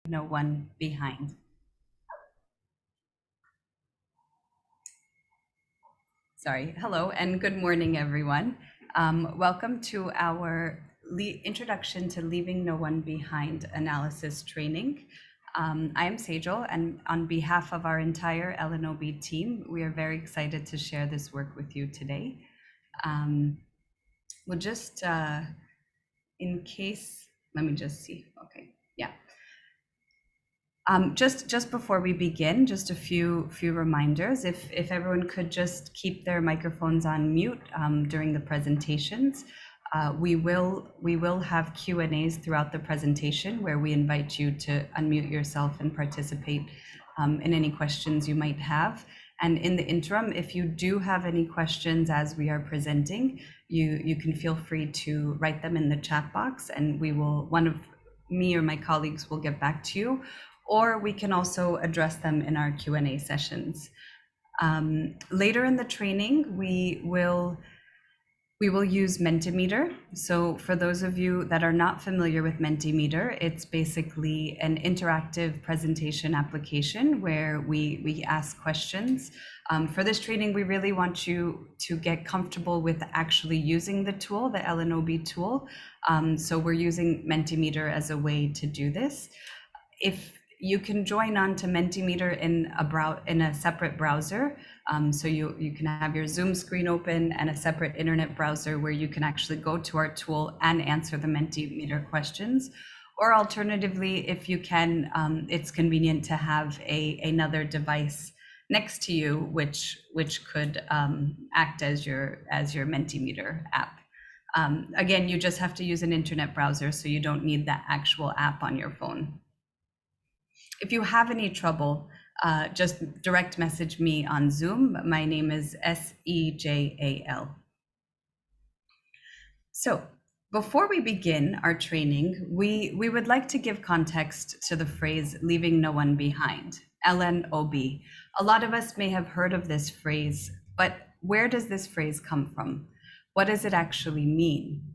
no one behind. Sorry. Hello and good morning, everyone. Welcome to our introduction to leaving no one behind analysis training. I am Sejal, and on behalf of our entire LNOB team, we are very excited to share this work with you today. We'll just, in case, let me just see. Okay, yeah. Just before we begin, just a few reminders. If everyone could just keep their microphones on mute during the presentations. We will have Q&As throughout the presentation where we invite you to unmute yourself and participate in any questions you might have. And in the interim, if you do have any questions as we are presenting, you can feel free to write them in the chat box, and one of me or my colleagues will get back to you, or we can also address them in our Q&A sessions. Later in the training, we will use Mentimeter. So for those of you that are not familiar with Mentimeter, it's basically an interactive presentation application where we ask questions. For this training, we really want you to get comfortable with actually using the tool, the LNOB tool. So we're using Mentimeter as a way to do this. If you can join on to Mentimeter in a separate browser. So you can have your Zoom screen open and a separate internet browser where you can actually go to our tool and answer the Mentimeter questions. Or alternatively, if you can, it's convenient to have another device next to you, which could act as your Mentimeter app. Again, you just have to use an internet browser, so you don't need that actual app on your phone. If you have any trouble, just direct message me on Zoom. My name is Sejal. So before we begin our training, we would like to give context to the phrase leaving no one behind, LNOB. A lot of us may have heard of this phrase, but where does this phrase come from? What does it actually mean?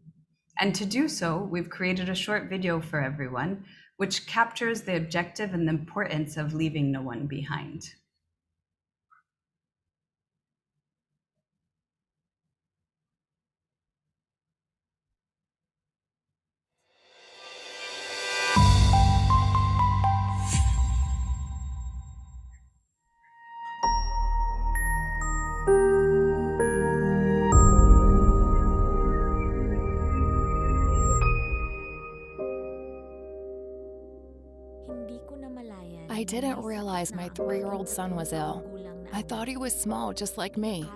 And to do so, we've created a short video for everyone, which captures the objective and the importance of leaving no one behind. I didn't realize my 3-year-old son was ill. I thought he was small, just like me.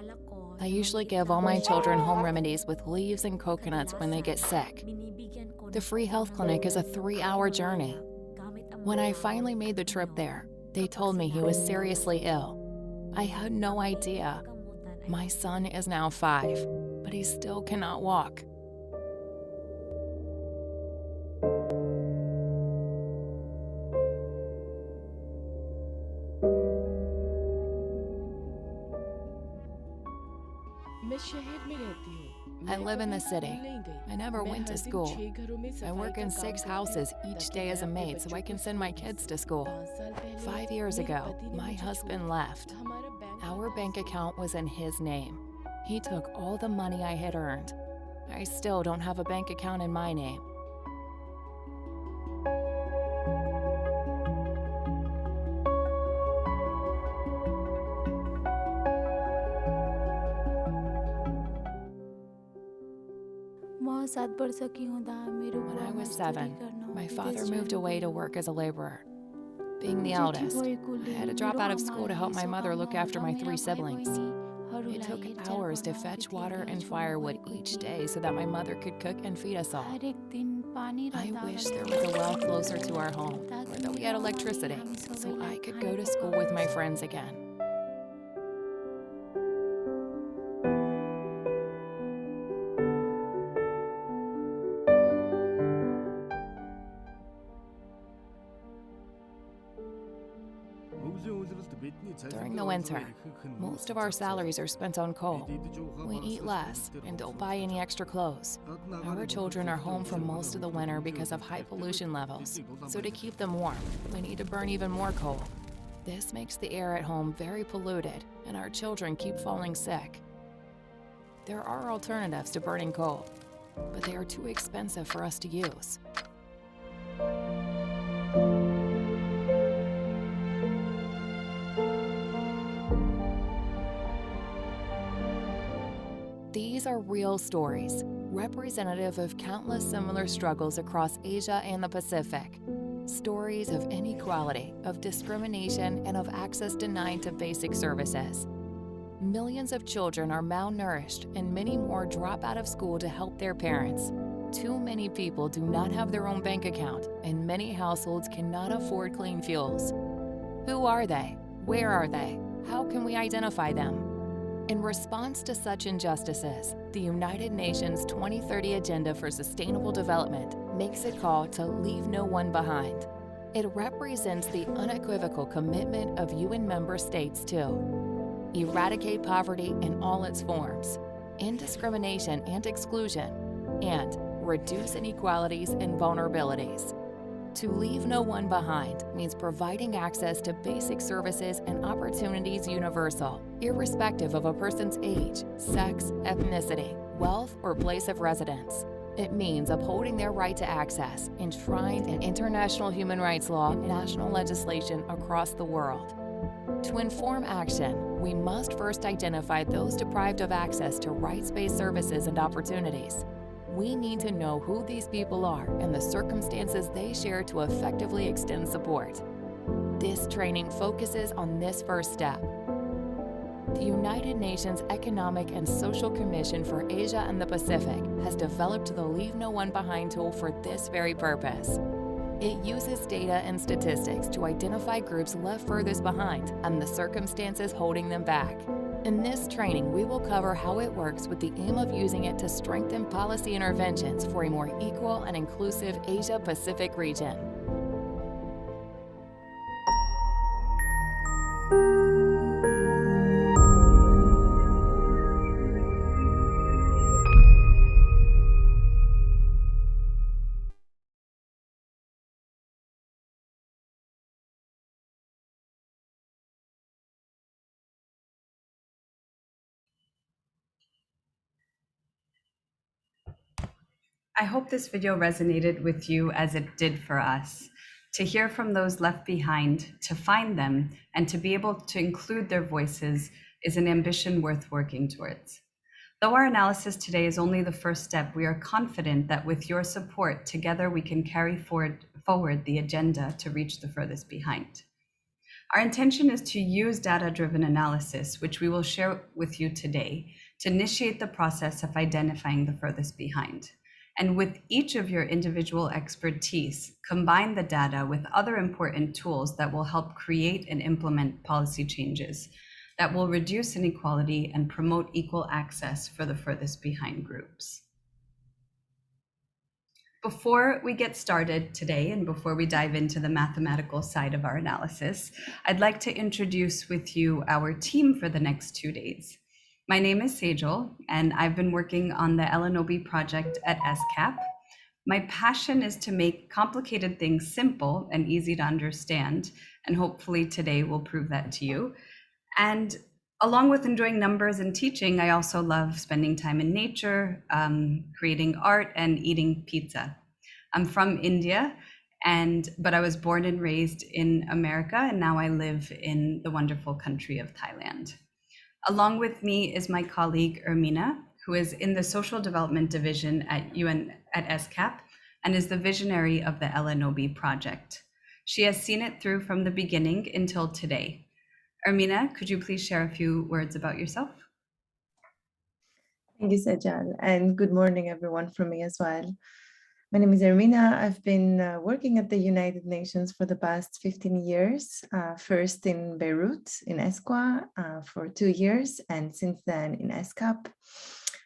I usually give all my children home remedies with leaves and coconuts when they get sick. The free health clinic is a 3-hour journey. When I finally made the trip there, they told me he was seriously ill. I had no idea. My son is now 5, but he still cannot walk. I live in the city. I never went to school. I work in 6 houses each day as a maid so I can send my kids to school. 5 years ago, my husband left. Our bank account was in his name. He took all the money I had earned. I still don't have a bank account in my name. When I was 7, my father moved away to work as a laborer. Being the eldest, I had to drop out of school to help my mother look after my 3 siblings. It took hours to fetch water and firewood each day so that my mother could cook and feed us all. I wish there was a well closer to our home, or that we had electricity, so I could go to school with my friends again. During the winter, most of our salaries are spent on coal. We eat less and don't buy any extra clothes. Our children are home for most of the winter because of high pollution levels. So to keep them warm, we need to burn even more coal. This makes the air at home very polluted, and our children keep falling sick. There are alternatives to burning coal, but they are too expensive for us to use. These are real stories, representative of countless similar struggles across Asia and the Pacific. Stories of inequality, of discrimination, and of access denied to basic services. Millions of children are malnourished, and many more drop out of school to help their parents. Too many people do not have their own bank account, and many households cannot afford clean fuels. Who are they? Where are they? How can we identify them? In response to such injustices, the United Nations 2030 Agenda for Sustainable Development makes a call to leave no one behind. It represents the unequivocal commitment of UN member states to eradicate poverty in all its forms, end discrimination and exclusion, and reduce inequalities and vulnerabilities. To leave no one behind means providing access to basic services and opportunities universal, irrespective of a person's age, sex, ethnicity, wealth, or place of residence. It means upholding their right to access, enshrined in international human rights law and national legislation across the world. To inform action, we must first identify those deprived of access to rights-based services and opportunities. We need to know who these people are and the circumstances they share to effectively extend support. This training focuses on this first step. The United Nations Economic and Social Commission for Asia and the Pacific has developed the Leave No One Behind tool for this very purpose. It uses data and statistics to identify groups left furthest behind and the circumstances holding them back. In this training, we will cover how it works with the aim of using it to strengthen policy interventions for a more equal and inclusive Asia-Pacific region. I hope this video resonated with you as it did for us. To hear from those left behind, to find them, and to be able to include their voices is an ambition worth working towards. Though our analysis today is only the first step, we are confident that with your support, together we can carry forward the agenda to reach the furthest behind. Our intention is to use data-driven analysis, which we will share with you today, to initiate the process of identifying the furthest behind. And with each of your individual expertise, combine the data with other important tools that will help create and implement policy changes that will reduce inequality and promote equal access for the furthest behind groups. Before we get started today and before we dive into the mathematical side of our analysis, I'd like to introduce with you our team for the next 2 days. My name is Sejal, and I've been working on the LNOB project at ESCAP. My passion is to make complicated things simple and easy to understand, and hopefully today will prove that to you. And along with enjoying numbers and teaching, I also love spending time in nature, creating art, and eating pizza. I'm from India, but I was born and raised in America, and now I live in the wonderful country of Thailand. Along with me is my colleague, Ermina, who is in the Social Development Division at ESCAP and is the visionary of the LNOB project. She has seen it through from the beginning until today. Ermina, could you please share a few words about yourself? Thank you, Sejal, and good morning, everyone, from me as well. My name is Ermina. I've been working at the United Nations for the past 15 years, first in Beirut, in ESCWA, for 2 years, and since then in ESCAP.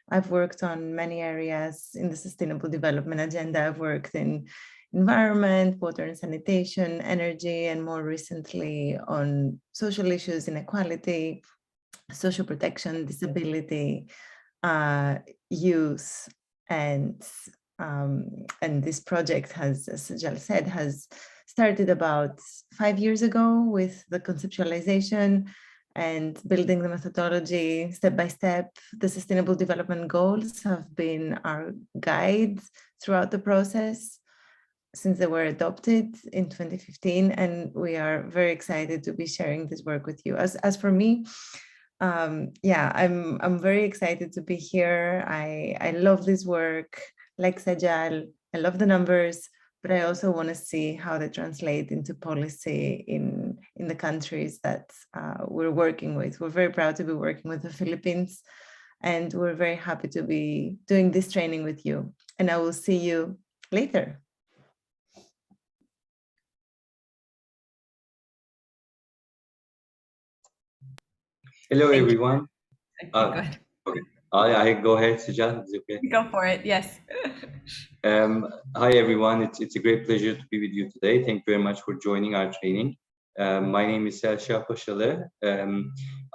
I've worked on many areas in the Sustainable Development Agenda. I've worked in environment, water and sanitation, energy, and more recently on social issues, inequality, social protection, disability, youth, and this project has, as Sajal said, has started about 5 years ago with the conceptualization and building the methodology step by step. The Sustainable Development Goals have been our guide throughout the process since they were adopted in 2015, and we are very excited to be sharing this work with you. As for me, yeah, I'm very excited to be here. I love this work, like Sajal. I love the numbers, but I also want to see how they translate into policy in the countries that we're working with. We're very proud to be working with the Philippines, and we're very happy to be doing this training with you. And I will see you later. Hello, everyone. Okay, go ahead. Okay. I go ahead, Sujal. It's okay. Go for it. Yes. Hi, everyone. It's a great pleasure to be with you today. Thank you very much for joining our training. My name is Selşah Paşalı.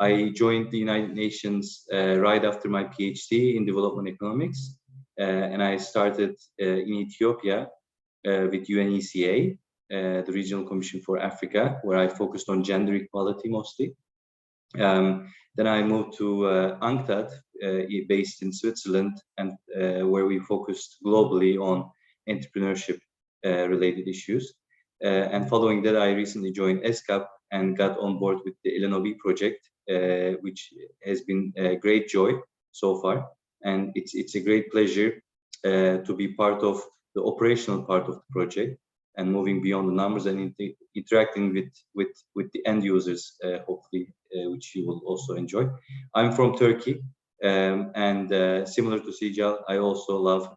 I joined the United Nations right after my PhD in development economics, and I started in Ethiopia with UNECA, the Regional Commission for Africa, where I focused on gender equality mostly. Then I moved to UNCTAD, based in Switzerland, and where we focused globally on entrepreneurship related issues. And following that, I recently joined ESCAP and got on board with the LNOB project, which has been a great joy so far. And it's a great pleasure to be part of the operational part of the project and moving beyond the numbers and interacting with the end users, hopefully, which you will also enjoy. I'm from Turkey, and similar to Sijal, I also love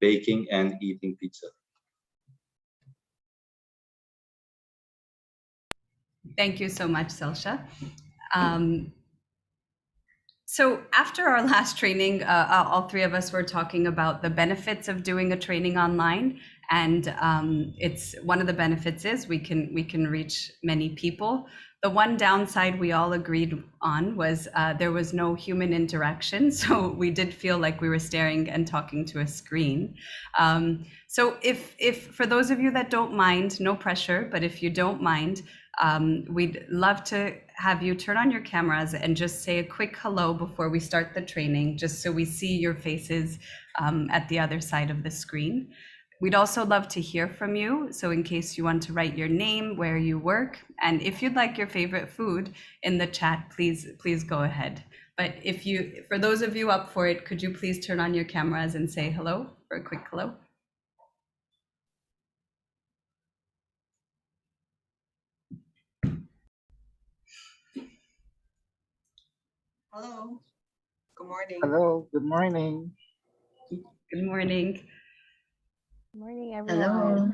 baking and eating pizza. Thank you so much, Selşah. So after our last training, all three of us were talking about the benefits of doing a training online, and it's one of the benefits is we can reach many people. The one downside we all agreed on was there was no human interaction, so we did feel like we were staring and talking to a screen. So if for those of you that don't mind, no pressure, but if you don't mind, we'd love to have you turn on your cameras and just say a quick hello before we start the training, just so we see your faces at the other side of the screen. We'd also love to hear from you. So in case you want to write your name, where you work, and if you'd like your favorite food in the chat, please go ahead. But for those of you up for it, could you please turn on your cameras and say hello, or a quick hello? Hello. Good morning. Hello. Good morning. Good morning. Good morning, everyone. Hello.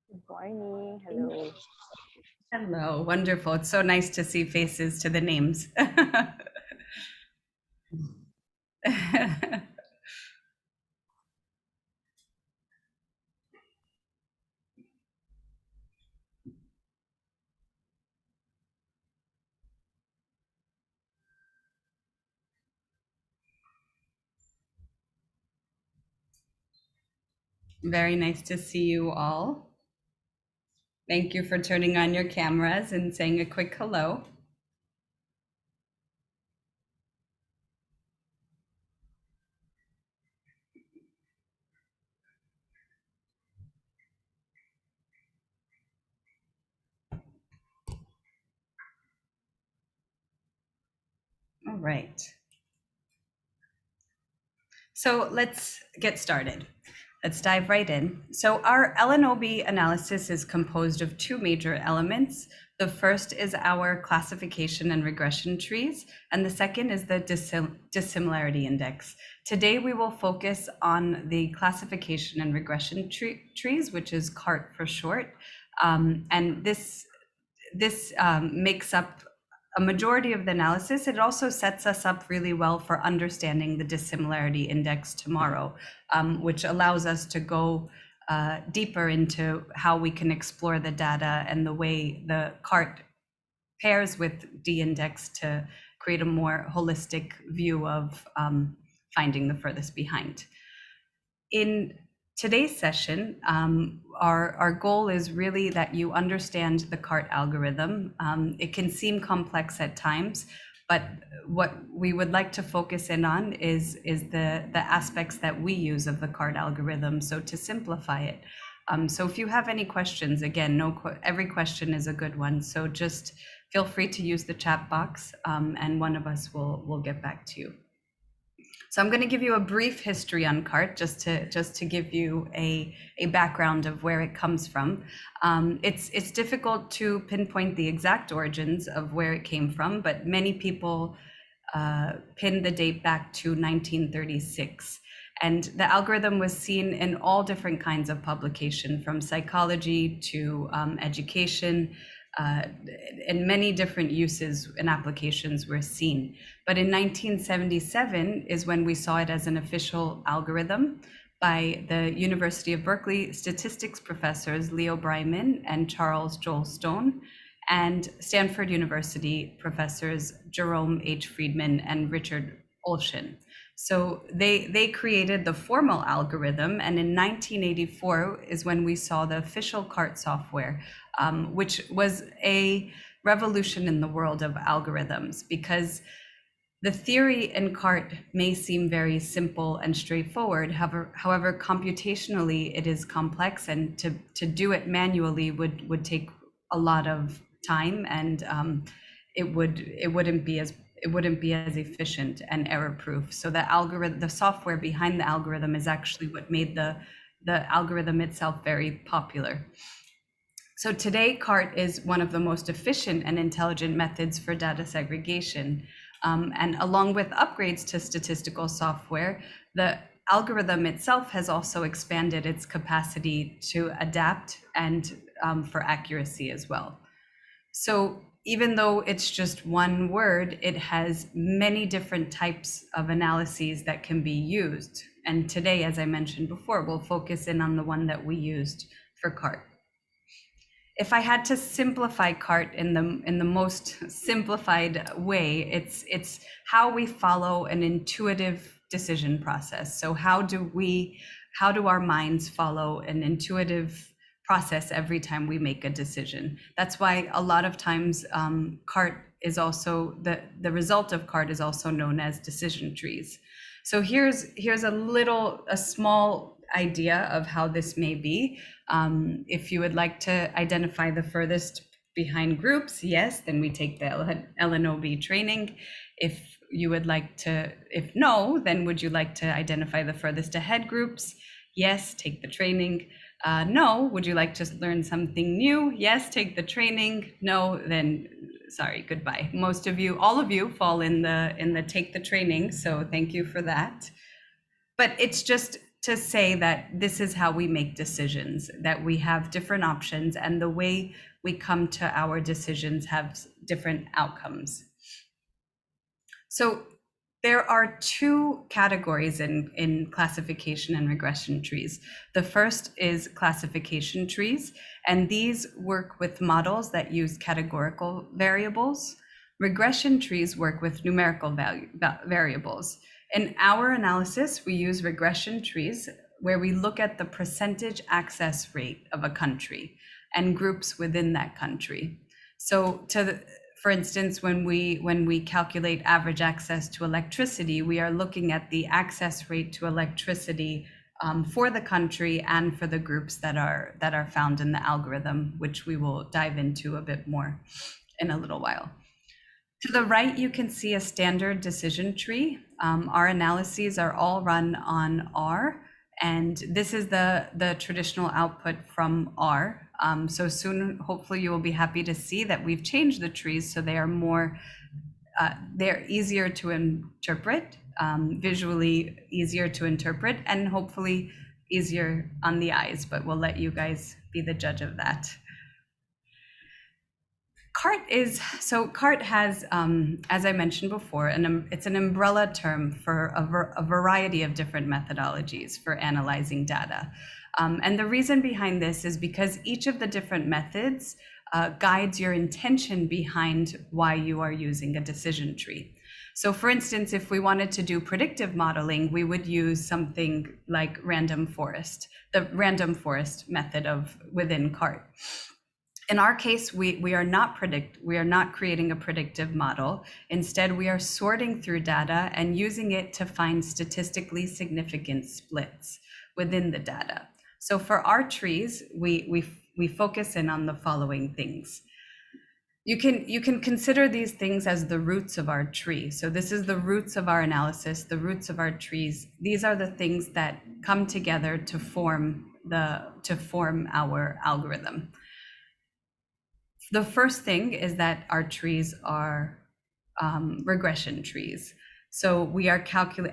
Good morning. Hello. Hello. Wonderful. It's so nice to see faces to the names. Very nice to see you all. Thank you for turning on your cameras and saying a quick hello. All right. So let's get started. Let's dive right in. So our LNOB analysis is composed of two major elements. The first is our classification and regression trees, and the second is the dissimilarity index. Today, we will focus on the classification and regression trees, which is CART for short. And this makes up a majority of the analysis, it also sets us up really well for understanding the dissimilarity index tomorrow, which allows us to go deeper into how we can explore the data and the way the CART pairs with D-index to create a more holistic view of finding the furthest behind. In today's session, our goal is really that you understand the CART algorithm. It can seem complex at times, but what we would like to focus in on is the aspects that we use of the CART algorithm, so to simplify it. So if you have any questions, again, every question is a good one, so just feel free to use the chat box, and one of us will get back to you. So I'm going to give you a brief history on CART, just to give you a background of where it comes from. It's difficult to pinpoint the exact origins of where it came from, but many people pin the date back to 1936. And the algorithm was seen in all different kinds of publication, from psychology to education, and many different uses and applications were seen. But in 1977 is when we saw it as an official algorithm by the University of Berkeley statistics professors Leo Breiman and Charles Joel Stone, and Stanford University professors Jerome H. Friedman and Richard Olshan. So they created the formal algorithm, and in 1984 is when we saw the official CART software, which was a revolution in the world of algorithms, because the theory in CART may seem very simple and straightforward. However, computationally it is complex, and to do it manually would take a lot of time, and it wouldn't be as efficient and error-proof. So the software behind the algorithm is actually what made the algorithm itself very popular. So today, CART is one of the most efficient and intelligent methods for data segregation. And along with upgrades to statistical software, the algorithm itself has also expanded its capacity to adapt and for accuracy as well. So even though it's just one word, it has many different types of analyses that can be used. And today, as I mentioned before, we'll focus in on the one that we used for CART. If I had to simplify CART in the most simplified way, it's how we follow an intuitive decision process. So how do our minds follow an intuitive process every time we make a decision? That's why a lot of times CART is also the result of CART is also known as decision trees. So here's a small idea of how this may be. If you would like to identify the furthest behind groups, yes, then we take the LNOB training. If no, then would you like to identify the furthest ahead groups? Yes, take the training. No, would you like to learn something new? Yes, take the training. No, then sorry, goodbye. Most of you, all of you fall in the take the training, so thank you for that. But it's just to say that this is how we make decisions, that we have different options, and the way we come to our decisions have different outcomes. So there are two categories in classification and regression trees. The first is classification trees, and these work with models that use categorical variables. Regression trees work with numerical variables. In our analysis, we use regression trees where we look at the percentage access rate of a country and groups within that country. So for instance, when we calculate average access to electricity, we are looking at the access rate to electricity for the country and for the groups that are found in the algorithm, which we will dive into a bit more in a little while. To the right, you can see a standard decision tree. Our analyses are all run on R, and this is the traditional output from R. So soon, hopefully you will be happy to see that we've changed the trees so they are more, they're easier to interpret, visually easier to interpret, and hopefully easier on the eyes, but we'll let you guys be the judge of that. CART has, as I mentioned before, it's an umbrella term for a variety of different methodologies for analyzing data. And the reason behind this is because each of the different methods guides your intention behind why you are using a decision tree. So for instance, if we wanted to do predictive modeling, we would use something like random forest, the random forest method within CART. In our case, we are not creating a predictive model. Instead, we are sorting through data and using it to find statistically significant splits within the data. So for our trees, we focus in on the following things. You can consider these things as the roots of our tree. So this is the roots of our analysis, the roots of our trees. These are the things that come together to form our algorithm. The first thing is that our trees are regression trees. So we are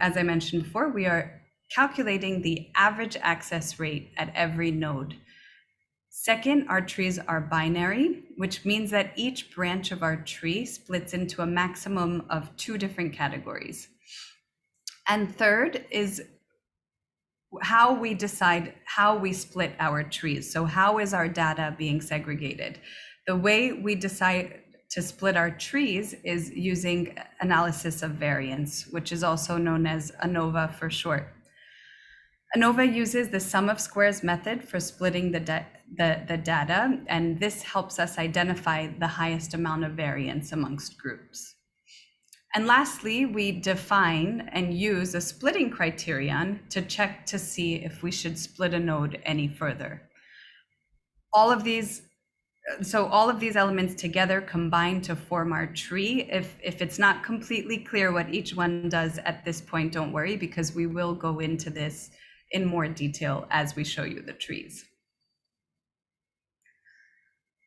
as I mentioned before, we are calculating the average access rate at every node. Second, our trees are binary, which means that each branch of our tree splits into a maximum of 2 different categories. And third is how we decide how we split our trees. So how is our data being segregated? The way we decide to split our trees is using analysis of variance, which is also known as ANOVA for short. ANOVA uses the sum of squares method for splitting the data, and this helps us identify the highest amount of variance amongst groups. And lastly, we define and use a splitting criterion to check to see if we should split a node any further. All of these elements together combine to form our tree. If it's not completely clear what each one does at this point, don't worry, because we will go into this in more detail as we show you the trees.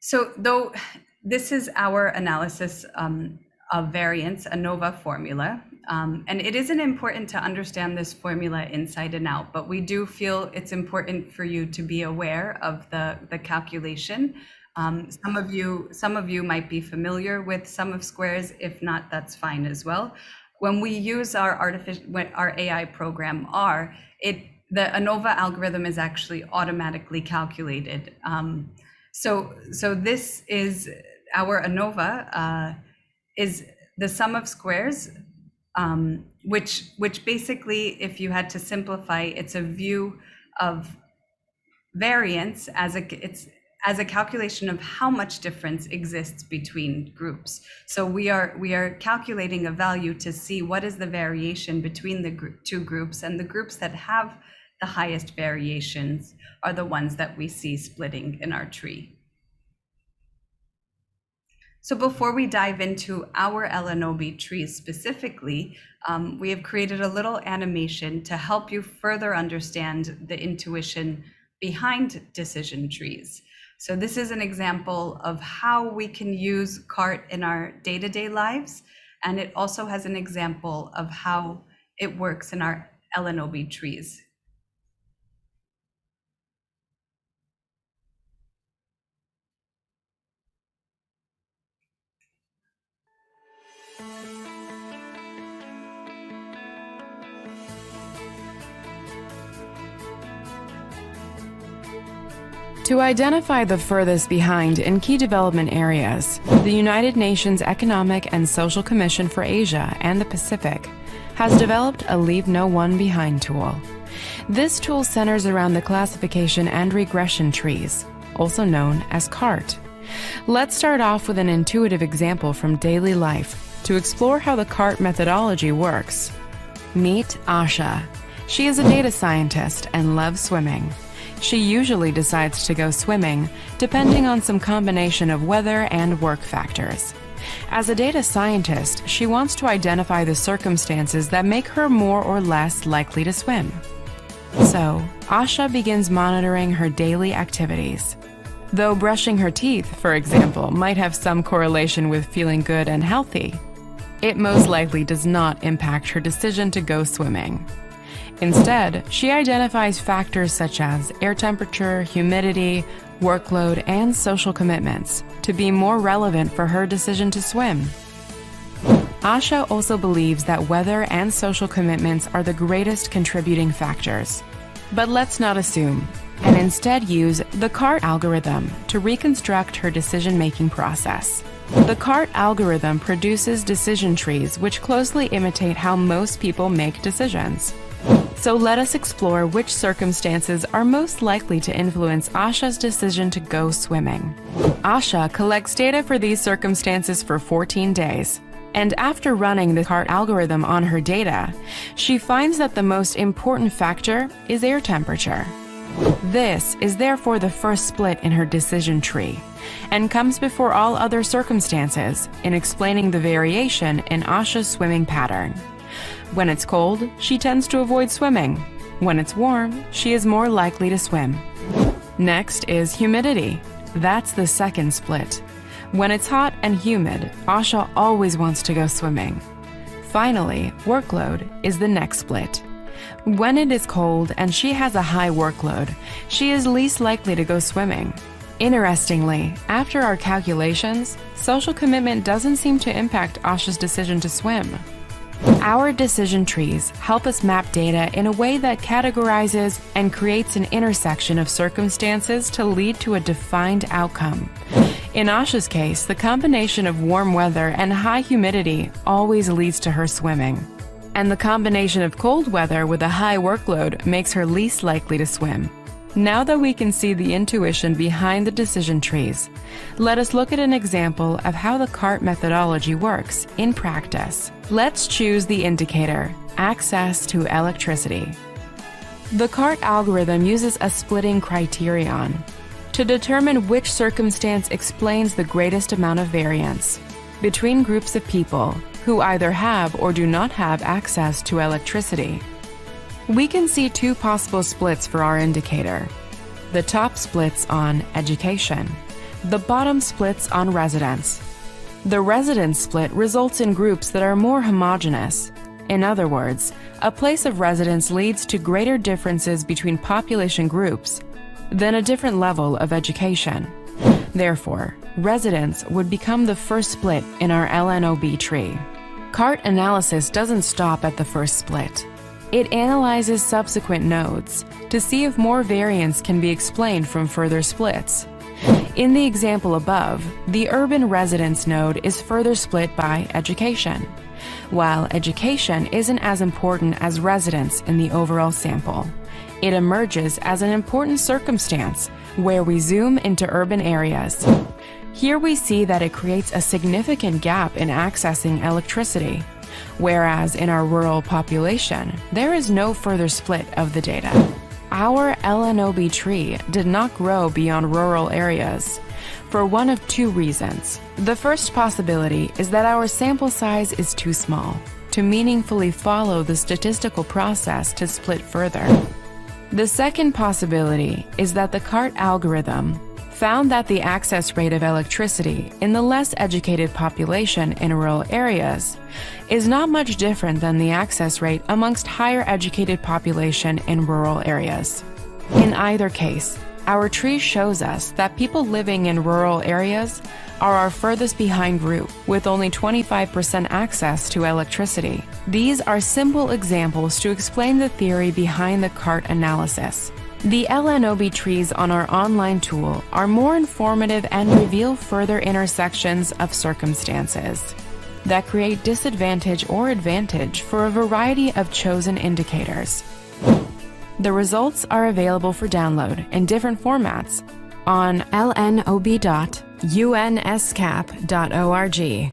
So though this is our analysis of variance, ANOVA formula, and it isn't important to understand this formula inside and out, but we do feel it's important for you to be aware of the calculation. Some of you might be familiar with sum of squares. If not, that's fine as well. When we use our AI program R, the ANOVA algorithm is actually automatically calculated. So this is our ANOVA is the sum of squares, which basically, if you had to simplify, it's a view of variance as a calculation of how much difference exists between groups. So we are calculating a value to see what is the variation between the 2 groups, and the groups that have the highest variations are the ones that we see splitting in our tree. So before we dive into our LNOB trees specifically, we have created a little animation to help you further understand the intuition behind decision trees. So this is an example of how we can use CART in our day-to-day lives, and it also has an example of how it works in our LNOB trees. To identify the furthest behind in key development areas, the United Nations Economic and Social Commission for Asia and the Pacific has developed a Leave No One Behind tool. This tool centers around the classification and regression trees, also known as CART. Let's start off with an intuitive example from daily life to explore how the CART methodology works. Meet Asha. She is a data scientist and loves swimming. She usually decides to go swimming, depending on some combination of weather and work factors. As a data scientist, she wants to identify the circumstances that make her more or less likely to swim. So, Asha begins monitoring her daily activities. Though brushing her teeth, for example, might have some correlation with feeling good and healthy, it most likely does not impact her decision to go swimming. Instead, she identifies factors such as air temperature, humidity, workload, and social commitments to be more relevant for her decision to swim. Asha also believes that weather and social commitments are the greatest contributing factors. But let's not assume, and instead use the CART algorithm to reconstruct her decision-making process. The CART algorithm produces decision trees which closely imitate how most people make decisions. So let us explore which circumstances are most likely to influence Asha's decision to go swimming. Asha collects data for these circumstances for 14 days. And after running the CART algorithm on her data, she finds that the most important factor is air temperature. This is therefore the first split in her decision tree, and comes before all other circumstances in explaining the variation in Asha's swimming pattern. When it's cold, she tends to avoid swimming. When it's warm, she is more likely to swim. Next is humidity. That's the second split. When it's hot and humid, Asha always wants to go swimming. Finally, workload is the next split. When it is cold and she has a high workload, she is least likely to go swimming. Interestingly, after our calculations, social commitment doesn't seem to impact Asha's decision to swim. Our decision trees help us map data in a way that categorizes and creates an intersection of circumstances to lead to a defined outcome. In Asha's case, the combination of warm weather and high humidity always leads to her swimming. And the combination of cold weather with a high workload makes her least likely to swim. Now that we can see the intuition behind the decision trees, let us look at an example of how the CART methodology works in practice. Let's choose the indicator, access to electricity. The CART algorithm uses a splitting criterion to determine which circumstance explains the greatest amount of variance between groups of people who either have or do not have access to electricity. We can see two possible splits for our indicator. The top splits on education. The bottom splits on residence. The residence split results in groups that are more homogeneous. In other words, a place of residence leads to greater differences between population groups than a different level of education. Therefore, residence would become the first split in our LNOB tree. CART analysis doesn't stop at the first split. It analyzes subsequent nodes to see if more variance can be explained from further splits. In the example above, the urban residence node is further split by education, while education isn't as important as residence in the overall sample. It emerges as an important circumstance where we zoom into urban areas. Here we see that it creates a significant gap in accessing electricity, whereas in our rural population, there is no further split of the data. Our LNOB tree did not grow beyond rural areas for one of two reasons. The first possibility is that our sample size is too small to meaningfully follow the statistical process to split further. The second possibility is that the CART algorithm found that the access rate of electricity in the less educated population in rural areas is not much different than the access rate amongst higher educated population in rural areas. In either case, our tree shows us that people living in rural areas are our furthest behind group, with only 25% access to electricity. These are simple examples to explain the theory behind the CART analysis. The LNOB trees on our online tool are more informative and reveal further intersections of circumstances that create disadvantage or advantage for a variety of chosen indicators. The results are available for download in different formats on lnob.unescap.org.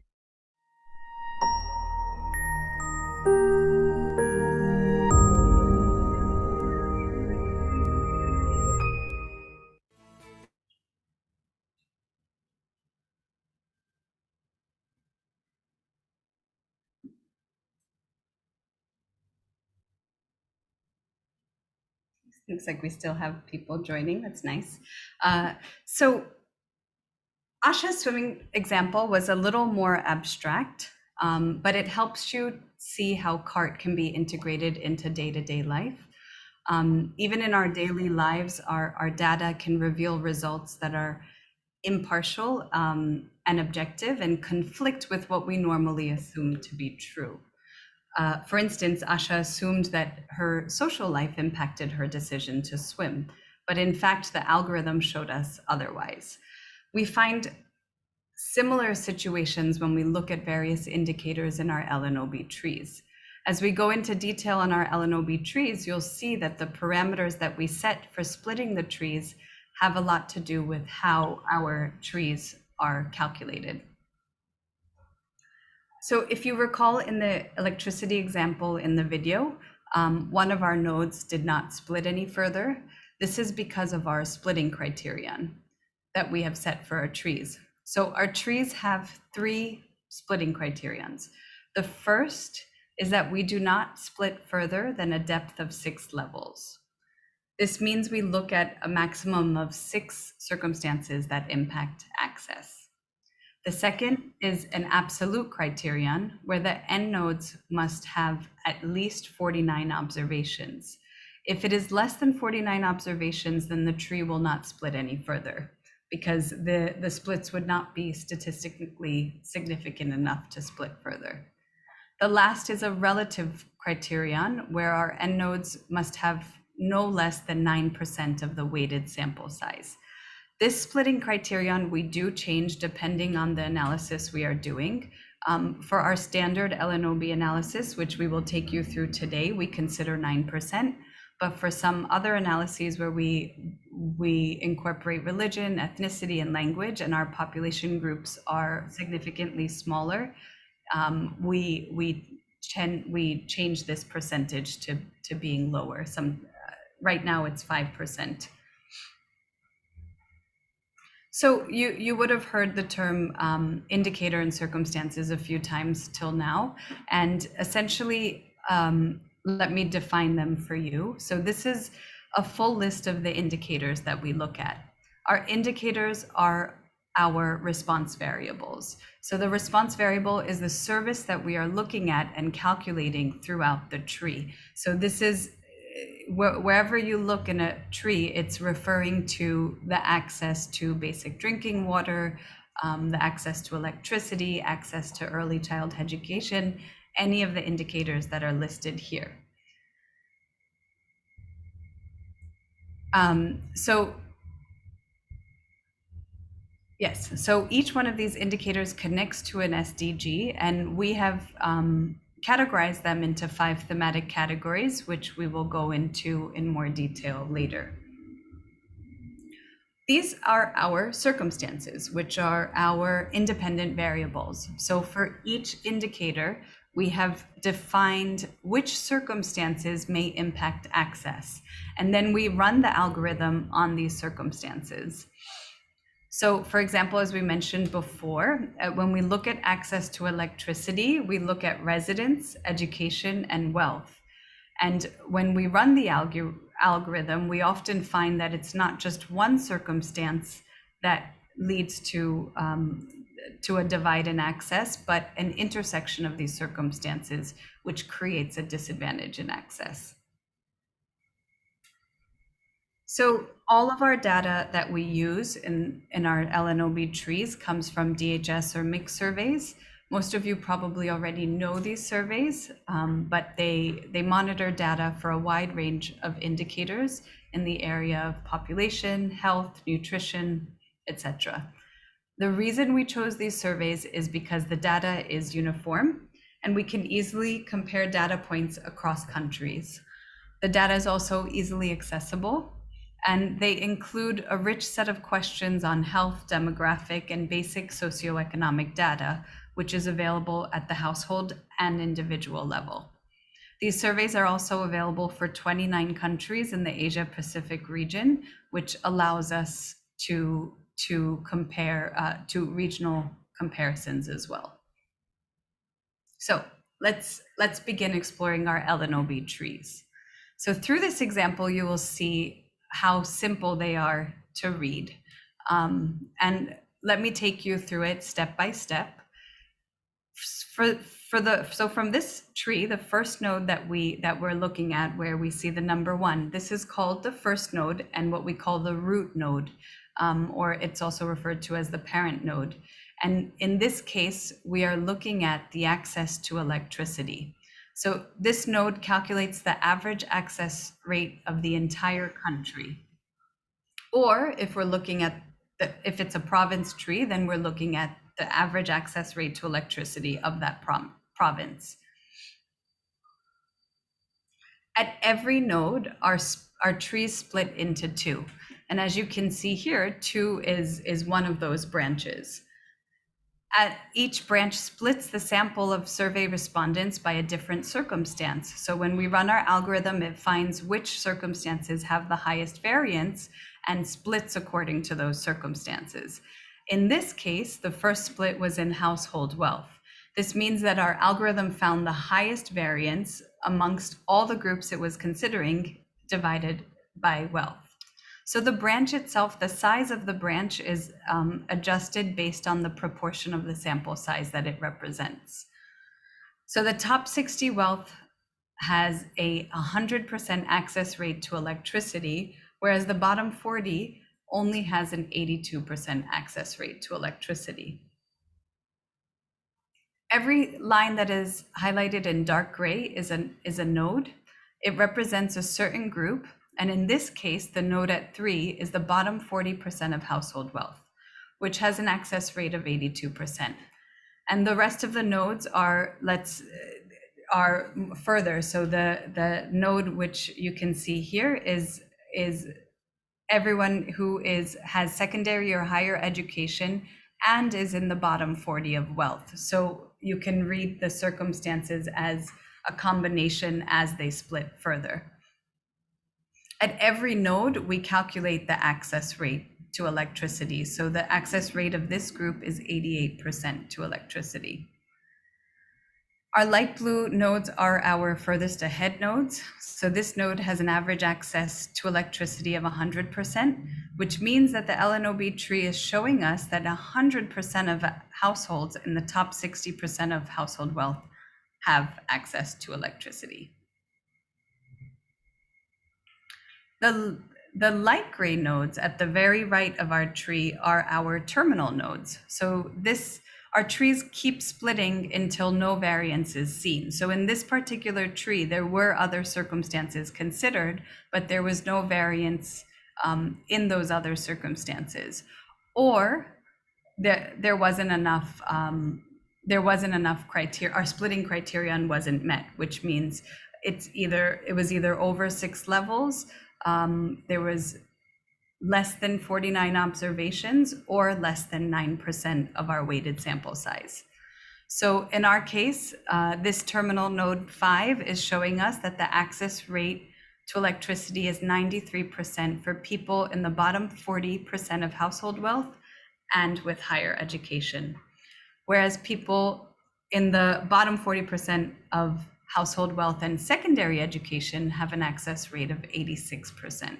Looks like we still have people joining. That's nice. So Asha's swimming example was a little more abstract, but it helps you see how CART can be integrated into day-to-day life. Even in our daily lives, our data can reveal results that are impartial and objective and conflict with what we normally assume to be true. For instance, Asha assumed that her social life impacted her decision to swim, but in fact, the algorithm showed us otherwise. We find similar situations when we look at various indicators in our LNOB trees. As we go into detail on our LNOB trees, you'll see that the parameters that we set for splitting the trees have a lot to do with how our trees are calculated. So if you recall in the electricity example in the video, one of our nodes did not split any further. This is because of our splitting criterion that we have set for our trees. So our trees have 3 splitting criterions. The first is that we do not split further than a depth of 6 levels. This means we look at a maximum of 6 circumstances that impact access. The second is an absolute criterion where the end nodes must have at least 49 observations. If it is less than 49 observations, then the tree will not split any further because the splits would not be statistically significant enough to split further. The last is a relative criterion where our end nodes must have no less than 9% of the weighted sample size. This splitting criterion we do change depending on the analysis we are doing. For our standard LNOB analysis, which we will take you through today, we consider 9%. But for some other analyses where we incorporate religion, ethnicity, and language, and our population groups are significantly smaller, we change this percentage to being lower. Right now it's 5%. So you would have heard the term indicator and circumstances a few times till now, and essentially, let me define them for you. So this is a full list of the indicators that we look at. Our indicators are our response variables. So the response variable is the service that we are looking at and calculating throughout the tree. So this is wherever you look in a tree, it's referring to the access to basic drinking water, the access to electricity, access to early childhood education, any of the indicators that are listed here. So each one of these indicators connects to an SDG, and we have categorize them into 5 thematic categories, which we will go into in more detail later. These are our circumstances, which are our independent variables. So for each indicator, we have defined which circumstances may impact access, and then we run the algorithm on these circumstances. So for example, as we mentioned before, when we look at access to electricity, we look at residence, education, and wealth. And when we run the algorithm, we often find that it's not just one circumstance that leads to a divide in access, but an intersection of these circumstances, which creates a disadvantage in access. So all of our data that we use in our LNOB trees comes from DHS or mixed surveys. Most of you probably already know these surveys, but they monitor data for a wide range of indicators in the area of population, health, nutrition, etc. The reason we chose these surveys is because the data is uniform and we can easily compare data points across countries. The data is also easily accessible, and they include a rich set of questions on health, demographic, and basic socioeconomic data, which is available at the household and individual level. These surveys are also available for 29 countries in the Asia Pacific region, which allows us to compare to regional comparisons as well. So let's begin exploring our LNOB trees. So through this example, you will see how simple they are to read. And let me take you through it step by step. so from this tree, the first node that we're looking at, where we see the number 1, this is called the first node and what we call the root node, or it's also referred to as the parent node. And in this case, we are looking at the access to electricity. So this node calculates the average access rate of the entire country. Or if we're looking at if it's a province tree, then we're looking at the average access rate to electricity of that province. At every node, our trees split into 2. And as you can see here, 2 is one of those branches. At each branch splits the sample of survey respondents by a different circumstance. So when we run our algorithm, it finds which circumstances have the highest variance and splits according to those circumstances. In this case, the first split was in household wealth. This means that our algorithm found the highest variance amongst all the groups it was considering divided by wealth. So the branch itself, the size of the branch is adjusted based on the proportion of the sample size that it represents. So the top 60 wealth has a 100% access rate to electricity, whereas the bottom 40 only has an 82% access rate to electricity. Every line that is highlighted in dark gray is a node. It represents a certain group. And in this case, the node at 3 is the bottom 40% of household wealth, which has an access rate of 82%. And the rest of the nodes are further. So the node which you can see here is everyone who has secondary or higher education and is in the bottom 40 of wealth. So you can read the circumstances as a combination as they split further. At every node, we calculate the access rate to electricity. So the access rate of this group is 88% to electricity. Our light blue nodes are our furthest ahead nodes. So this node has an average access to electricity of 100%, which means that the LNOB tree is showing us that 100% of households in the top 60% of household wealth have access to electricity. The light gray nodes at the very right of our tree are our terminal nodes. So our trees keep splitting until no variance is seen. So in this particular tree, there were other circumstances considered, but there was no variance in those other circumstances. Or there wasn't enough criteria, our splitting criterion wasn't met, which means it was either over 6 levels, there was less than 49 observations, or less than 9% of our weighted sample size. So in our case, this terminal node 5 is showing us that the access rate to electricity is 93% for people in the bottom 40% of household wealth and with higher education. Whereas people in the bottom 40% of household wealth and secondary education have an access rate of 86%.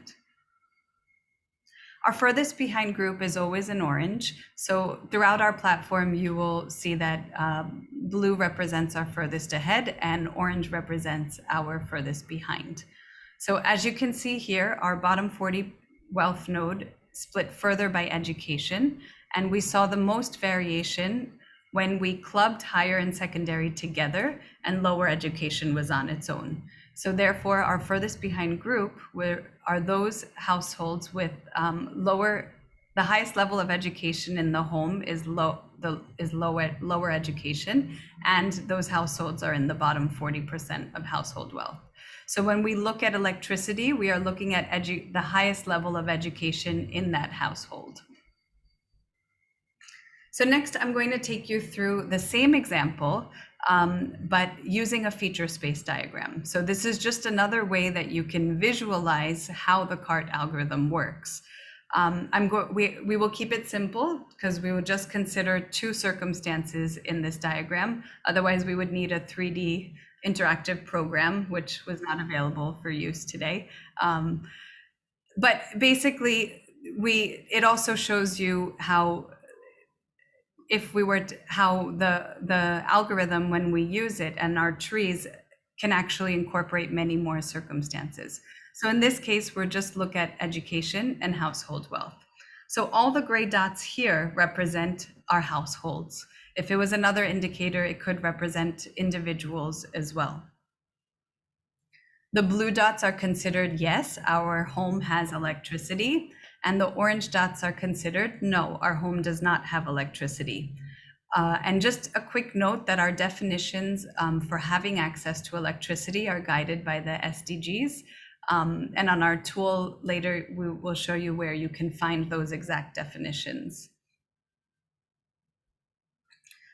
Our furthest behind group is always in orange. So throughout our platform, you will see that blue represents our furthest ahead and orange represents our furthest behind. So as you can see here, our bottom 40 wealth node split further by education, and we saw the most variation when we clubbed higher and secondary together and lower education was on its own. So therefore, our furthest behind group are those households with the highest level of education in the home is lower education, and those households are in the bottom 40% of household wealth. So when we look at electricity, we are looking at the highest level of education in that household. So next, I'm going to take you through the same example, but using a feature space diagram. So this is just another way that you can visualize how the CART algorithm works. We will keep it simple because we will just consider 2 circumstances in this diagram. Otherwise, we would need a 3D interactive program, which was not available for use today. But basically, it also shows you how if we were to, how the algorithm, when we use it and our trees, can actually incorporate many more circumstances. So in this case, we're just look at education and household wealth. So all the gray dots here represent our households. If it was another indicator, it could represent individuals as well. The blue dots are considered yes, our home has electricity, and the orange dots are considered no, our home does not have electricity. And just a quick note that our definitions for having access to electricity are guided by the SDGs. And on our tool later, we will show you where you can find those exact definitions.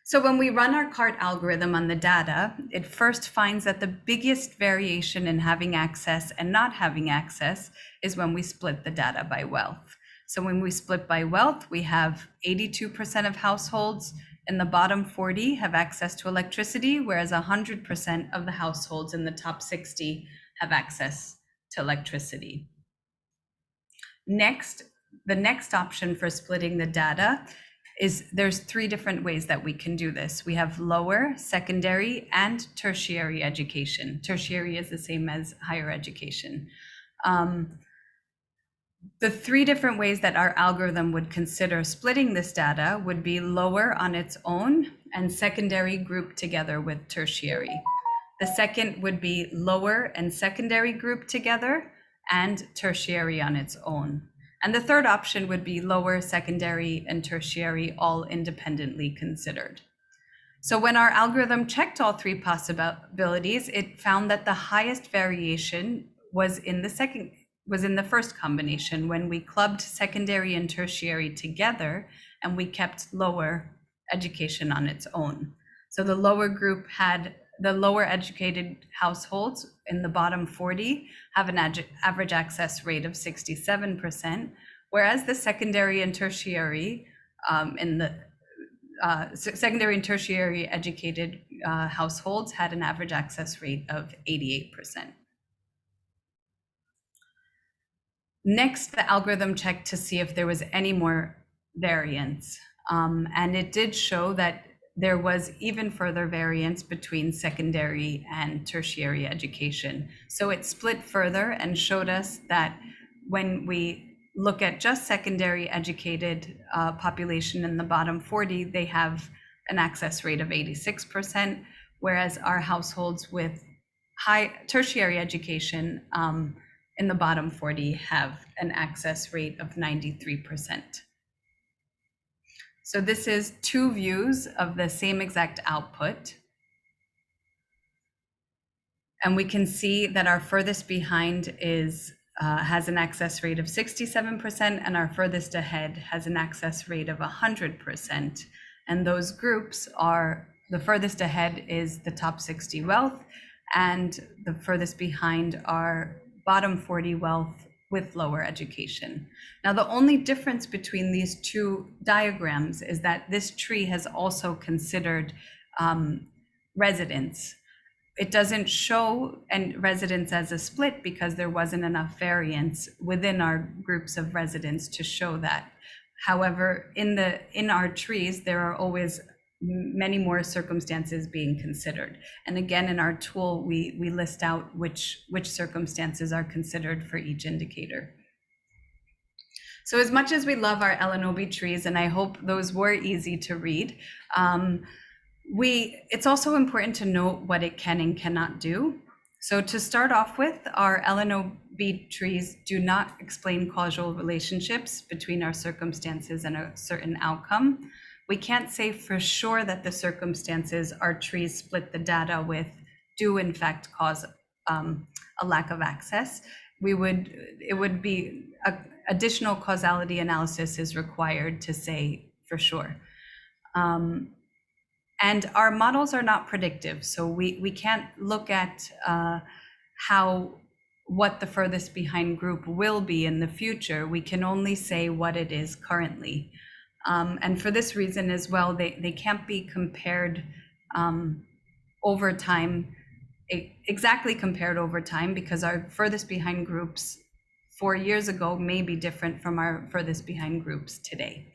So when we run our CART algorithm on the data, it first finds that the biggest variation in having access and not having access is when we split the data by wealth. So when we split by wealth, we have 82% of households in the bottom 40 have access to electricity, whereas 100% of the households in the top 60 have access to electricity. Next, the next option for splitting the data is there's 3 different ways that we can do this. We have lower, secondary, and tertiary education. Tertiary is the same as higher education. The 3 different ways that our algorithm would consider splitting this data would be lower on its own and secondary grouped together with tertiary. The second would be lower and secondary grouped together and tertiary on its own. And the third option would be lower, secondary, and tertiary all independently considered. So when our algorithm checked all 3 possibilities, it found that the highest variation was in the first combination, when we clubbed secondary and tertiary together and we kept lower education on its own. So the lower group had the lower educated households in the bottom 40 have an average access rate of 67%, whereas the secondary and tertiary secondary and tertiary educated households had an average access rate of 88%. Next, the algorithm checked to see if there was any more variance, and it did show that there was even further variance between secondary and tertiary education. So it split further and showed us that when we look at just secondary educated population in the bottom 40, they have an access rate of 86%, whereas our households with high tertiary education in the bottom 40 have an access rate of 93%. So this is 2 views of the same exact output. And we can see that our furthest behind has an access rate of 67%, and our furthest ahead has an access rate of 100%. And those groups are, the furthest ahead is the top 60 wealth, and the furthest behind are bottom 40 wealth with lower education. Now, the only difference between these 2 diagrams is that this tree has also considered residents. It doesn't show residents as a split because there wasn't enough variance within our groups of residents to show that. However, in our trees, there are always many more circumstances being considered. And again, in our tool, we list out which circumstances are considered for each indicator. So as much as we love our LNOB trees, and I hope those were easy to read, it's also important to note what it can and cannot do. So to start off with, our LNOB trees do not explain causal relationships between our circumstances and a certain outcome. We can't say for sure that the circumstances our trees split the data with do in fact cause a lack of access. It would be additional causality analysis is required to say for sure. And our models are not predictive, so we can't look at what the furthest behind group will be in the future. We can only say what it is currently. And for this reason as well, they can't be compared over time, exactly compared over time, because our furthest behind groups 4 years ago may be different from our furthest behind groups today.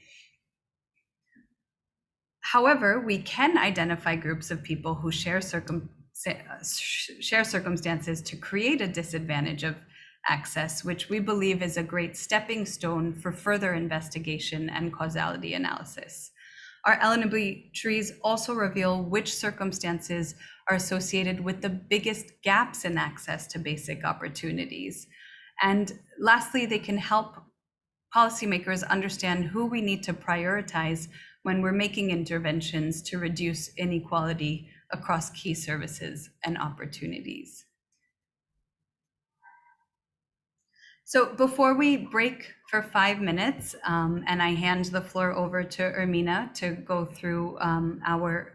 However, we can identify groups of people who share circumstances to create a disadvantage of access, which we believe is a great stepping stone for further investigation and causality analysis. Our LNOB trees also reveal which circumstances are associated with the biggest gaps in access to basic opportunities. And lastly, they can help policymakers understand who we need to prioritize when we're making interventions to reduce inequality across key services and opportunities. So before we break for 5 minutes, and I hand the floor over to Ermina to go through our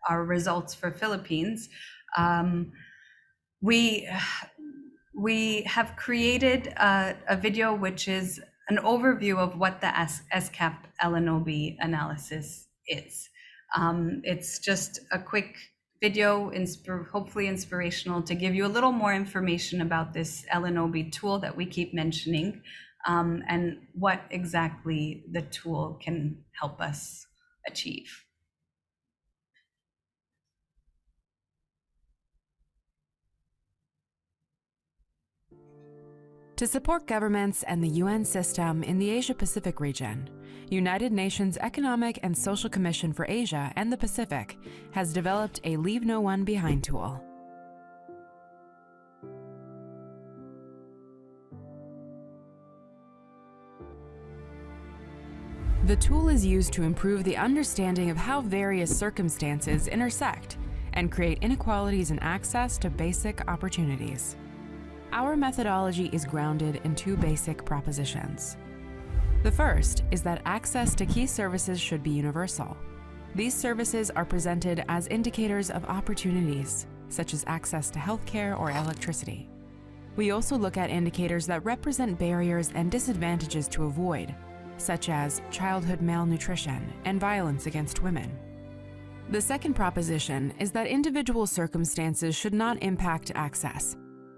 results for Philippines, we have created a video which is an overview of what the ESCAP LNOB analysis is. It's just a quick video, hopefully inspirational, to give you a little more information about this LNOB tool that we keep mentioning, and what exactly the tool can help us achieve. To support governments and the UN system in the Asia-Pacific region, United Nations Economic and Social Commission for Asia and the Pacific has developed a Leave No One Behind tool. The tool is used to improve the understanding of how various circumstances intersect and create inequalities in access to basic opportunities. Our methodology is grounded in two basic propositions. The first is that access to key services should be universal. These services are presented as indicators of opportunities, such as access to healthcare or electricity. We also look at indicators that represent barriers and disadvantages to avoid, such as childhood malnutrition and violence against women. The second proposition is that individual circumstances should not impact access.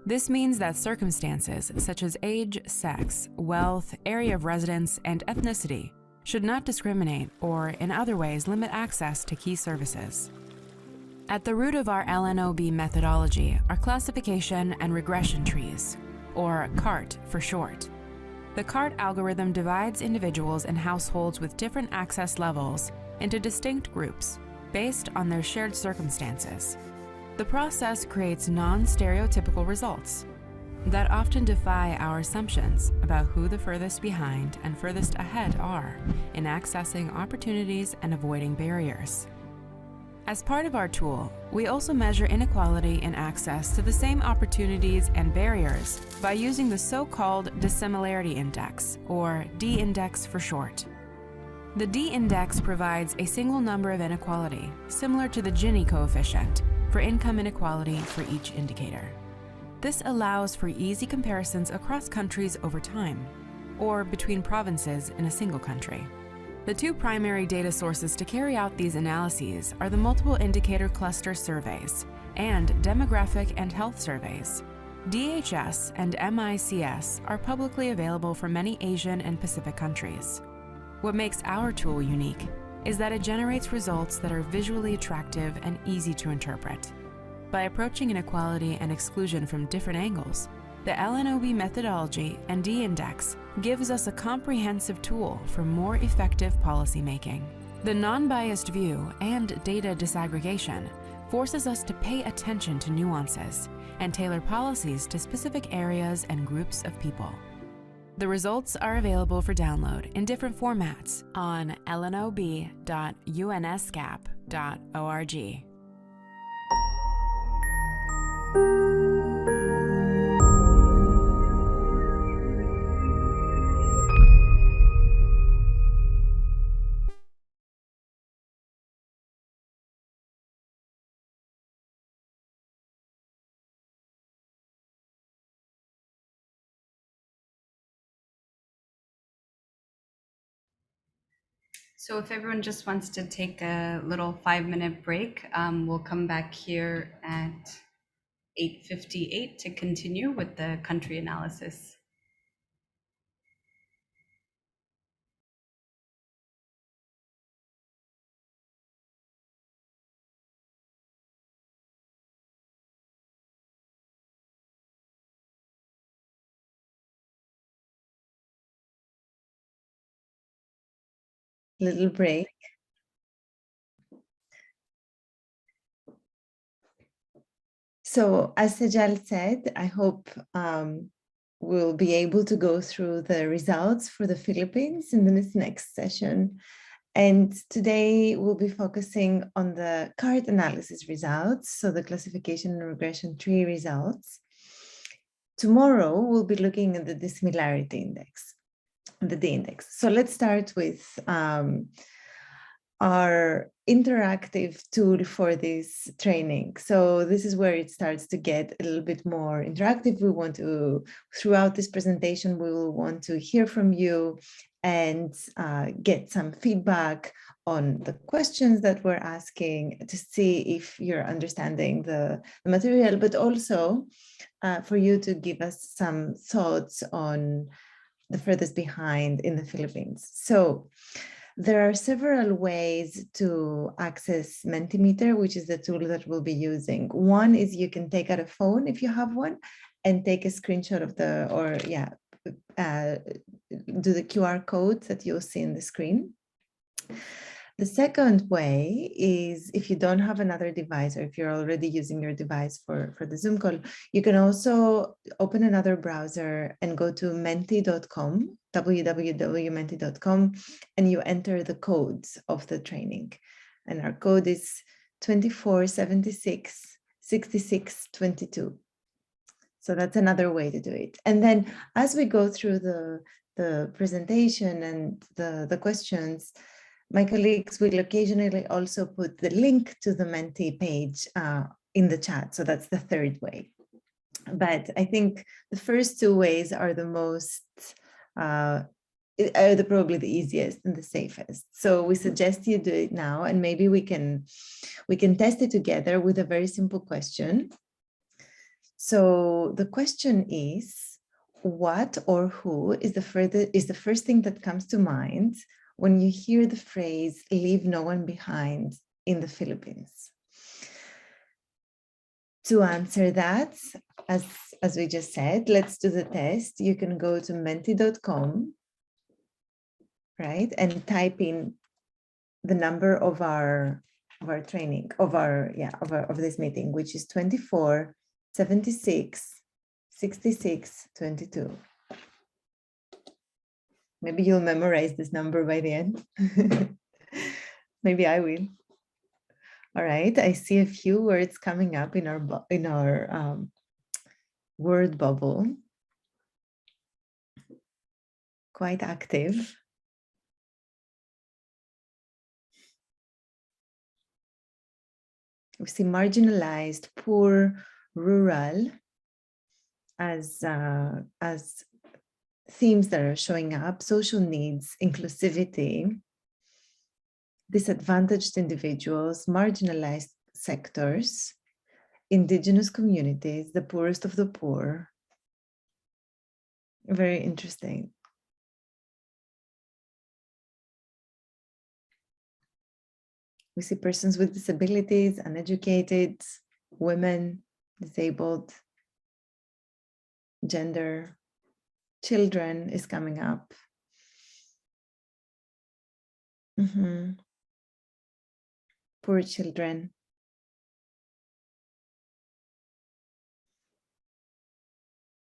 This means that circumstances such as age, sex, wealth, area of residence, and ethnicity should not discriminate or in other ways limit access to key services. At the root of our LNOB methodology are classification and regression trees, or CART for short. The CART algorithm divides individuals and households with different access levels into distinct groups based on their shared circumstances. The process creates non-stereotypical results that often defy our assumptions about who the furthest behind and furthest ahead are in accessing opportunities and avoiding barriers. As part of our tool, we also measure inequality in access to the same opportunities and barriers by using the so-called dissimilarity index, or D-index for short. The D-index provides a single number of inequality, similar to the Gini coefficient, for income inequality for each indicator. This allows for easy comparisons across countries over time, or between provinces in a single country. The two primary data sources to carry out these analyses are the multiple indicator cluster surveys and demographic and health surveys. DHS and MICS are publicly available for many Asian and Pacific countries. What makes our tool unique is that it generates results that are visually attractive and easy to interpret. By approaching inequality and exclusion from different angles, the LNOB methodology and D-index gives us a comprehensive tool for more effective policymaking. The non-biased view and data disaggregation forces us to pay attention to nuances and tailor policies to specific areas and groups of people. The results are available for download in different formats on lnob.unescap.org. So if everyone just wants to take a little 5-minute break, we'll come back here at 8:58 to continue with the country analysis. little break. So as Sejal said, I hope we'll be able to go through the results for the Philippines in this next session. And today we'll be focusing on the card analysis results, so the classification and regression tree results. Tomorrow we'll be looking at the dissimilarity index, the D index. So let's start with our interactive tool for this training. So this is where it starts to get a little bit more interactive. We want to, throughout this presentation, we will want to hear from you and get some feedback on the questions that we're asking to see if you're understanding the material, but also for you to give us some thoughts on the furthest behind in the Philippines. So there are several ways to access Mentimeter, which is the tool that we'll be using. One is you can take out a phone if you have one and take a screenshot of the, or yeah, do the QR codes that you'll see in the screen. The second way is if you don't have another device, or if you're already using your device for the Zoom call, you can also open another browser and go to menti.com, www.menti.com, and you enter the codes of the training. And our code is 24766622. So that's another way to do it. And then as we go through the presentation and the questions, my colleagues will occasionally also put the link to the Menti page in the chat. So that's the third way. But I think the first two ways are the most, probably the easiest and the safest. So we suggest you do it now, and maybe we can test it together with a very simple question. So the question is, what or who is the first thing that comes to mind when you hear the phrase, leave no one behind in the Philippines? To answer that, as we just said, let's do the test. You can go to menti.com, right? And type in the number of our training, of this meeting, which is 24766622. Maybe you'll memorize this number by the end. Maybe I will. All right, I see a few words coming up in our word bubble. Quite active. We see marginalized, poor, rural as themes that are showing up: social needs, inclusivity, disadvantaged individuals, marginalized sectors, indigenous communities, the poorest of the poor. Very interesting. We see persons with disabilities, uneducated, women, disabled, gender, children is coming up. Poor children.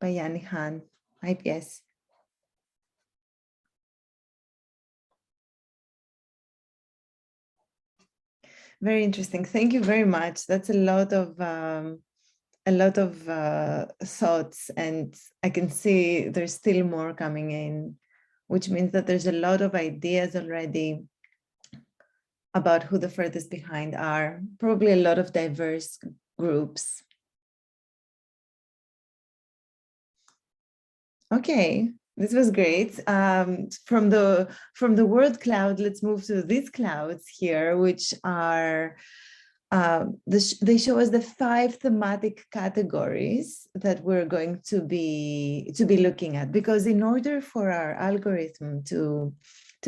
Bayanihan, IPS. Very interesting. Thank you very much. That's a lot of thoughts, and I can see there's still more coming in, which means that there's a lot of ideas already about who the furthest behind are. Probably a lot of diverse groups. Okay, this was great. From the word cloud, let's move to these clouds here, which are they show us the 5 thematic categories that we're going to be looking at, because in order for our algorithm to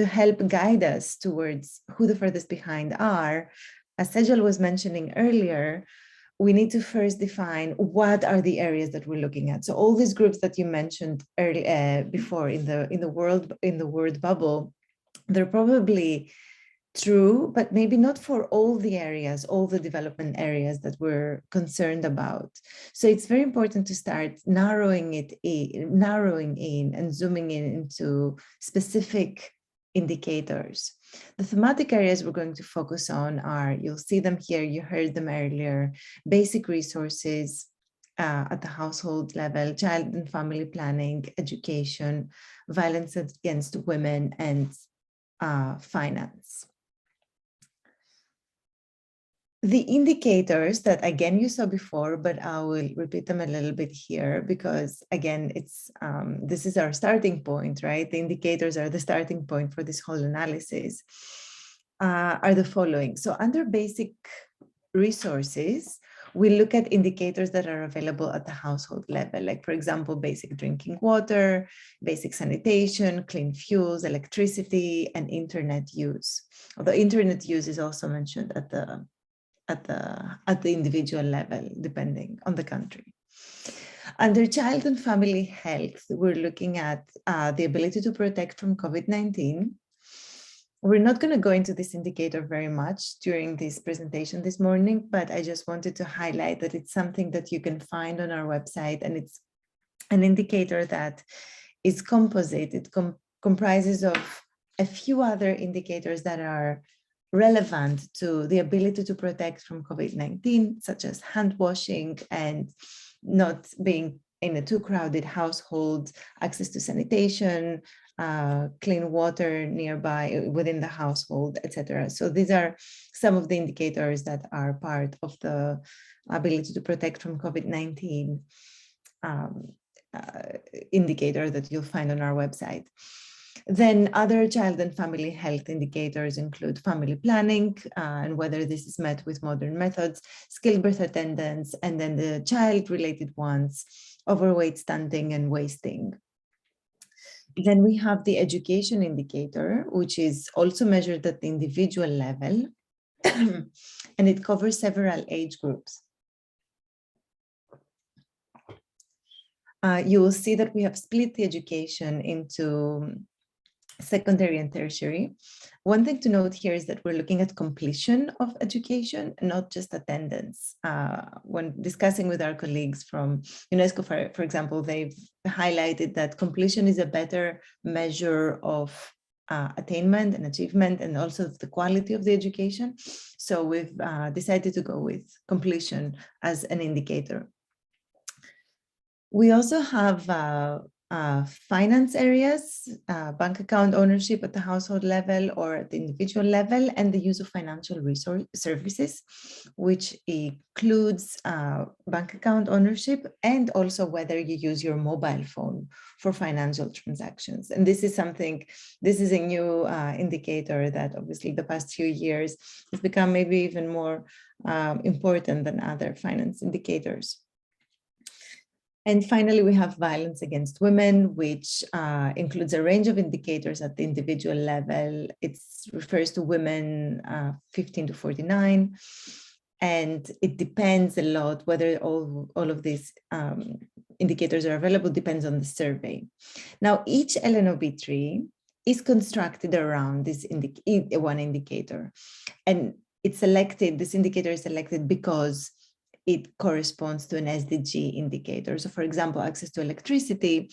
help guide us towards who the furthest behind are, as Sejal was mentioning earlier, we need to first define what are the areas that we're looking at. So all these groups that you mentioned earlier before in the word bubble, They're probably true, but maybe not for all the areas, all the development areas that we're concerned about. So it's very important to start narrowing in and zooming in into specific indicators. The thematic areas we're going to focus on are, you'll see them here, you heard them earlier, basic resources at the household level, child and family planning, education, violence against women, and finance. The indicators that, again, you saw before, but I will repeat them a little bit here because, again, it's this is our starting point, right? The indicators are the starting point for this whole analysis, are the following. So under basic resources, we look at indicators that are available at the household level, like, for example, basic drinking water, basic sanitation, clean fuels, electricity, and internet use. Although internet use is also mentioned at the individual level, depending on the country. Under child and family health, we're looking at the ability to protect from COVID-19. We're not going to go into this indicator very much during this presentation this morning, but I just wanted to highlight that it's something that you can find on our website, and it's an indicator that is composite. It comprises of a few other indicators that are relevant to the ability to protect from COVID-19, such as hand washing and not being in a too crowded household, access to sanitation, clean water nearby within the household, etc. So these are some of the indicators that are part of the ability to protect from COVID-19 indicator that you'll find on our website. Then other child and family health indicators include family planning and whether this is met with modern methods, skilled birth attendance, and then the child-related ones, overweight, stunting, and wasting. Then we have the education indicator, which is also measured at the individual level, and it covers several age groups. You will see that we have split the education into secondary and tertiary. One thing to note here is that we're looking at completion of education, not just attendance. When discussing with our colleagues from UNESCO, for example, they've highlighted that completion is a better measure of attainment and achievement, and also the quality of the education. So we've decided to go with completion as an indicator. We also have finance areas, bank account ownership at the household level or at the individual level, and the use of financial resource services, which includes bank account ownership and also whether you use your mobile phone for financial transactions. And this is something, this is a new indicator that obviously the past few years has become maybe even more important than other finance indicators. And finally, we have violence against women, which includes a range of indicators at the individual level. It refers to women 15 to 49, and it depends a lot whether all of these indicators are available, depends on the survey. Now, each LNOB tree is constructed around this one indicator, and it's selected, this indicator is selected because it corresponds to an SDG indicator. So for example, access to electricity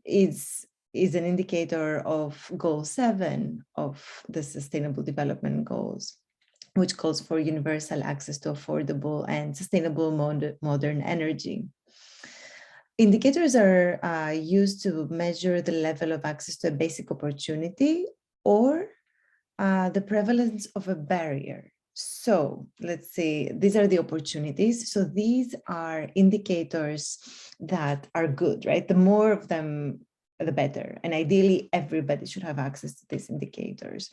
is an indicator of goal 7 of the Sustainable Development Goals, which calls for universal access to affordable and sustainable modern energy. Indicators are used to measure the level of access to a basic opportunity or the prevalence of a barrier. So let's see, these are the opportunities. So these are indicators that are good, right? The more of them, the better. And ideally, everybody should have access to these indicators.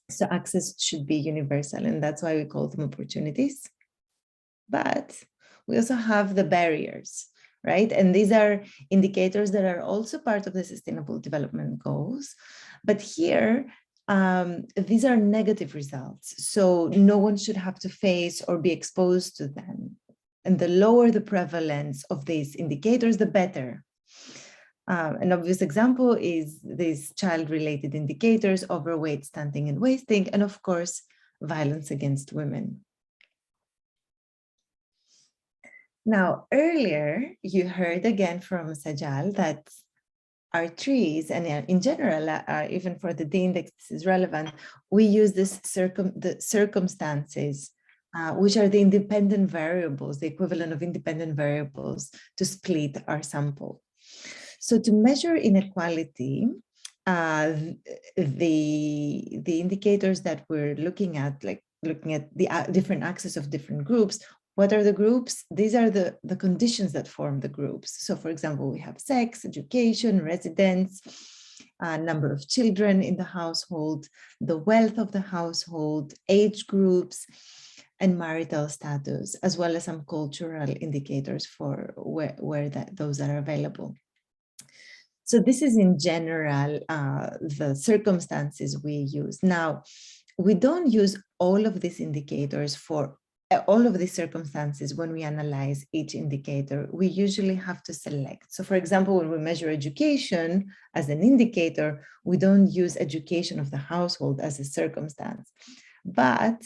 So access should be universal, and that's why we call them opportunities. But we also have the barriers, right? And these are indicators that are also part of the Sustainable Development Goals. But here, these are negative results. So no one should have to face or be exposed to them. And the lower the prevalence of these indicators, the better. An obvious example is these child-related indicators, overweight, stunting, and wasting, and of course, violence against women. Now, earlier, you heard again from Sajal that our trees, and in general, even for the D index, this is relevant, we use the circumstances, which are the independent variables, the equivalent of independent variables, to split our sample. So to measure inequality, the indicators that we're looking at, like looking at the different axes of different groups, what are the groups? These are the conditions that form the groups. So for example, we have sex, education, residence, number of children in the household, the wealth of the household, age groups, and marital status, as well as some cultural indicators for where those are available. So this is in general the circumstances we use. Now, we don't use all of these indicators for all of these circumstances when we analyze each indicator. We usually have to select. So for example, when we measure education as an indicator, we don't use education of the household as a circumstance. But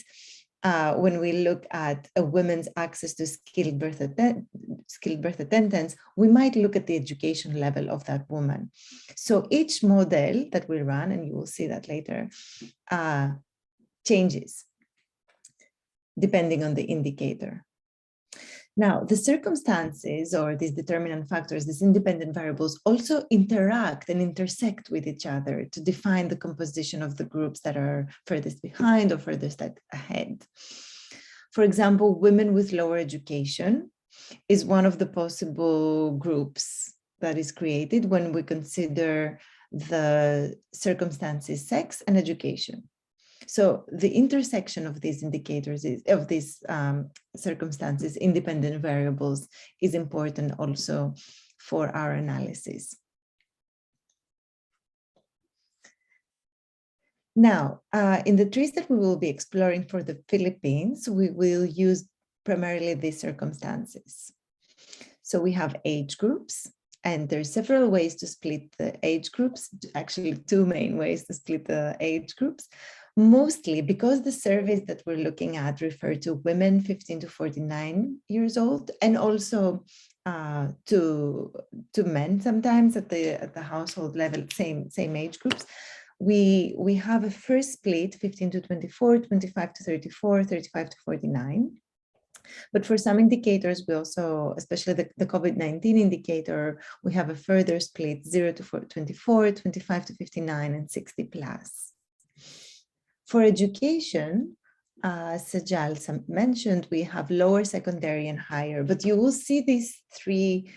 when we look at a woman's access to skilled birth attendance, we might look at the education level of that woman. So each model that we run, and you will see that later, changes depending on the indicator. Now, the circumstances or these determinant factors, these independent variables, also interact and intersect with each other to define the composition of the groups that are furthest behind or furthest ahead. For example, women with lower education is one of the possible groups that is created when we consider the circumstances, sex, and education. So the intersection of these indicators, of these circumstances, independent variables, is important also for our analysis. Now, in the trees that we will be exploring for the Philippines, we will use primarily these circumstances. So we have age groups, and there's several ways to split the age groups, actually 2 main ways to split the age groups. Mostly because the surveys that we're looking at refer to women 15 to 49 years old, and also to men sometimes at the household level, same age groups. We have a first split, 15 to 24, 25 to 34, 35 to 49. But for some indicators, we also, especially the COVID-19 indicator, we have a further split, 0 to 24, 25 to 59, and 60 plus. For education, Sajal mentioned, we have lower, secondary, and higher, but you will see these three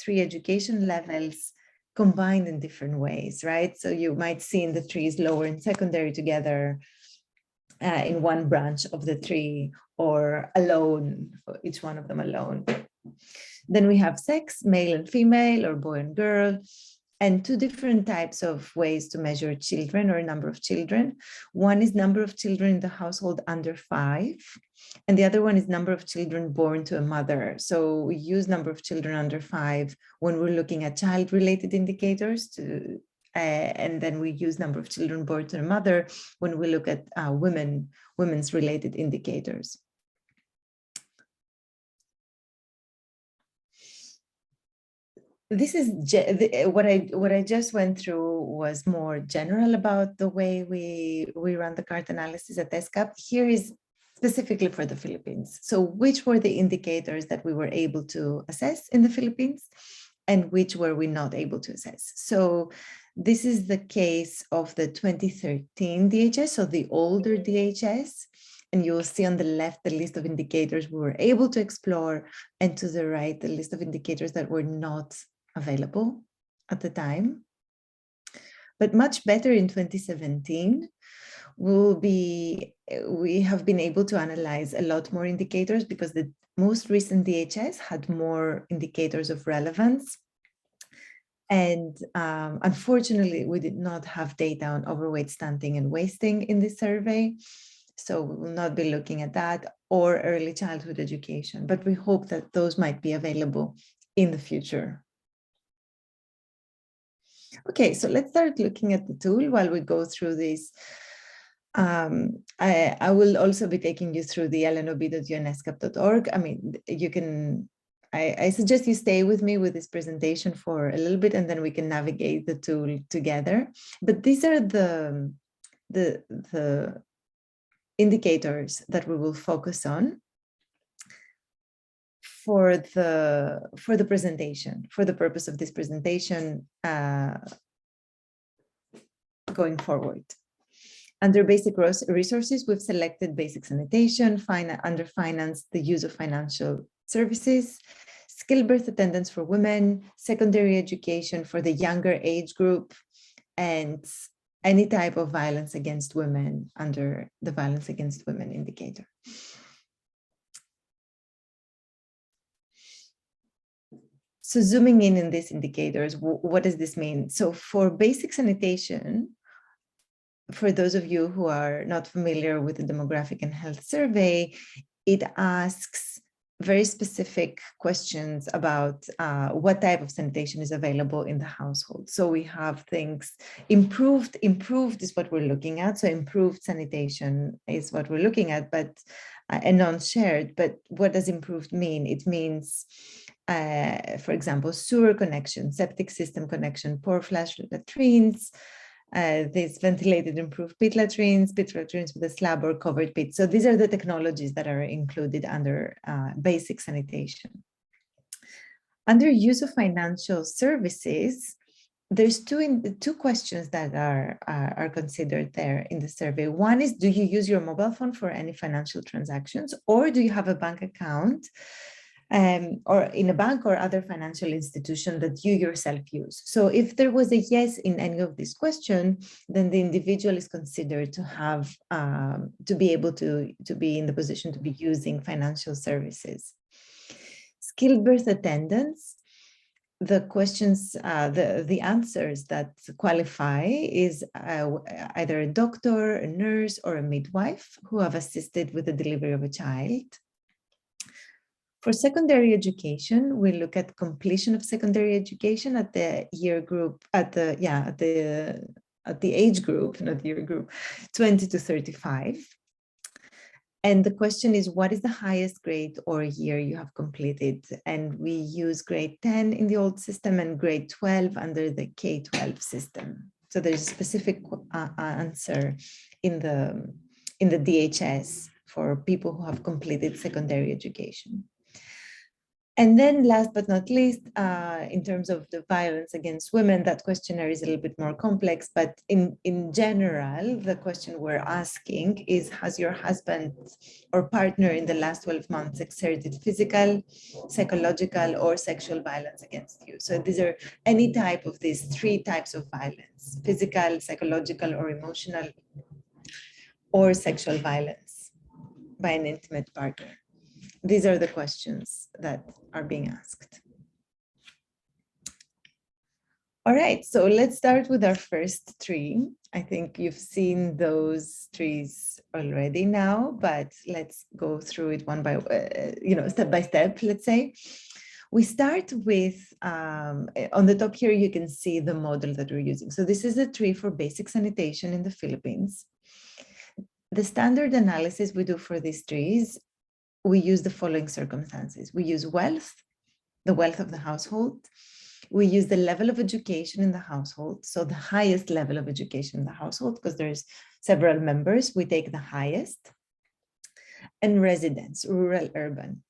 education levels combined in different ways, right? So you might see in the trees lower and secondary together in one branch of the tree, or alone, for each one of them alone. Then we have sex, male and female, or boy and girl, and 2 different types of ways to measure children or number of children. One is number of children in the household under 5, and the other one is number of children born to a mother. So we use number of children under 5 when we're looking at child-related indicators, and then we use number of children born to a mother when we look at women's related indicators. This is what I just went through was more general about the way we run the CART analysis at ESCAP. Here is specifically for the Philippines. So which were the indicators that we were able to assess in the Philippines, and which were we not able to assess? So this is the case of the 2013 DHS, so the older DHS. And you will see on the left the list of indicators we were able to explore, and to the right the list of indicators that were not available at the time. But much better in 2017, we have been able to analyze a lot more indicators because the most recent DHS had more indicators of relevance. And unfortunately, we did not have data on overweight, stunting, and wasting in this survey. So we will not be looking at that, or early childhood education, but we hope that those might be available in the future. Okay, so let's start looking at the tool while we go through this. I will also be taking you through the lnob.unescap.org. I mean, you can, I suggest you stay with me with this presentation for a little bit, and then we can navigate the tool together. But these are the indicators that we will focus on for the presentation, for the purpose of this presentation going forward. Under basic resources, we've selected basic sanitation, under finance, the use of financial services, skilled birth attendance for women, secondary education for the younger age group, and any type of violence against women under the violence against women indicator. So zooming in these indicators, what does this mean? So for basic sanitation, for those of you who are not familiar with the demographic and health survey, it asks very specific questions about what type of sanitation is available in the household. So we have things improved is what we're looking at. So improved sanitation is what we're looking at, but and non-shared. But what does improved mean? It means, for example, sewer connection, septic system connection, poor flush latrines, these ventilated improved pit latrines with a slab or covered pit. So these are the technologies that are included under basic sanitation. Under use of financial services, there's two questions that are considered there in the survey. One is, do you use your mobile phone for any financial transactions, or do you have a bank account or in a bank or other financial institution that you yourself use? So if there was a yes in any of these questions, then the individual is considered to have, to be able to be in the position to be using financial services. Skilled birth attendance, the questions, the answers that qualify is either a doctor, a nurse, or a midwife who have assisted with the delivery of a child. For secondary education, we look at completion of secondary education at the year group, at the age group, not year group, 20 to 35. And the question is, what is the highest grade or year you have completed? And we use grade 10 in the old system and grade 12 under the K-12 system. So there's a specific answer in the DHS for people who have completed secondary education. And then last but not least, in terms of the violence against women, that questionnaire is a little bit more complex, but in general, the question we're asking is, has your husband or partner in the last 12 months exerted physical, psychological, or sexual violence against you? So these are any type of these three types of violence: physical, psychological, or emotional, or sexual violence by an intimate partner. These are the questions that are being asked. All right, so let's start with our first tree. I think you've seen those trees already now, but let's go through it one by, step by step, let's say. We start with, on the top here, you can see the model that we're using. So this is a tree for basic sanitation in the Philippines. The standard analysis we do for these trees, we use the following circumstances. We use wealth, the wealth of the household. We use the level of education in the household. So the highest level of education in the household, because there's several members, we take the highest. And residence, rural, urban.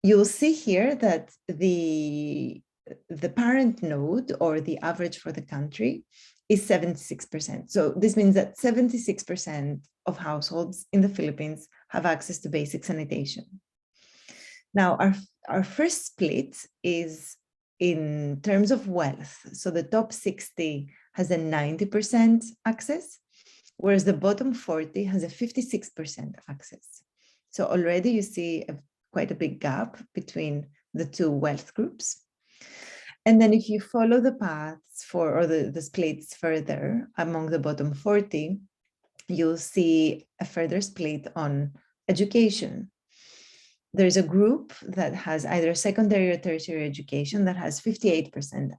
You'll see here that the parent node, or the average for the country, is 76%. So this means that 76% of households in the Philippines have access to basic sanitation. Now, our first split is in terms of wealth. So the top 60 has a 90% access, whereas the bottom 40 has a 56% access. So already you see quite a big gap between the two wealth groups. And then if you follow the paths or the splits further among the bottom 40, you'll see a further split on education. there's a group that has either secondary or tertiary education that has 58%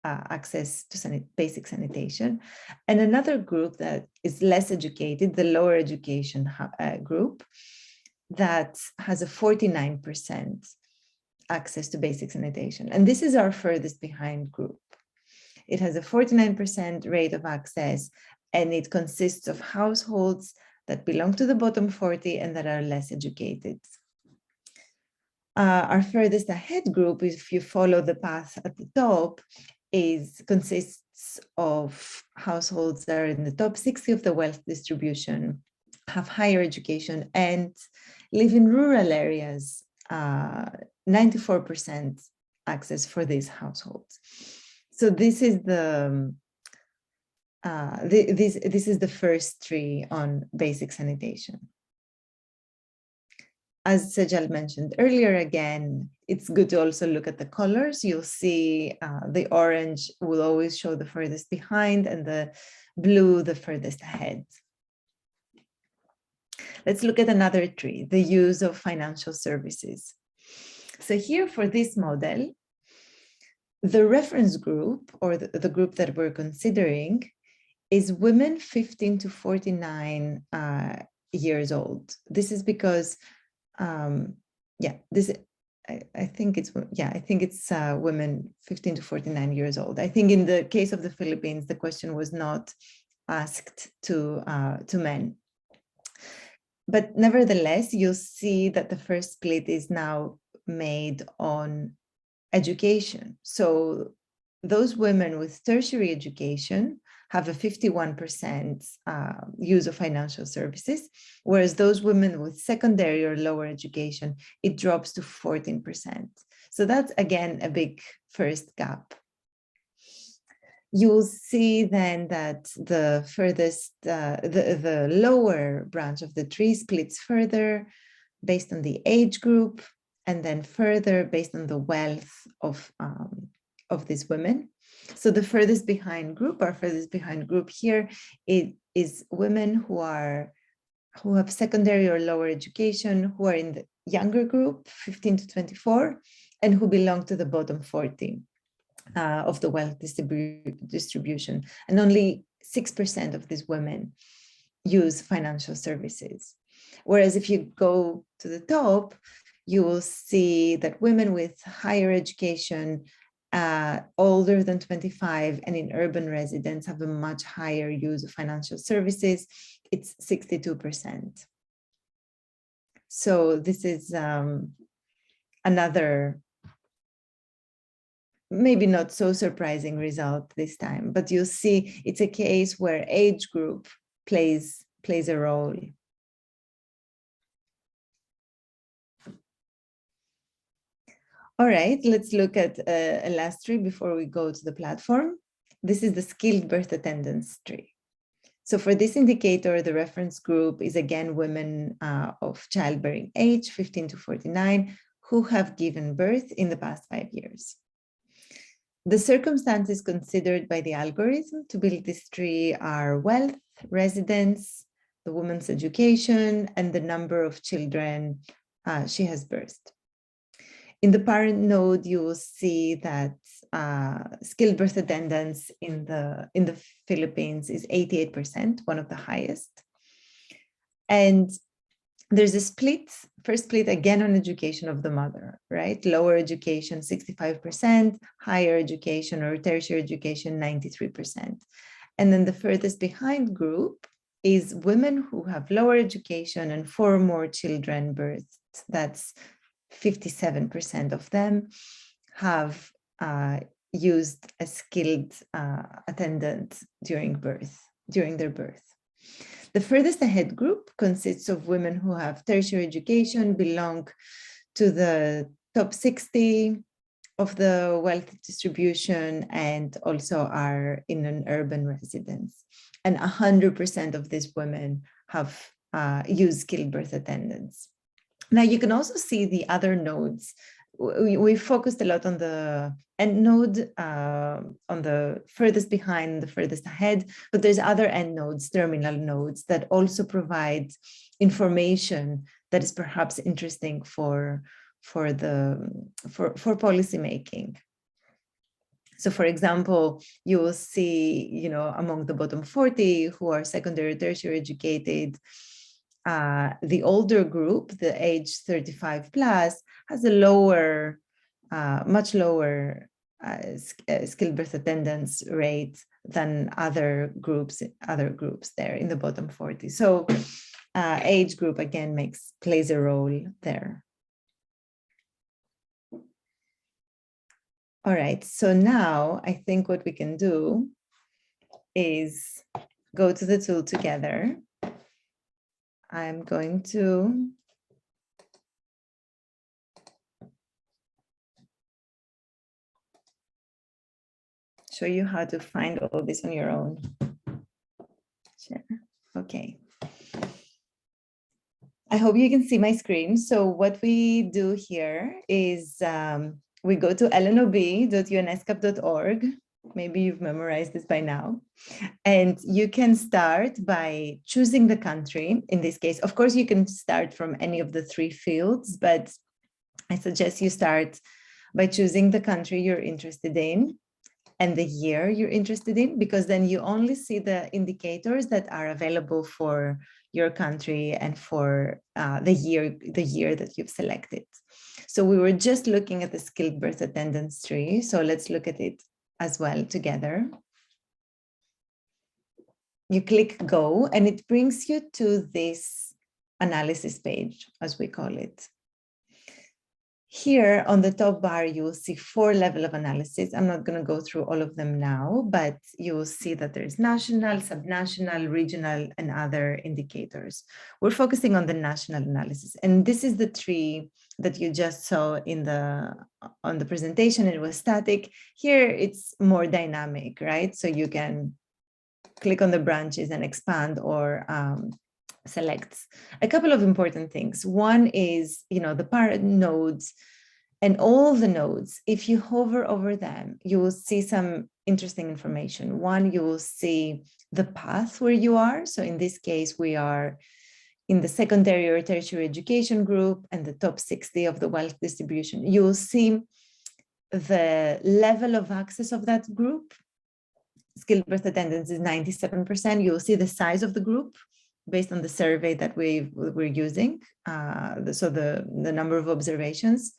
access to basic sanitation, and another group that is less educated, the lower education group, that has a 49% access to basic sanitation. And this is our furthest behind group. It has a 49% rate of access, and it consists of households that belong to the bottom 40 and that are less educated. Our furthest ahead group, if you follow the path at the top, consists of households that are in the top 60 of the wealth distribution, have higher education, and live in rural areas. 94% access for these households. So this is the this is the first tree on basic sanitation. As Sejal mentioned earlier, again, it's good to also look at the colors. You'll see the orange will always show the furthest behind and the blue the furthest ahead. Let's look at another tree, the use of financial services. So here for this model, the reference group, or the group that we're considering, is women 15 to 49 years old. This is because I think it's women 15 to 49 years old. I think in the case of the Philippines, the question was not asked to men. But nevertheless, you'll see that the first split is now made on education. So those women with tertiary education have a 51% use of financial services, whereas those women with secondary or lower education, it drops to 14%. So that's, again, a big first gap. You'll see then that the furthest, the lower branch of the tree splits further based on the age group, and then further based on the wealth of these women. So the furthest behind group, our furthest behind group here, it is women who have secondary or lower education, who are in the younger group, 15 to 24, and who belong to the bottom 40 of the wealth distribution. And only 6% of these women use financial services. Whereas if you go to the top, you will see that women with higher education, older than 25 and in urban residents have a much higher use of financial services. It's 62%. So this is another maybe not so surprising result this time, but you'll see it's a case where age group plays a role. All right, let's look at a last tree before we go to the platform. This is the skilled birth attendance tree. So for this indicator, the reference group is again women of childbearing age, 15 to 49, who have given birth in the past 5 years. The circumstances considered by the algorithm to build this tree are wealth, residence, the woman's education, and the number of children she has birthed. In the parent node, you will see that skilled birth attendance in the Philippines is 88%, one of the highest. And there's a first split again on education of the mother, right? Lower education, 65%, higher education or tertiary education, 93%. And then the furthest behind group is women who have lower education and 4 more children birthed. That's 57% of them have used a skilled attendant during their birth. The furthest ahead group consists of women who have tertiary education, belong to the top 60 of the wealth distribution, and also are in an urban residence. And 100% of these women have used skilled birth attendants. Now you can also see the other nodes we focused a lot on the end node, on the furthest behind, the furthest ahead, but there's other end nodes, terminal nodes, that also provide information that is perhaps interesting for policy making. So for example, you will see, you know, among the bottom 40 who are secondary, tertiary educated, the older group, the age 35 plus, has a lower, much lower skilled birth attendance rate than other groups there in the bottom 40. So age group again plays a role there. All right, so now I think what we can do is go to the tool together. I'm going to show you how to find all this on your own. Sure. Okay. I hope you can see my screen. So what we do here is we go to lnob.unescap.org. Maybe you've memorized this by now. And you can start by choosing the country. In this case, of course, you can start from any of the 3 fields, but I suggest you start by choosing the country you're interested in and the year you're interested in, because then you only see the indicators that are available for your country and for the year that you've selected. So we were just looking at the skilled birth attendance tree. So let's look at it as well together. You click go and it brings you to this analysis page, as we call it. Here on the top bar, you will see 4 levels of analysis. I'm not going to go through all of them now, but you will see that there's national, subnational, regional, and other indicators. We're focusing on the national analysis. And this is the tree that you just saw on the presentation. It was static. Here, it's more dynamic, right? So you can click on the branches and expand or selects. A couple of important things. One is, you know, the parent nodes and all the nodes. If you hover over them, you will see some interesting information. One, you will see the path where you are. So in this case, we are in the secondary or tertiary education group and the top 60 of the wealth distribution. You will see the level of access of that group. Skilled birth attendance is 97%. You will see the size of the group based on the survey that we're using. So the number of observations,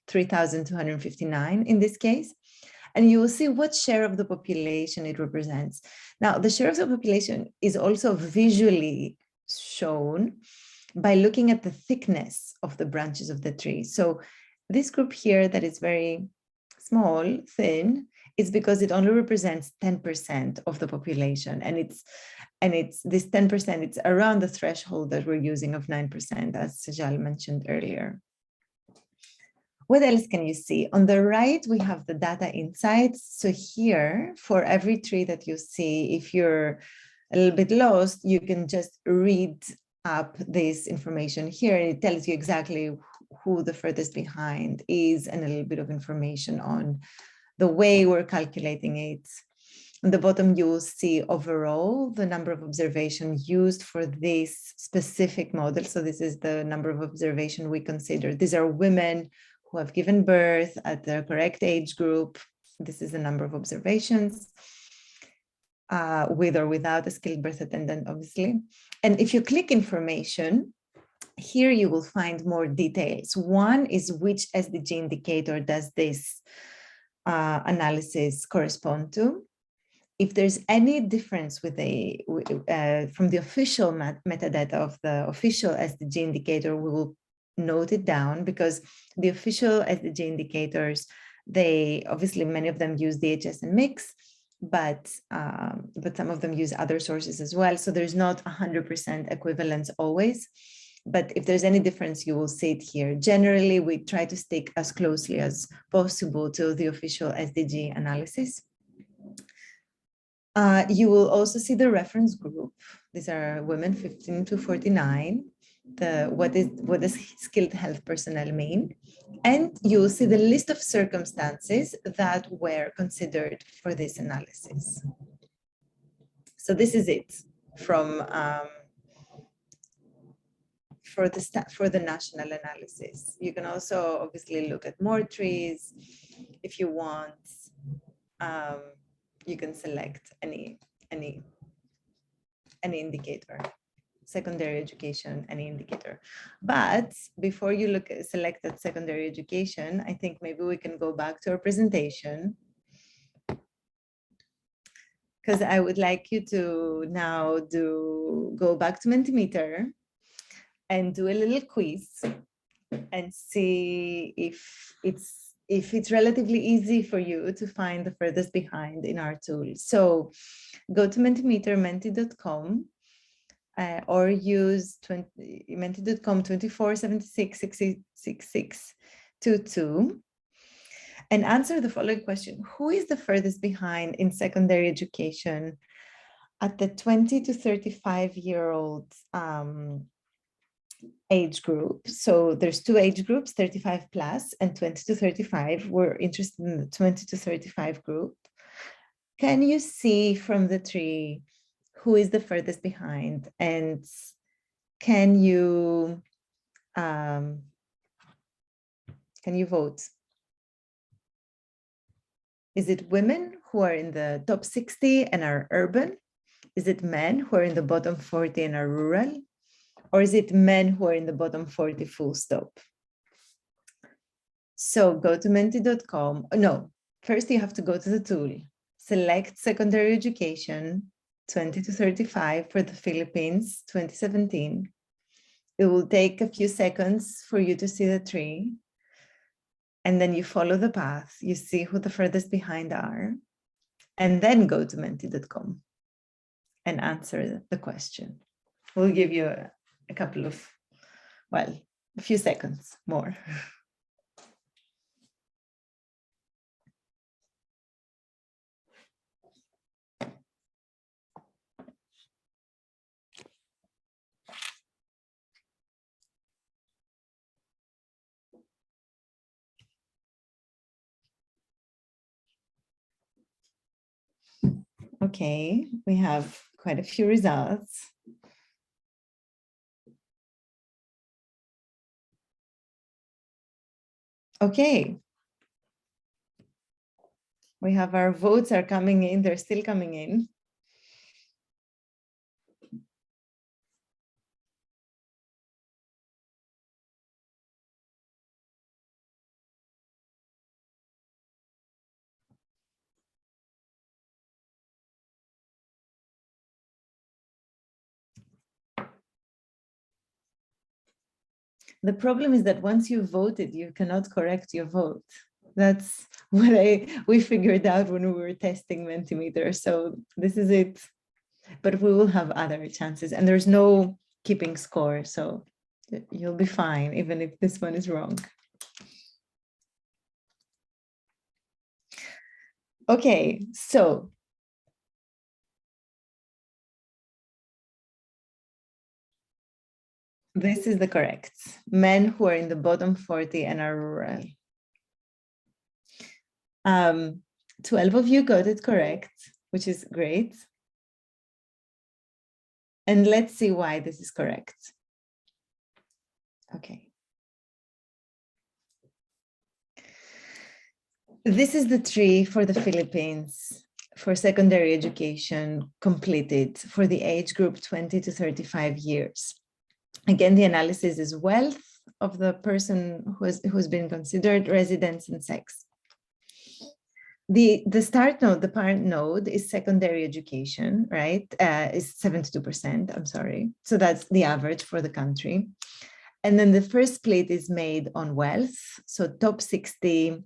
3,259 in this case. And you will see what share of the population it represents. Now, the share of the population is also visually shown by looking at the thickness of the branches of the tree. So this group here that is very small, thin, is because it only represents 10% of the population. And it's this 10%, it's around the threshold that we're using of 9%, as Sajal mentioned earlier. What else can you see? On the right, we have the data insights. So here, for every tree that you see, if you're a little bit lost, you can just read up this information here. And it tells you exactly who the furthest behind is and a little bit of information on the way we're calculating it. On the bottom, you will see overall the number of observations used for this specific model. So this is the number of observations we consider. These are women who have given birth at the correct age group. This is the number of observations, with or without a skilled birth attendant, obviously. And if you click information, here you will find more details. One is which SDG indicator does this analysis correspond to. If there's any difference with from the official metadata of the official SDG indicator, we will note it down, because the official SDG indicators, they obviously, many of them use DHS and mix, but some of them use other sources as well. So there's not 100% equivalence always. But if there's any difference, you will see it here. Generally, we try to stick as closely as possible to the official SDG analysis. You will also see the reference group. These are women 15 to 49. what does skilled health personnel mean, and you will see the list of circumstances that were considered for this analysis. So this is it from for the national analysis. You can also obviously look at more trees if you want. You can select any indicator, secondary education, any indicator. But before you select that secondary education, I think maybe we can go back to our presentation, because I would like you to now go back to Mentimeter and do a little quiz and see if it's relatively easy for you to find the furthest behind in our tool. So go to Mentimeter, menti.com, or use menti.com 24766622 and answer the following question. Who is the furthest behind in secondary education at the 20 to 35-year-old age group? So there's two age groups, 35 plus and 20 to 35. We're interested in the 20 to 35 group. Can you see from the tree who is the furthest behind? And can you vote? Is it women who are in the top 60 and are urban? Is it men who are in the bottom 40 and are rural? Or is it men who are in the bottom 40 full stop? So go to menti.com. No, first you have to go to the tool. Select secondary education, 20 to 35 for the Philippines, 2017. It will take a few seconds for you to see the tree. And then you follow the path. You see who the furthest behind are. And then go to menti.com and answer the question. We'll give you a couple of, a few seconds more. Okay, we have quite a few results. Okay. We have our votes are coming in, they're still coming in. The problem is that once you voted, you cannot correct your vote. That's what we figured out when we were testing Mentimeter. So this is it. But we will have other chances, and there's no keeping score. So you'll be fine, even if this one is wrong. Okay, so this is the correct. Men who are in the bottom 40 and are rural. 12 of you got it correct, which is great. And let's see why this is correct. Okay. This is the tree for the Philippines for secondary education completed for the age group 20 to 35 years. Again, the analysis is wealth of the person who's been considered, residence, and sex. The start node, the parent node, is secondary education, right? Is 72%, I'm sorry. So that's the average for the country. And then the first split is made on wealth. So top 60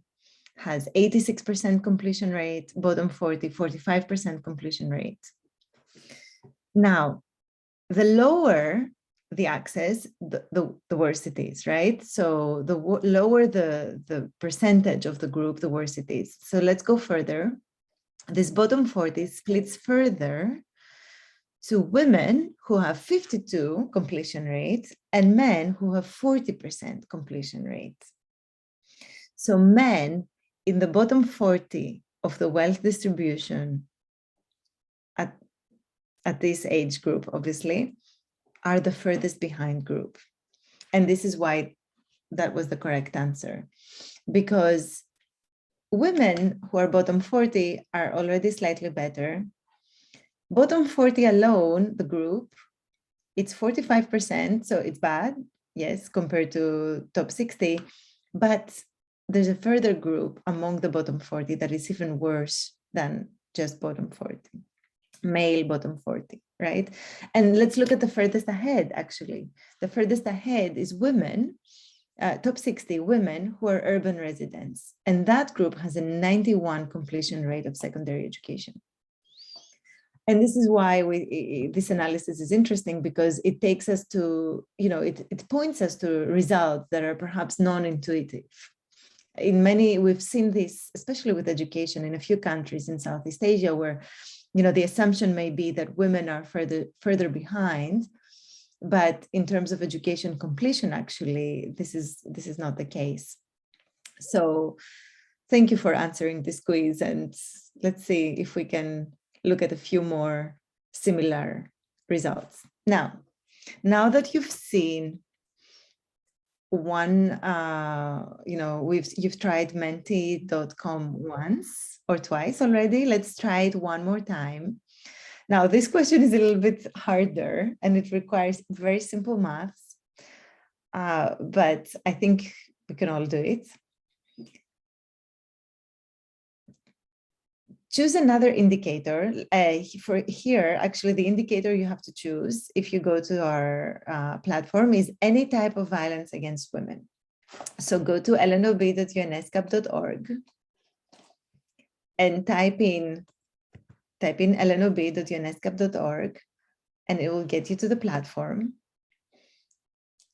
has 86% completion rate, bottom 40, 45% completion rate. Now, the lower the access, the worse it is, right? So the lower the percentage of the group, the worse it is. So let's go further. This bottom 40 splits further. to women who have 52 completion rate and men who have 40% completion rate. So men in the bottom 40 of the wealth distribution at this age group, obviously, are the furthest behind group. And this is why that was the correct answer, because women who are bottom 40 are already slightly better. Bottom 40 alone, the group, it's 45%, so it's bad, yes, compared to top 60, but there's a further group among the bottom 40 that is even worse than just bottom 40, male bottom 40, right? And let's look at the furthest ahead, actually. The furthest ahead is women, top 60 women who are urban residents. And that group has a 91 completion rate of secondary education. And this is why this analysis is interesting, because it takes us to, it points us to results that are perhaps non-intuitive. In many, we've seen this, especially with education in a few countries in Southeast Asia, where, the assumption may be that women are further behind, but in terms of education completion, actually, this is not the case. So thank you for answering this quiz, and let's see if we can look at a few more similar results. Now that you've seen one, you've tried menti.com once or twice already. Let's try it one more time. Now, this question is a little bit harder and it requires very simple maths, but I think we can all do it. Choose another indicator. For here, actually, the indicator you have to choose if you go to our platform is any type of violence against women. So go to lnob.unescap.org and type in lnob.unescap.org, and it will get you to the platform.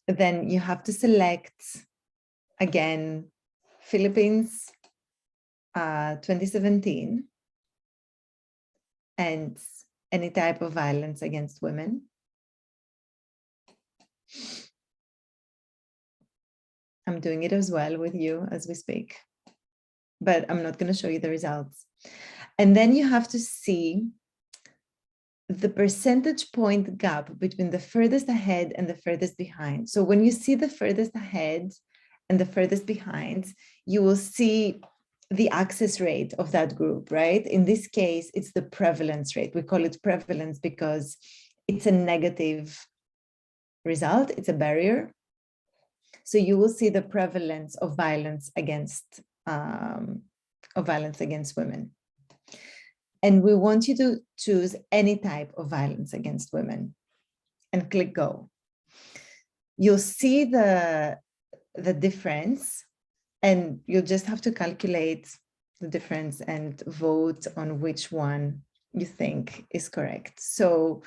Then you have to select, again, Philippines 2017, and any type of violence against women. I'm doing it as well with you as we speak, but I'm not going to show you the results. And then you have to see the percentage point gap between the furthest ahead and the furthest behind. So when you see the furthest ahead and the furthest behind, you will see the access rate of that group, right? In this case, it's the prevalence rate. We call it prevalence because it's a negative result. It's a barrier. So you will see the prevalence of violence against women. And we want you to choose any type of violence against women and click go. You'll see the difference, and you'll just have to calculate the difference and vote on which one you think is correct. So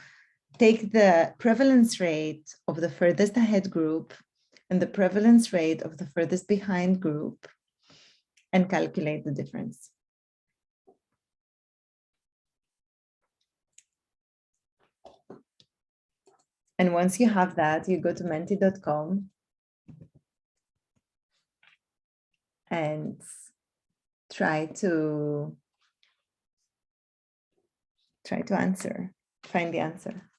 take the prevalence rate of the furthest ahead group and the prevalence rate of the furthest behind group and calculate the difference. And once you have that, you go to menti.com and try to answer, find the answer.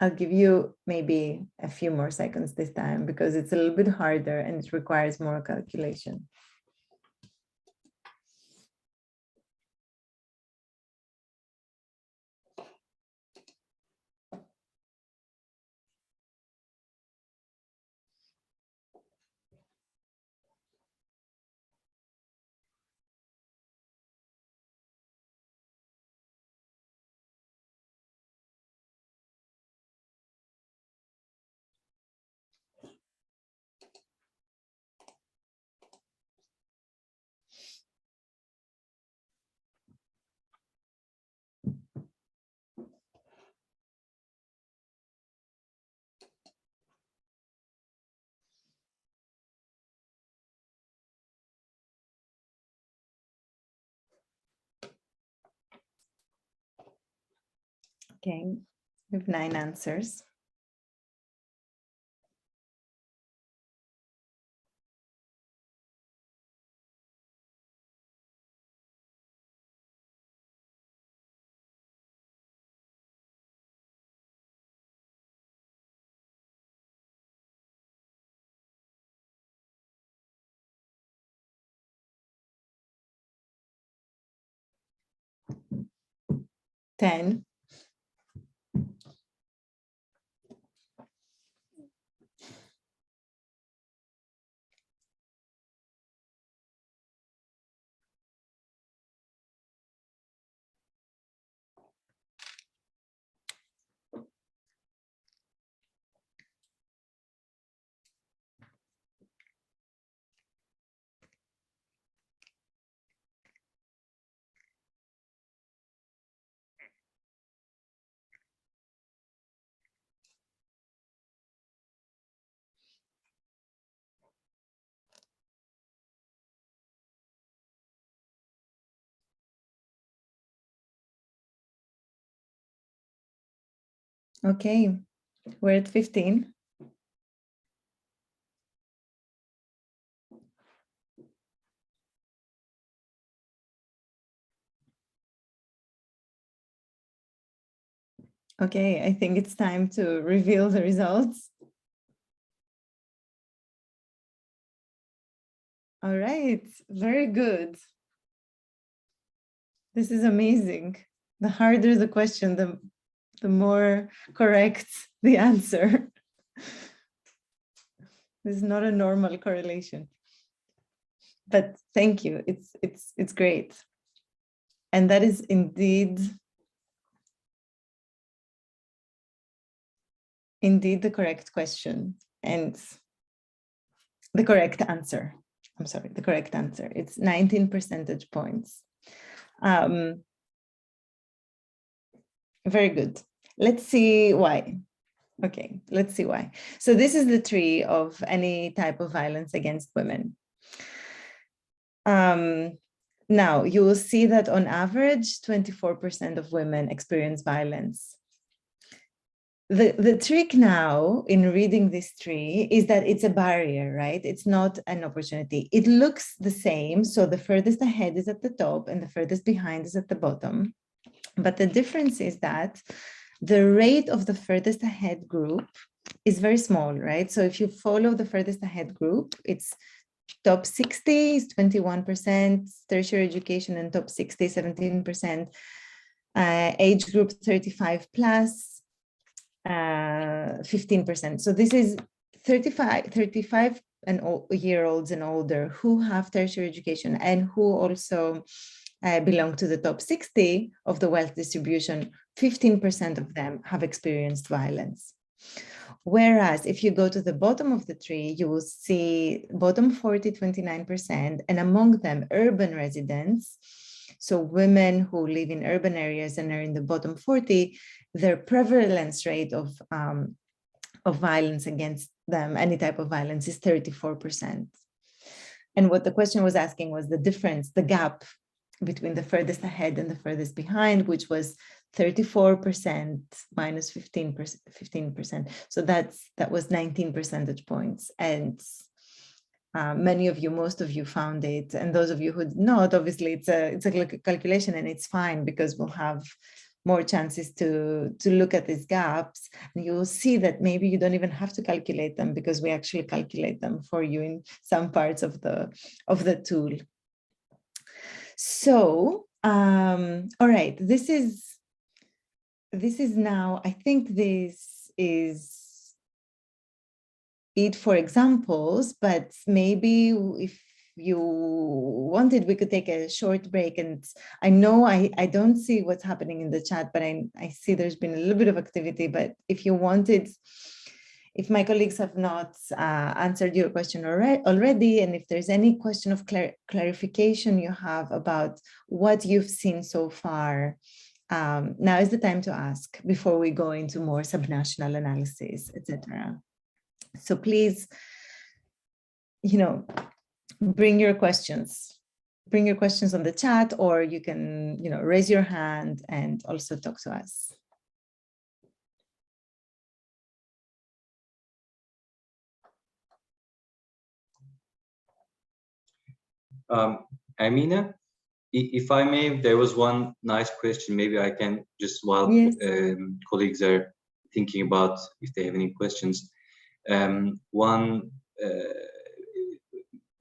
I'll give you maybe a few more seconds this time because it's a little bit harder and it requires more calculation. Okay, we have 9 answers. Ten. Okay, we're at 15. Okay, I think it's time to reveal the results. All right, very good. This is amazing. The harder the question, the more correct the answer. This is not a normal correlation. But thank you. It's great. And that is indeed the correct question and the correct answer. I'm sorry, the correct answer. It's 19 percentage points. Very good. Let's see why. Okay, let's see why. So this is the tree of any type of violence against women. Now, you will see that on average, 24% of women experience violence. The trick now in reading this tree is that it's a barrier, right? It's not an opportunity. It looks the same. So the furthest ahead is at the top and the furthest behind is at the bottom. But the difference is that the rate of the furthest ahead group is very small, right? So if you follow the furthest ahead group, it's top 60 is 21%, tertiary education and top 60, 17%, age group 35 plus, 15%. So this is 35 and year olds and older who have tertiary education and who also belong to the top 60 of the wealth distribution. 15% of them have experienced violence. Whereas if you go to the bottom of the tree, you will see bottom 40, 29%, and among them urban residents. So women who live in urban areas and are in the bottom 40, their prevalence rate of violence against them, any type of violence, is 34%. And what the question was asking was the difference, the gap between the furthest ahead and the furthest behind, which was 34% minus 15%. So that was 19 percentage points. And many of you, most of you found it. And those of you who did not, obviously it's a calculation and it's fine because we'll have more chances to look at these gaps. And you'll see that maybe you don't even have to calculate them because we actually calculate them for you in some parts of the tool. So, all right, this is now, I think this is it for examples, but maybe if you wanted, we could take a short break. And I know I don't see what's happening in the chat, but I see there's been a little bit of activity, but if you wanted, if my colleagues have not answered your question already, and if there's any question of clarification you have about what you've seen so far, now is the time to ask before we go into more subnational analysis, etc. So please, bring your questions on the chat, or you can, raise your hand and also talk to us. Amina, if I may, there was one nice question. Maybe I can just, while Yes. colleagues are thinking about if they have any questions, one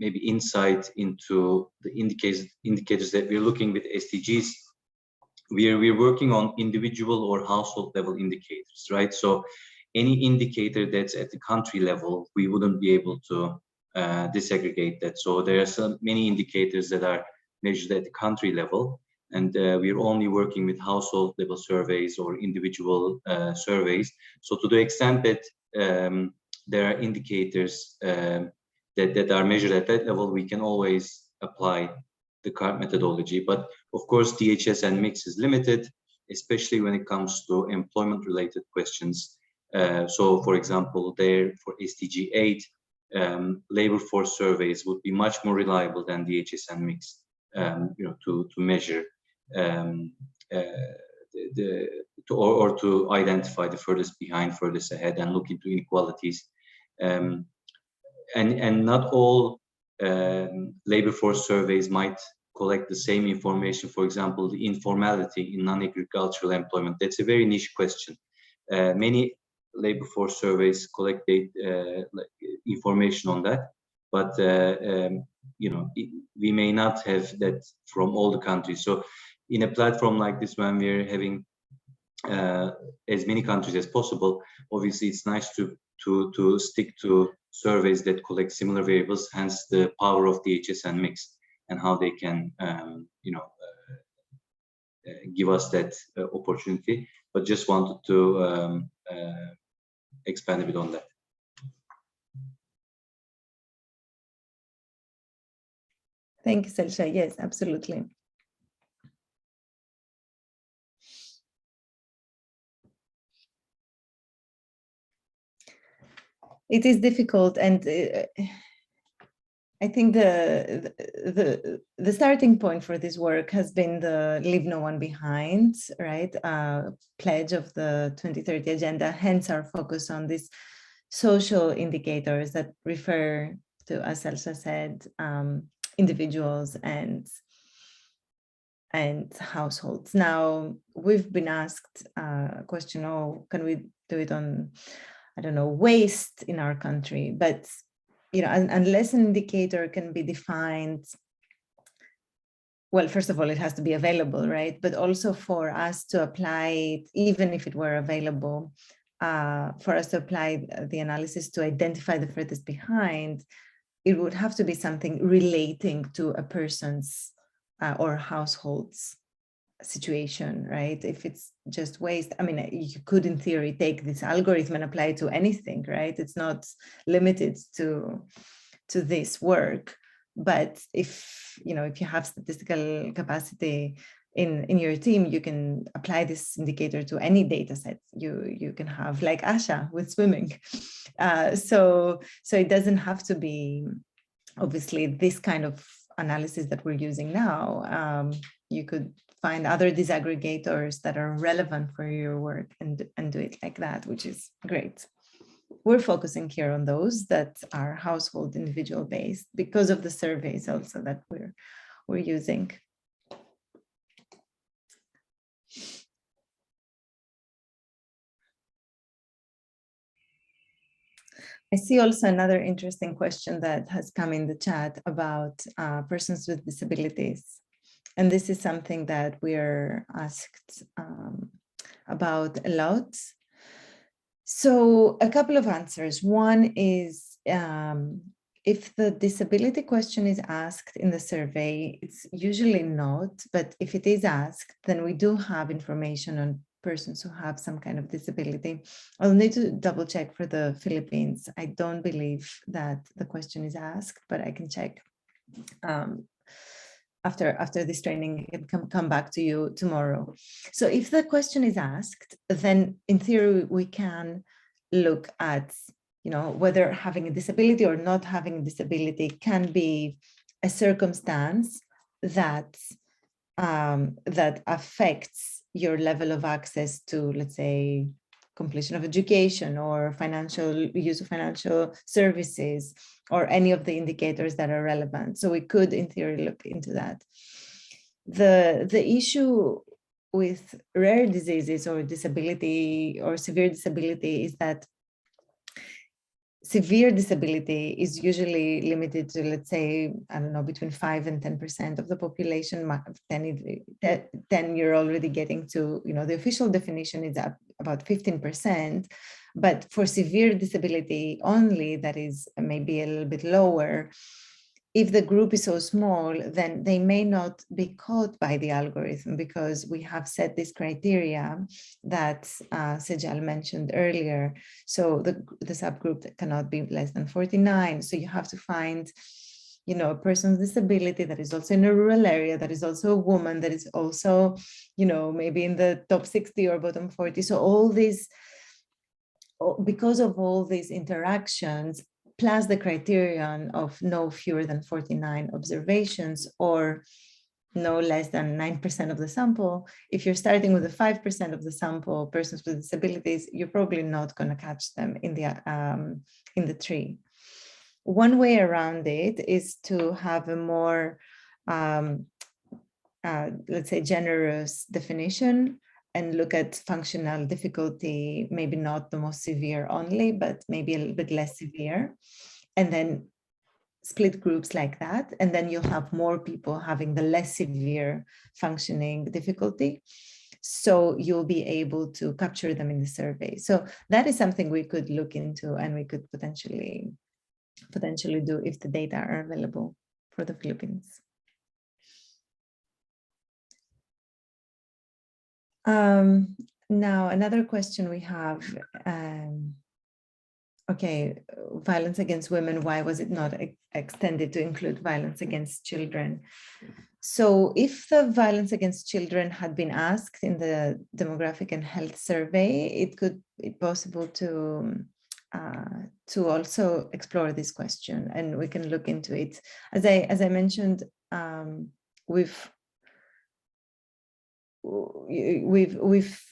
maybe insight into the indicators that we're looking with SDGs. We're working on individual or household level indicators, right? So any indicator that's at the country level, we wouldn't be able to disaggregate that. So there are many indicators that are measured at the country level, and we're only working with household level surveys or individual surveys. So to the extent that there are indicators that are measured at that level, we can always apply the current methodology. But of course, DHS and mix is limited, especially when it comes to employment-related questions. So, for example, there for SDG 8, labor force surveys would be much more reliable than DHS and mix, to measure or to identify the furthest behind, furthest ahead, and look into inequalities. And not all labor force surveys might collect the same information. For example, the informality in non-agricultural employment, that's a very niche question. Many labor force surveys collect information on that, but we may not have that from all the countries. So in a platform like this, when we're having as many countries as possible, obviously it's nice to stick to surveys that collect similar variables, hence the power of DHS and mix and how they can give us that opportunity. But just wanted to expand a bit on that. Thank you, Selcha. Yes, absolutely. It is difficult, and I think the starting point for this work has been the Leave No One Behind, right? Pledge of the 2030 Agenda, hence our focus on these social indicators that refer to, as Elsa said, individuals and households. Now, we've been asked a question, can we do it on, I don't know, waste in our country? But unless an indicator can be defined, well, first of all, it has to be available, right? But also for us to apply it, even if it were available, for us to apply the analysis to identify the furthest behind, it would have to be something relating to a person's or household's situation, right? If it's just waste, I mean, you could in theory take this algorithm and apply it to anything, right? It's not limited to this work. But if you have statistical capacity in your team, you can apply this indicator to any data set you can have, like Asha with swimming. So it doesn't have to be obviously this kind of analysis that we're using now. You could find other disaggregators that are relevant for your work and do it like that, which is great. We're focusing here on those that are household individual based because of the surveys also that we're using. I see also another interesting question that has come in the chat about persons with disabilities. And this is something that we are asked about a lot. So a couple of answers. One is if the disability question is asked in the survey, it's usually not, but if it is asked, then we do have information on persons who have some kind of disability. I'll need to double check for the Philippines. I don't believe that the question is asked, but I can check. After this training, I can come back to you tomorrow. So if the question is asked, then in theory, we can look at, whether having a disability or not having a disability can be a circumstance that affects your level of access to, let's say, completion of education or financial use of financial services or any of the indicators that are relevant. So we could, in theory, look into that. The issue with rare diseases or disability or severe disability is that severe disability is usually limited to, let's say, I don't know, between 5 and 10% of the population. 10 you're already getting to, the official definition is about 15%, but for severe disability only, that is maybe a little bit lower. If the group is so small, then they may not be caught by the algorithm because we have set this criteria that Sejal mentioned earlier. So the subgroup that cannot be less than 49. So you have to find, a person's disability that is also in a rural area, that is also a woman, that is also, maybe in the top 60 or bottom 40. So all these, because of all these interactions, plus the criterion of no fewer than 49 observations or no less than 9% of the sample. If you're starting with the 5% of the sample, persons with disabilities, you're probably not going to catch them in the tree. One way around it is to have a more, let's say, generous definition and look at functional difficulty, maybe not the most severe only, but maybe a little bit less severe, and then split groups like that. And then you'll have more people having the less severe functioning difficulty. So you'll be able to capture them in the survey. So that is something we could look into and we could potentially do if the data are available for the Philippines. Now, another question we have, okay, violence against women, why was it not extended to include violence against children? So if the violence against children had been asked in the demographic and health survey, it could be possible to also explore this question, and we can look into it. As I mentioned, we've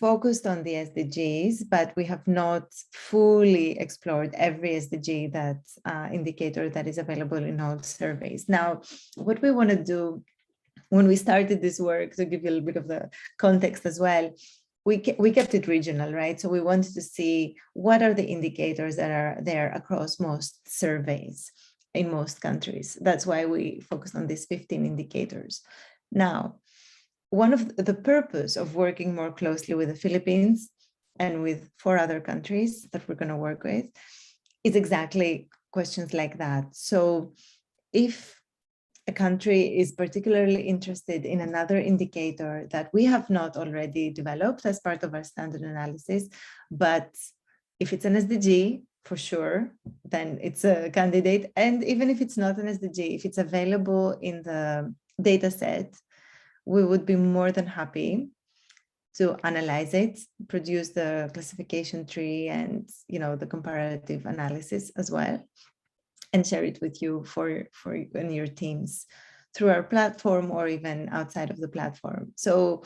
focused on the SDGs, but we have not fully explored every SDG that indicator that is available in all surveys. Now, what we want to do when we started this work, to give you a little bit of the context as well, we kept it regional, right? So we wanted to see what are the indicators that are there across most surveys in most countries. That's why we focused on these 15 indicators. Now, one of the purpose of working more closely with the Philippines and with 4 other countries that we're going to work with is exactly questions like that. So if a country is particularly interested in another indicator that we have not already developed as part of our standard analysis, but if it's an SDG, for sure, then it's a candidate. And even if it's not an SDG, if it's available in the data set, we would be more than happy to analyze it, produce the classification tree and the comparative analysis as well, and share it with you for you and your teams through our platform or even outside of the platform. So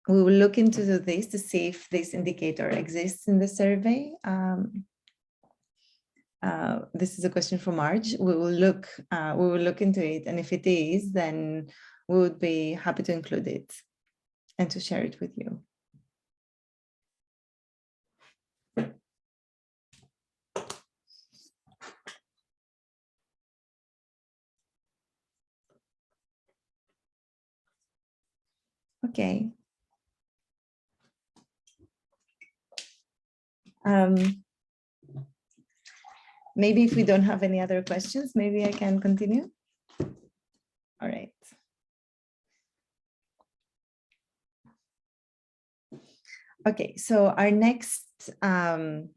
we will look into this to see if this indicator exists in the survey. This is a question from Marge. We will look into it, and if it is, then we would be happy to include it and to share it with you. Okay. Maybe if we don't have any other questions, maybe I can continue. All right. Okay, so our next, the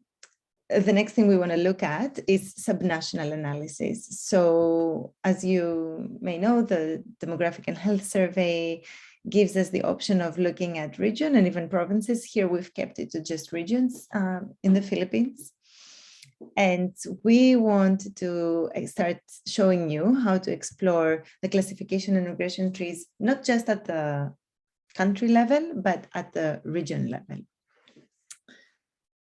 next thing we want to look at is subnational analysis. So as you may know, the Demographic and Health Survey gives us the option of looking at region and even provinces. Here we've kept it to just regions in the Philippines. And we want to start showing you how to explore the classification and regression trees, not just at the country level, but at the region level.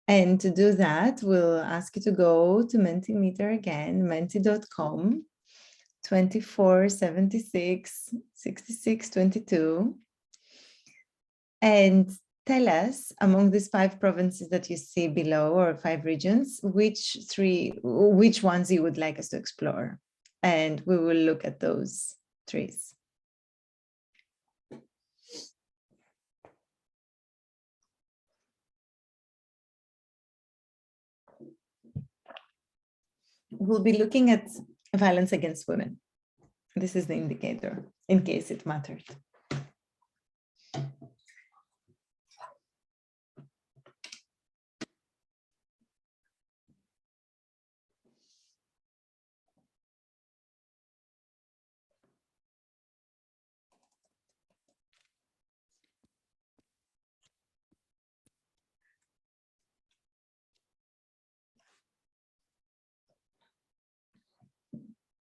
And to do that, we'll ask you to go to Mentimeter again, menti.com, 2476 6622, and tell us, among these 5 provinces that you see below, or 5 regions, which ones you would like us to explore. And we will look at those 3. We'll be looking at violence against women. This is the indicator, in case it mattered.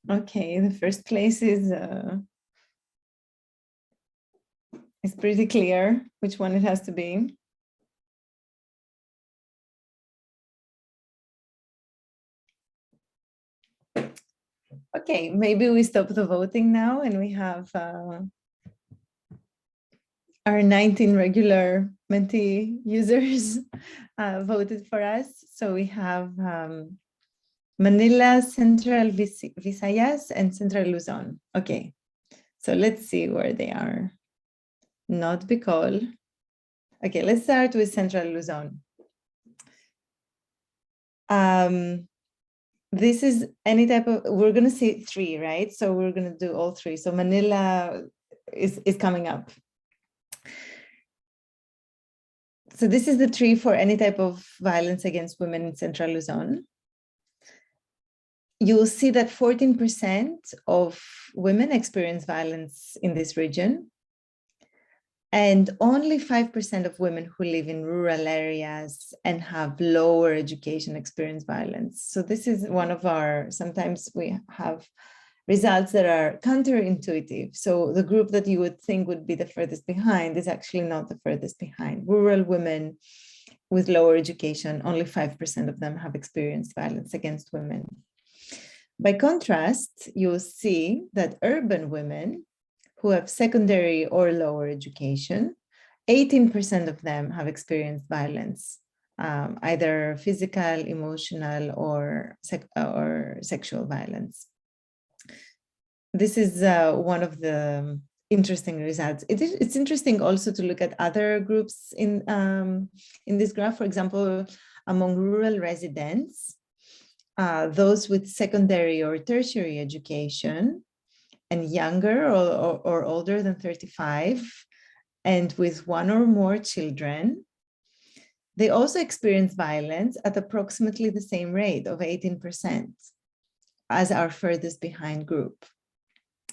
Okay, the first place is pretty clear which one it has to be. Okay, maybe we stop the voting now and we have our 19 regular Menti users voted for us. So we have Manila, Central Visayas, and Central Luzon. Okay, so let's see where they are. Not Bicol. Okay, let's start with Central Luzon. This is any type of, we're going to see 3, right? So we're going to do all 3. So Manila is coming up. So this is the 3 for any type of violence against women in Central Luzon. You'll see that 14% of women experience violence in this region. And only 5% of women who live in rural areas and have lower education experience violence. So this is one of our, sometimes we have results that are counterintuitive. So the group that you would think would be the furthest behind is actually not the furthest behind. Rural women with lower education, only 5% of them have experienced violence against women. By contrast, you'll see that urban women who have secondary or lower education, 18% of them have experienced violence, either physical, emotional, or sexual violence. This is one of the interesting results. It's interesting also to look at other groups in this graph. For example, among rural residents, those with secondary or tertiary education, and younger or older than 35, and with 1 or more children, they also experience violence at approximately the same rate of 18% as our furthest behind group.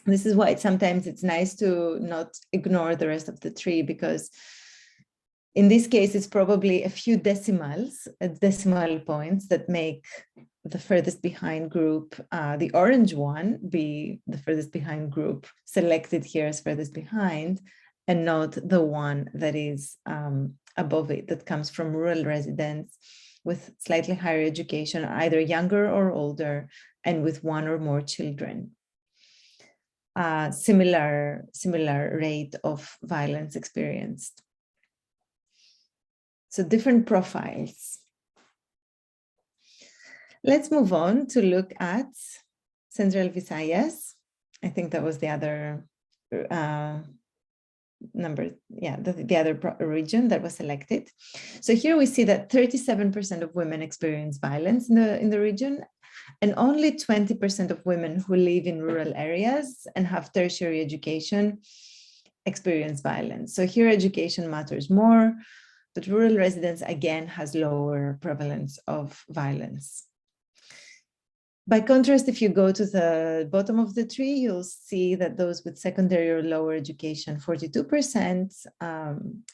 This is why sometimes it's nice to not ignore the rest of the 3, because in this case, it's probably a few decimal points that make the furthest behind group, the orange one, be the furthest behind group selected here as furthest behind, and not the one that is above it, that comes from rural residents with slightly higher education, either younger or older, and with 1 or more children. Similar rate of violence experienced. So different profiles. Let's move on to look at Central Visayas. I think that was the other number, yeah, the other region that was selected. So here we see that 37% of women experience violence in the region, and only 20% of women who live in rural areas and have tertiary education experience violence. So here education matters more, but rural residents again has lower prevalence of violence. By contrast, if you go to the bottom of the tree, you'll see that those with secondary or lower education, 42%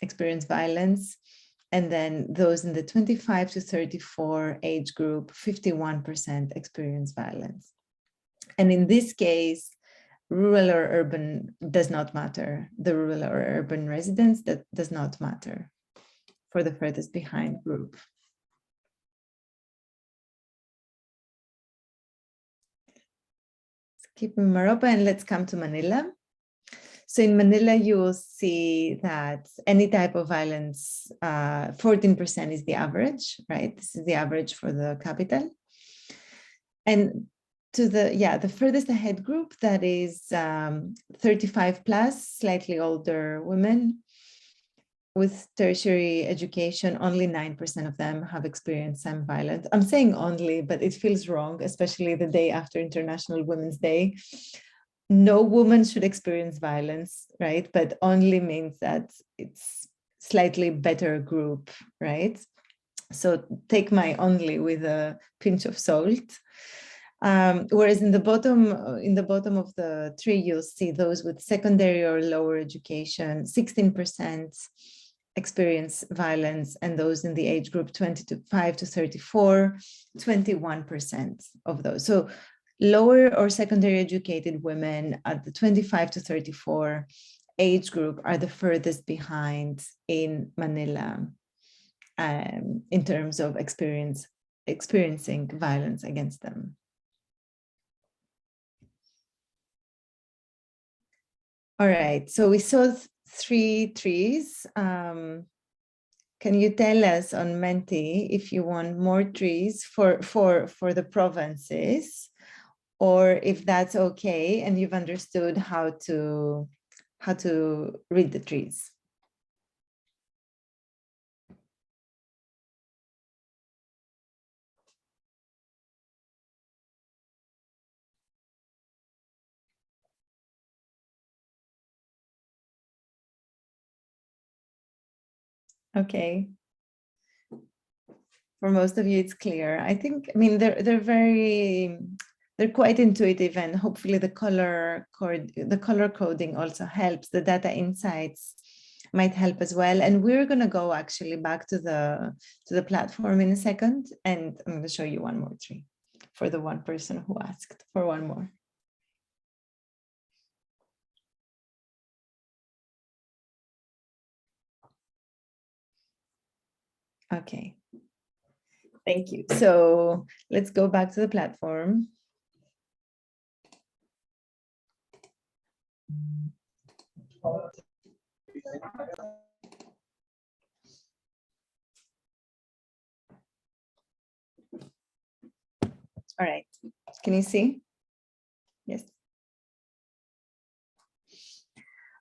experience violence. And then those in the 25 to 34 age group, 51% experience violence. And in this case, rural or urban does not matter. The rural or urban residents, that does not matter for the furthest behind group. keep Morocco and let's come to Manila. So in Manila, you will see that any type of violence, 14% is the average, right? This is the average for the capital. And to the furthest ahead group, that is 35 plus, slightly older women with tertiary education, only 9% of them have experienced some violence. I'm saying only, but it feels wrong, especially the day after International Women's Day. No woman should experience violence, right? But only means that it's slightly better group, right? So take my only with a pinch of salt. Whereas in the bottom of the tree, you'll see those with secondary or lower education, 16% experience violence, and those in the age group 25 to 34, 21% of those. So lower or secondary educated women at the 25 to 34 age group are the furthest behind in Manila in terms of experiencing violence against them. All right, so we saw 3 trees. Can you tell us on Menti if you want more trees for the provinces, or if that's okay and you've understood how to read the trees? Okay. For most of you, it's clear. I mean, they're quite intuitive, and hopefully the color coding also helps. The data insights might help as well. And we're going to go actually back to the platform in a second, and I'm going to show you one more tree for the one person who asked for one more. Okay. Thank you. So let's go back to the platform. All right. Can you see? Yes.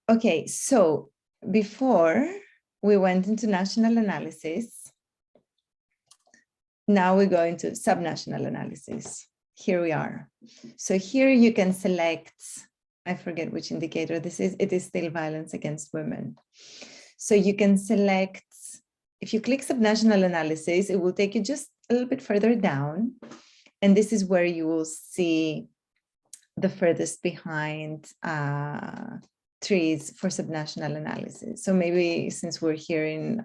Okay. So before we went into national analysis, now we go into subnational analysis. Here we are. So here you can select, I forget which indicator this is, it is still violence against women. So you can select, if you click subnational analysis, it will take you just a little bit further down. And this is where you will see the furthest behind trees for subnational analysis. So maybe since we're here in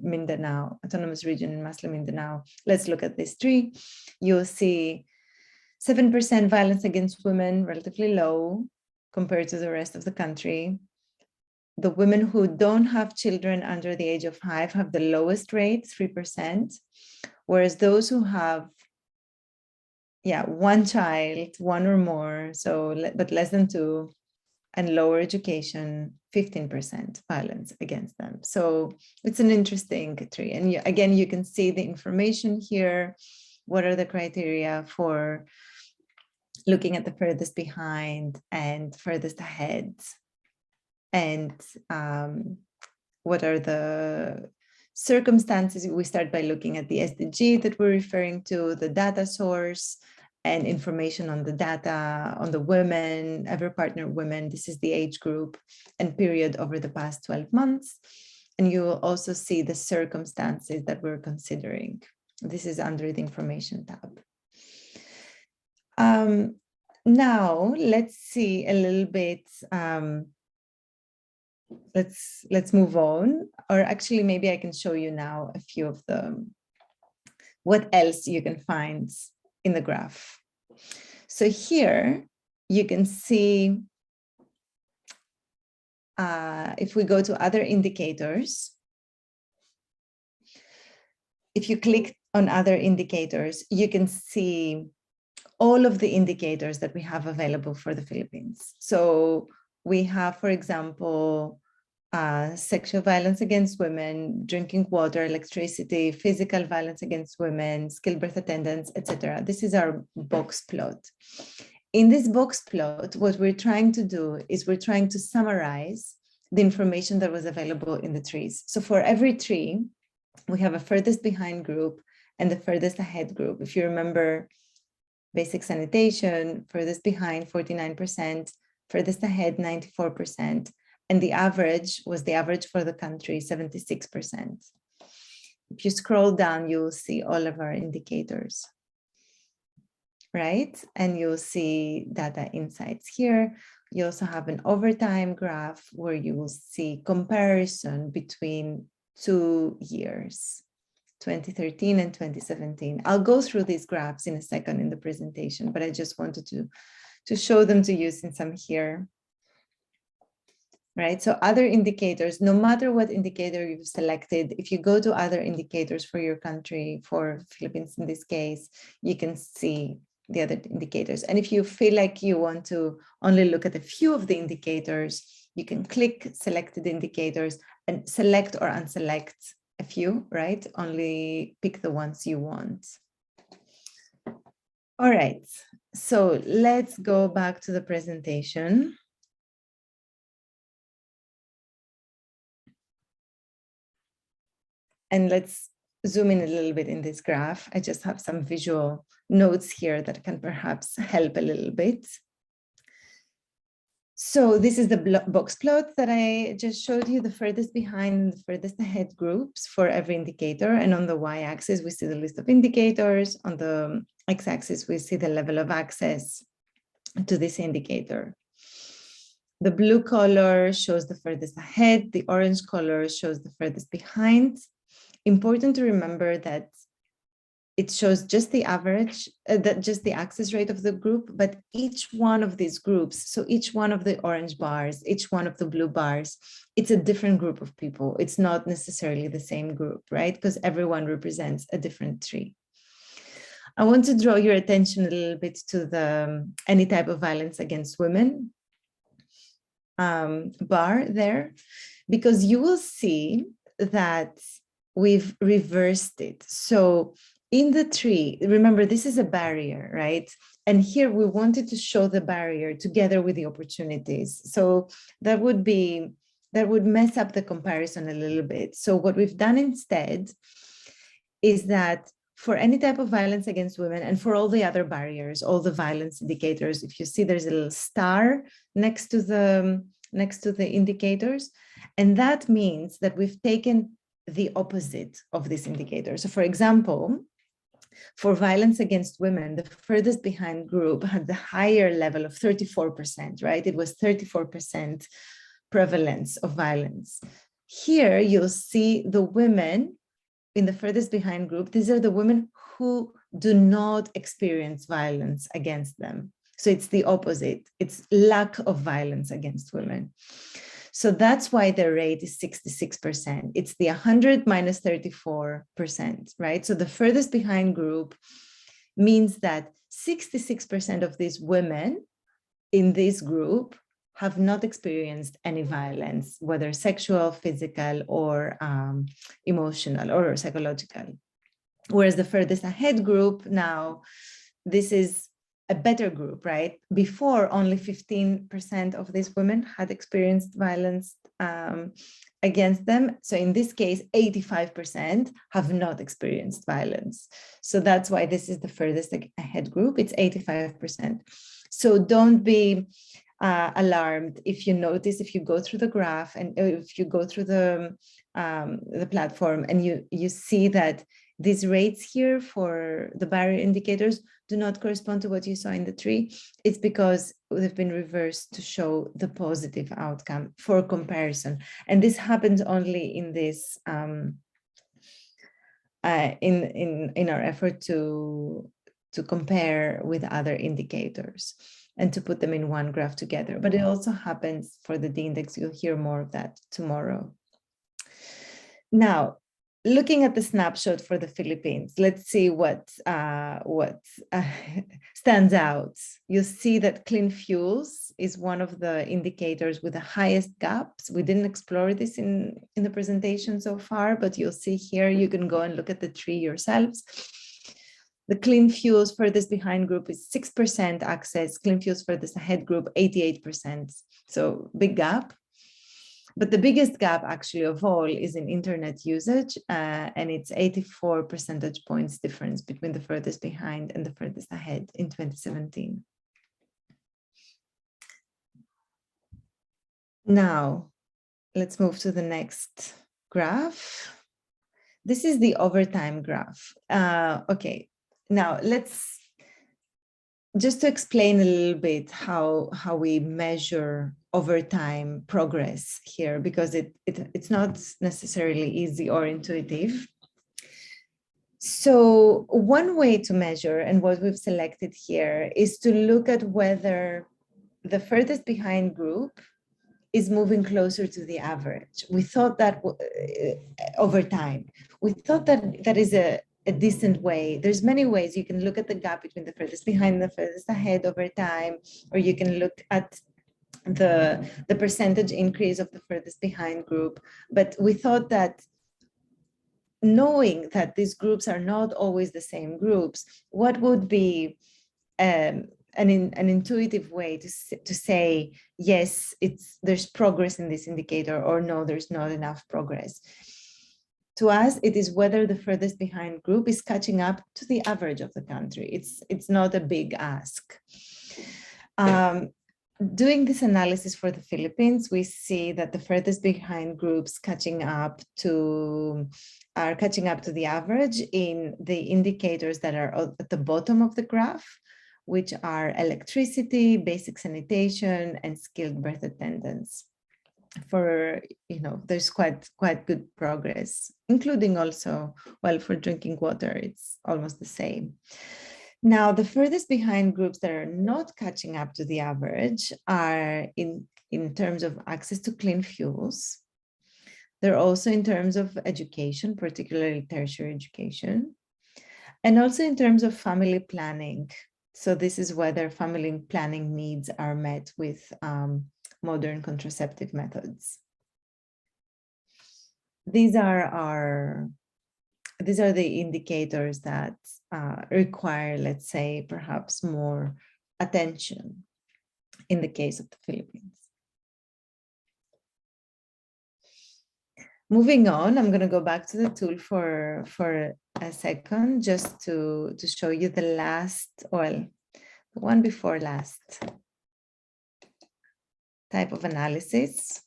Mindanao, Autonomous Region in Masla, Mindanao, let's look at this tree. You'll see 7% violence against women, relatively low compared to the rest of the country. The women who don't have children under the age of 5 have the lowest rate, 3%, whereas those who have one child, one or more, but less than 2, and lower education, 15% violence against them. So it's an interesting tree. And again, you can see the information here. What are the criteria for looking at the furthest behind and furthest ahead? And what are the circumstances? We start by looking at the SDG that we're referring to, the data source, and information on the data, on the women, ever partner women. This is the age group and period over the past 12 months. And you will also see the circumstances that we're considering. This is under the information tab. Now let's see a little bit, let's move on, or actually maybe I can show you now a few of them, what else you can find in the graph. So here you can see, if we go to other indicators, if you click on other indicators, you can see all of the indicators that we have available for the Philippines. So we have, for example, sexual violence against women, drinking water, electricity, physical violence against women, skilled birth attendance, etc. This is our box plot. In this box plot, what we're trying to do is we're trying to summarize the information that was available in the trees. So for every tree, we have a furthest behind group and the furthest ahead group. If you remember, basic sanitation, furthest behind 49%, furthest ahead 94%. And the average was the average for the country, 76%. If you scroll down, you'll see all of our indicators, right? And you'll see data insights here. You also have an overtime graph where you will see comparison between 2 years, 2013 and 2017. I'll go through these graphs in a second in the presentation, but I just wanted to show them to you since I'm here. Right, so other indicators, no matter what indicator you've selected, if you go to other indicators for your country, for Philippines in this case, you can see the other indicators. And if you feel like you want to only look at a few of the indicators, you can click selected indicators and select or unselect a few, right? Only pick the ones you want. All right, so let's go back to the presentation. And let's zoom in a little bit in this graph. I just have some visual notes here that can perhaps help a little bit. So this is the box plot that I just showed you, the furthest behind and the furthest ahead groups for every indicator. And on the y-axis, we see the list of indicators. On the x-axis, we see the level of access to this indicator. The blue color shows the furthest ahead. The orange color shows the furthest behind. Important to remember that it shows just the average, just the access rate of the group, but each one of these groups, so each one of the orange bars, each one of the blue bars, it's a different group of people. It's not necessarily the same group, right? Because everyone represents a different tree. I want to draw your attention a little bit to the any type of violence against women bar there, because you will see that we've reversed it. So in the tree, remember, this is a barrier, right? And here we wanted to show the barrier together with the opportunities. So that would mess up the comparison a little bit. So what we've done instead is that for any type of violence against women and for all the other barriers, all the violence indicators, if you see there's a little star next to the indicators, and that means that we've taken the opposite of this indicator. So for example, for violence against women, the furthest behind group had the higher level of 34%, right? It was 34% prevalence of violence. Here you'll see the women in the furthest behind group. These are the women who do not experience violence against them. So it's the opposite. It's lack of violence against women. So that's why the rate is 66%. It's the 100 minus 34%, right? So the furthest behind group means that 66% of these women in this group have not experienced any violence, whether sexual, physical, or emotional or psychological. Whereas the furthest ahead group now, this is a better group, right? Before, only 15% of these women had experienced violence against them. So in this case, 85% have not experienced violence. So that's why this is the furthest ahead group. It's 85%. So don't be alarmed if you notice, if you go through the graph and if you go through the platform and you see that these rates here for the barrier indicators do not correspond to what you saw in the tree. It's because they've been reversed to show the positive outcome for comparison. And this happens only in this in our effort to compare with other indicators and to put them in one graph together. But it also happens for the D-index. You'll hear more of that tomorrow. Now, looking at the snapshot for the Philippines, let's see what stands out. You'll see that clean fuels is one of the indicators with the highest gaps. We didn't explore this in the presentation so far, but you'll see here, you can go and look at the tree yourselves. The clean fuels furthest behind group is 6% access, clean fuels furthest ahead group, 88%. So big gap. But the biggest gap actually of all is in internet usage, and it's 84 percentage points difference between the furthest behind and the furthest ahead in 2017. Now, let's move to the next graph. This is the overtime graph. Okay, now let's just to explain a little bit how we measure overtime progress here, because it's not necessarily easy or intuitive. So one way to measure, and what we've selected here, is to look at whether the furthest behind group is moving closer to the average. We thought that over time, we thought that that is a decent way. There's many ways you can look at the gap between the furthest behind and the furthest ahead over time, or you can look at the percentage increase of the furthest behind group. But we thought that knowing that these groups are not always the same groups, what would be an intuitive way to say, yes, there's progress in this indicator, or no, there's not enough progress. To us, it is whether the furthest behind group is catching up to the average of the country. It's not a big ask. Doing this analysis for the Philippines, we see that the furthest behind groups are catching up to the average in the indicators that are at the bottom of the graph, which are electricity, basic sanitation, and skilled birth attendance. There's quite good progress, including also, well, for drinking water, it's almost the same. Now, the furthest behind groups that are not catching up to the average are in terms of access to clean fuels. They're also in terms of education, particularly tertiary education, and also in terms of family planning. So this is whether family planning needs are met with modern contraceptive methods. These are the indicators that require, let's say, perhaps more attention in the case of the Philippines. Moving on, I'm going to go back to the tool for a second, just to show you the last, well, the one before last type of analysis.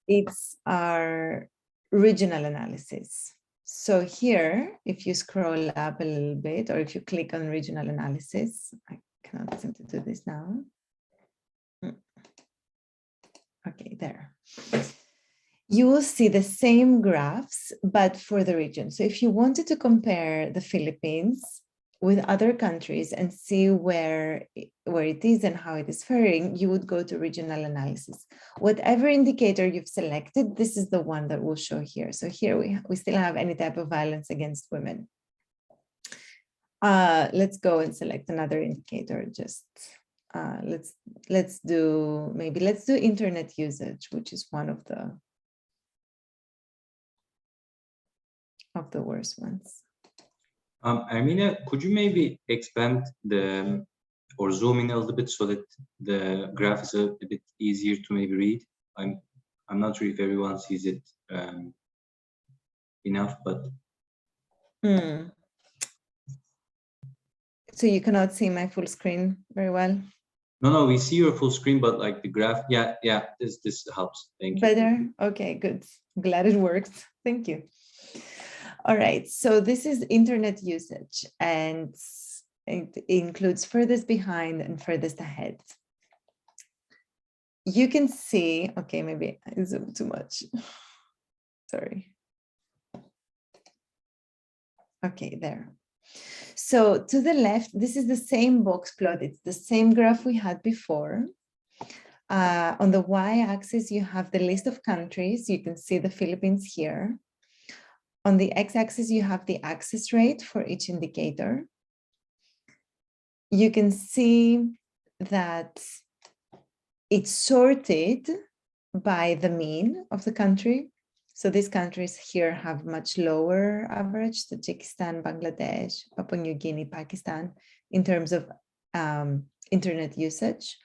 It's our regional analysis. So here, if you scroll up a little bit, or if you click on regional analysis, I cannot seem to do this now. Okay, there. You will see the same graphs, but for the region. So if you wanted to compare the Philippines with other countries and see where it is and how it is faring, you would go to regional analysis. Whatever indicator you've selected, this is the one that we'll show here. So here we still have any type of violence against women. Let's go and select another indicator. Just let's do internet usage, which is one of the worst ones. Armina, could you maybe expand or zoom in a little bit so that the graph is a bit easier to maybe read? I'm not sure if everyone sees it enough, but. So you cannot see my full screen very well? No, we see your full screen, but like the graph, yeah, this helps. Thank you. Better? Okay, good. Glad it works. Thank you. All right, so this is internet usage, and it includes furthest behind and furthest ahead. You can see, okay, maybe I zoomed too much. Sorry. Okay, there. So to the left, this is the same box plot. It's the same graph we had before. On the y-axis, you have the list of countries. You can see the Philippines here. On the x-axis, you have the access rate for each indicator. You can see that it's sorted by the mean of the country. So these countries here have much lower average, Tajikistan, Bangladesh, Papua New Guinea, Pakistan, in terms of internet usage,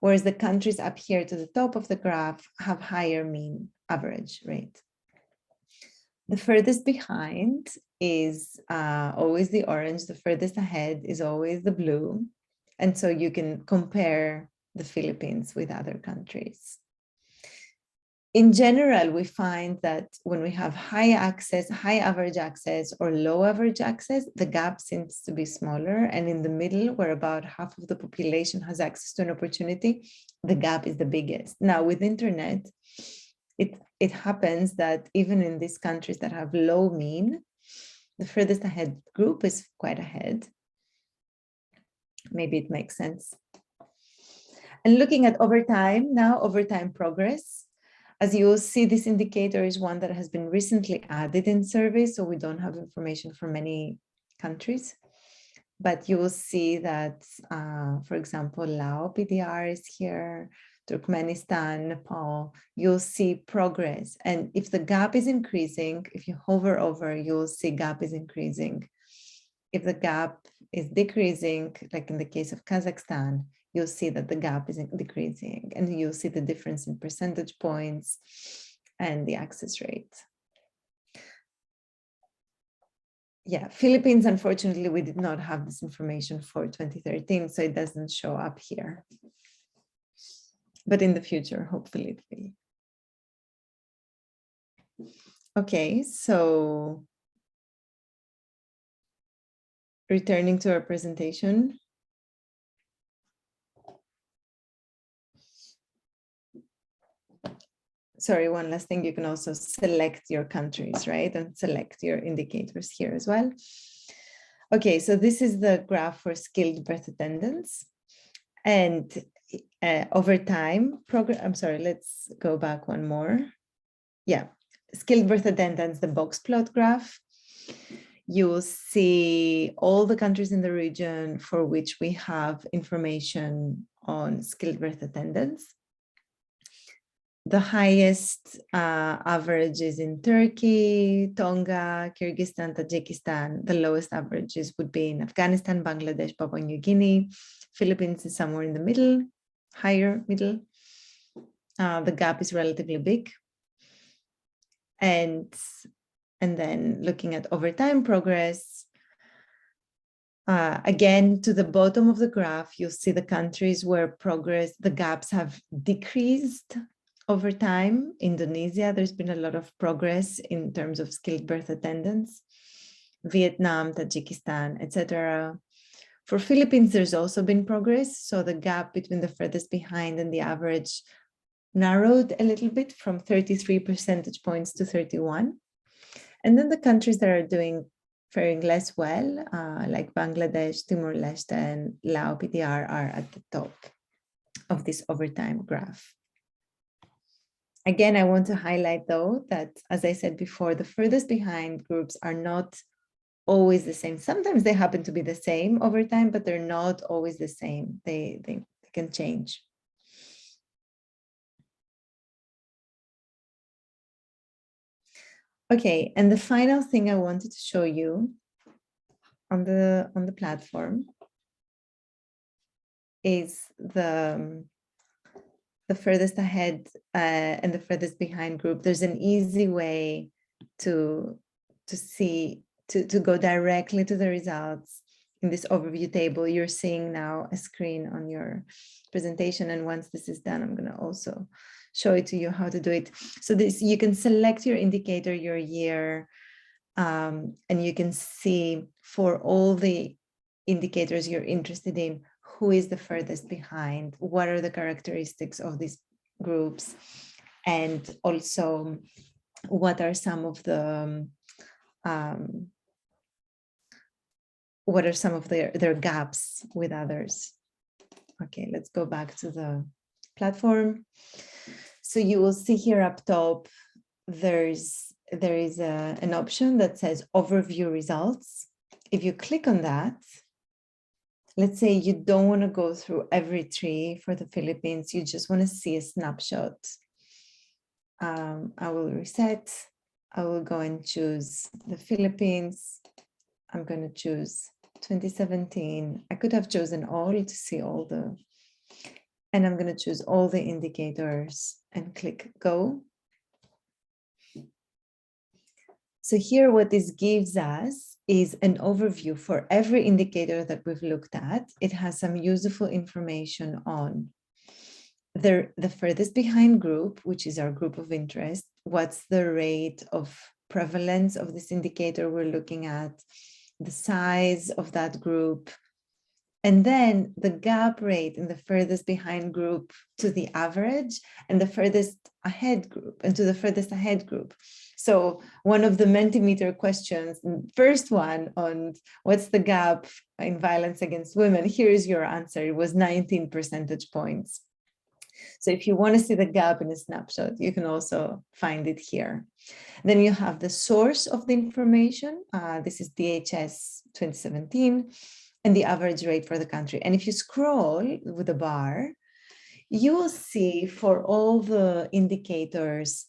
whereas the countries up here to the top of the graph have higher mean average rate. The furthest behind is always the orange, the furthest ahead is always the blue. And so you can compare the Philippines with other countries. In general, we find that when we have high access, high average access, or low average access, the gap seems to be smaller. And in the middle, where about half of the population has access to an opportunity, the gap is the biggest. Now, with internet, it happens that even in these countries that have low mean, the furthest ahead group is quite ahead. Maybe it makes sense. And looking at overtime now, overtime progress. As you will see, this indicator is one that has been recently added in surveys, so we don't have information for many countries. But you will see that, for example, Laos PDR is here, Turkmenistan, Nepal, you'll see progress. And if the gap is increasing, if you hover over, you'll see gap is increasing. If the gap is decreasing, like in the case of Kazakhstan, you'll see that the gap is decreasing, and you'll see the difference in percentage points and the access rate. Yeah, Philippines, unfortunately, we did not have this information for 2013, so it doesn't show up here. But in the future, hopefully it will. Okay, so returning to our presentation. Sorry, one last thing, you can also select your countries, right? And select your indicators here as well. Okay, so this is the graph for skilled birth attendance. And over time, I'm sorry, let's go back one more. Yeah, skilled birth attendance, the box plot graph. You will see all the countries in the region for which we have information on skilled birth attendance. The highest average is in Turkey, Tonga, Kyrgyzstan, Tajikistan. The lowest averages would be in Afghanistan, Bangladesh, Papua New Guinea. Philippines is somewhere in the middle, higher middle. The gap is relatively big. And then looking at overtime progress, again, to the bottom of the graph, you'll see the countries where progress, the gaps have decreased over time. Indonesia, there's been a lot of progress in terms of skilled birth attendance. Vietnam, Tajikistan, etc. For Philippines, there's also been progress. So the gap between the furthest behind and the average narrowed a little bit from 33 percentage points to 31. And then the countries that are faring less well, like Bangladesh, Timor-Leste, and Laos PDR are at the top of this overtime graph. Again, I want to highlight, though, that, as I said before, the furthest behind groups are not always the same. Sometimes they happen to be the same over time, but they're not always the same. They can change. Okay, and the final thing I wanted to show you on the platform is the furthest ahead and the furthest behind group. There's an easy way to go directly to the results in this overview table. You're seeing now a screen on your presentation, and once this is done, I'm going to also show it to you how to do it. So this, you can select your indicator, your year, and you can see for all the indicators you're interested in, who is the furthest behind, what are the characteristics of these groups, and also what are some of the their gaps with others. Okay, let's go back to the platform. So you will see here up top, there's there is an option that says overview results. If you click on that, let's say you don't want to go through every tree for the Philippines, you just want to see a snapshot. I will reset. I will go and choose the Philippines. I'm going to choose 2017. I could have chosen all to see all the, and I'm going to choose all the indicators and click go. So here what this gives us is an overview for every indicator that we've looked at. It has some useful information on the furthest behind group, which is our group of interest. What's the rate of prevalence of this indicator we're looking at, the size of that group, and then the gap rate in the furthest behind group to the average and the furthest ahead group and to the furthest ahead group. So one of the Mentimeter questions, first one on what's the gap in violence against women, here is your answer. It was 19 percentage points. So if you want to see the gap in a snapshot, you can also find it here. Then you have the source of the information. This is DHS 2017 and the average rate for the country. And if you scroll with the bar, you will see for all the indicators,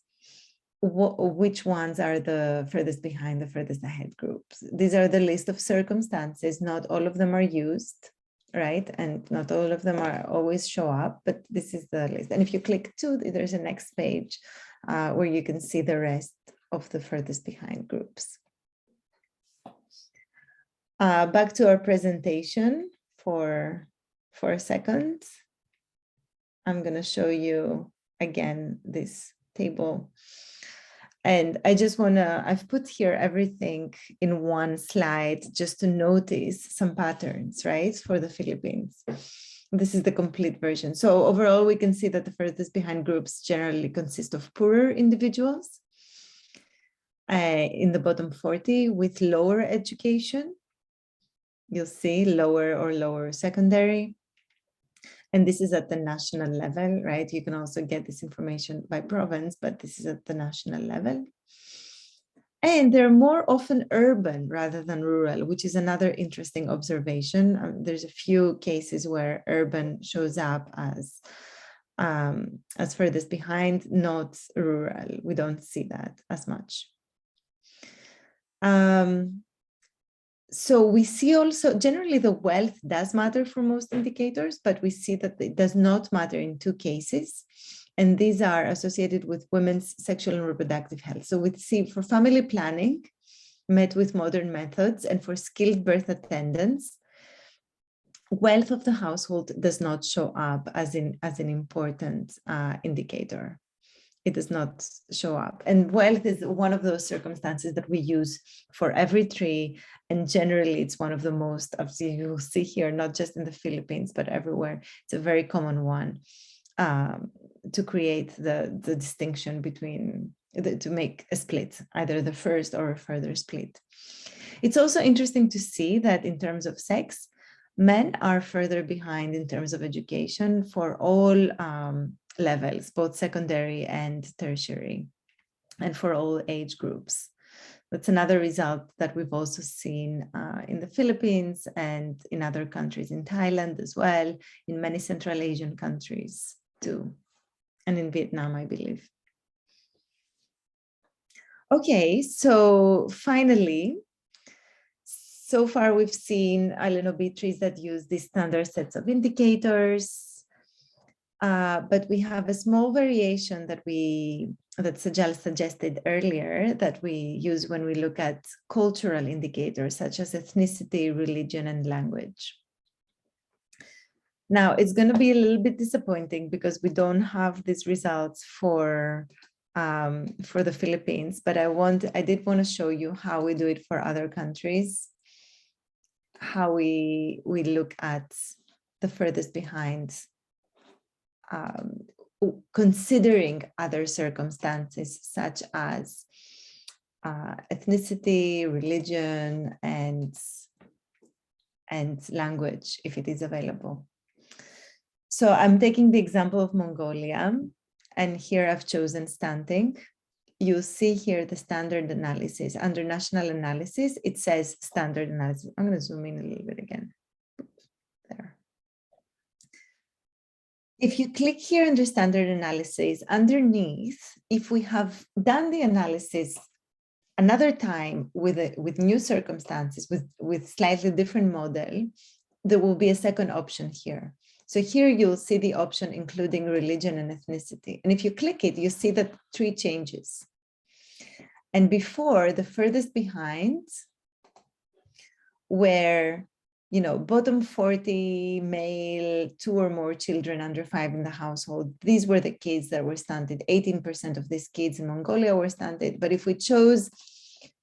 which ones are the furthest behind, the furthest ahead groups. These are the list of circumstances. Not all of them are used, right? And not all of them are always show up, but this is the list. And if you click to, there's a next page where you can see the rest of the furthest behind groups. Back to our presentation for a second. I'm going to show you again this table. And I just want to, I've put here everything in one slide just to notice some patterns, right, for the Philippines. This is the complete version. So overall, we can see that the furthest behind groups generally consist of poorer individuals in the bottom 40 with lower education. You'll see lower or lower secondary. And this is at the national level, right? You can also get this information by province, but this is at the national level. And they're more often urban rather than rural, which is another interesting observation. There's a few cases where urban shows up as furthest behind, not rural. We don't see that as much. So we see also, generally the wealth does matter for most indicators, but we see that it does not matter in two cases. And these are associated with women's sexual and reproductive health. So we see for family planning, met with modern methods, and for skilled birth attendance, wealth of the household does not show up as an important indicator. It does not show up. And wealth is one of those circumstances that we use for every tree. And generally, it's one of the most, obviously, you'll see here, not just in the Philippines, but everywhere. It's a very common one to create the distinction between, to make a split, either the first or a further split. It's also interesting to see that in terms of sex, men are further behind in terms of education for all levels, both secondary and tertiary, and for all age groups. That's another result that we've also seen in the Philippines and in other countries, in Thailand as well, in many Central Asian countries too, and in Vietnam, I believe. Okay, so finally, so far we've seen LNOB trees that use these standard sets of indicators. But we have a small variation that Sajal suggested earlier that we use when we look at cultural indicators such as ethnicity, religion, and language. Now, it's going to be a little bit disappointing because we don't have these results for the Philippines, but I did want to show you how we do it for other countries, how we look at the furthest behind, considering other circumstances such as ethnicity, religion, and language, if it is available. So I'm taking the example of Mongolia, and here I've chosen stunting. you see here the standard analysis. Under national analysis, it says standard analysis. I'm going to zoom in a little bit again. There. If you click here under standard analysis, underneath, if we have done the analysis another time with new circumstances, with slightly different model, there will be a second option here. So here you'll see the option including religion and ethnicity. And if you click it, you see that 3 changes. And before, the furthest behind, where, you know, bottom 40 male, 2 or more children under 5 in the household, these were the kids that were stunted. 18% of these kids in Mongolia were stunted. But if we chose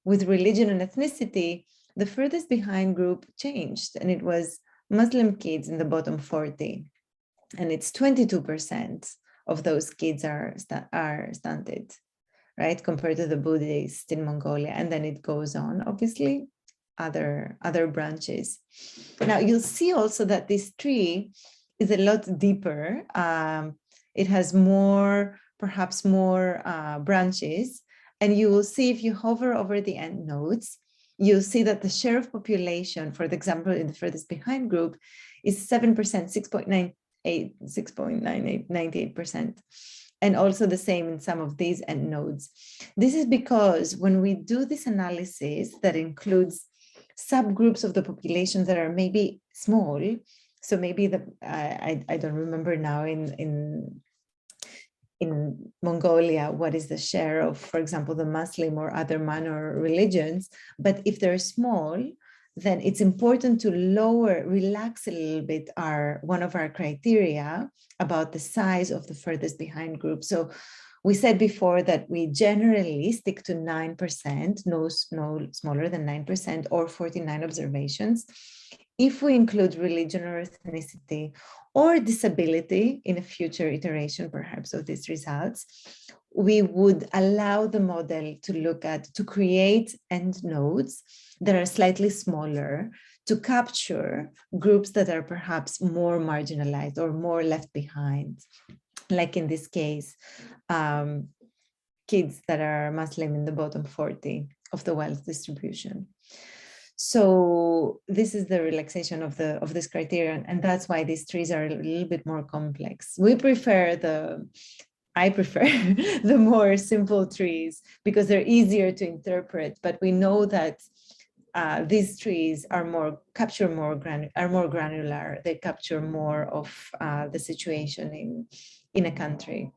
with religion and ethnicity, the furthest behind group changed, and it was Muslim kids in the bottom 40. And it's 22% of those kids are stunted, right, compared to the Buddhists in Mongolia. And then it goes on, obviously, other branches. Now, you'll see also that this tree is a lot deeper. It has more, perhaps more branches. And you will see, if you hover over the end nodes, you'll see that the share of population, for example, in the furthest behind group is 7%, 6.98, 98%. And also the same in some of these end nodes. This is because when we do this analysis that includes subgroups of the population that are maybe small, so maybe I don't remember now in Mongolia, what is the share of, for example, the Muslim or other minor religions, but if they're small, then it's important to relax a little bit one of our criteria about the size of the furthest behind group. So we said before that we generally stick to 9%, no smaller than 9%, or 49 observations. If we include religion or ethnicity or disability in a future iteration, perhaps, of these results, we would allow the model to create end nodes that are slightly smaller to capture groups that are perhaps more marginalized or more left behind. Like in this case, kids that are Muslim in the bottom 40 of the wealth distribution. So this is the relaxation of this criterion, and that's why these trees are a little bit more complex. I prefer the more simple trees because they're easier to interpret, but we know that these trees are more granular. They capture more of the situation in a country.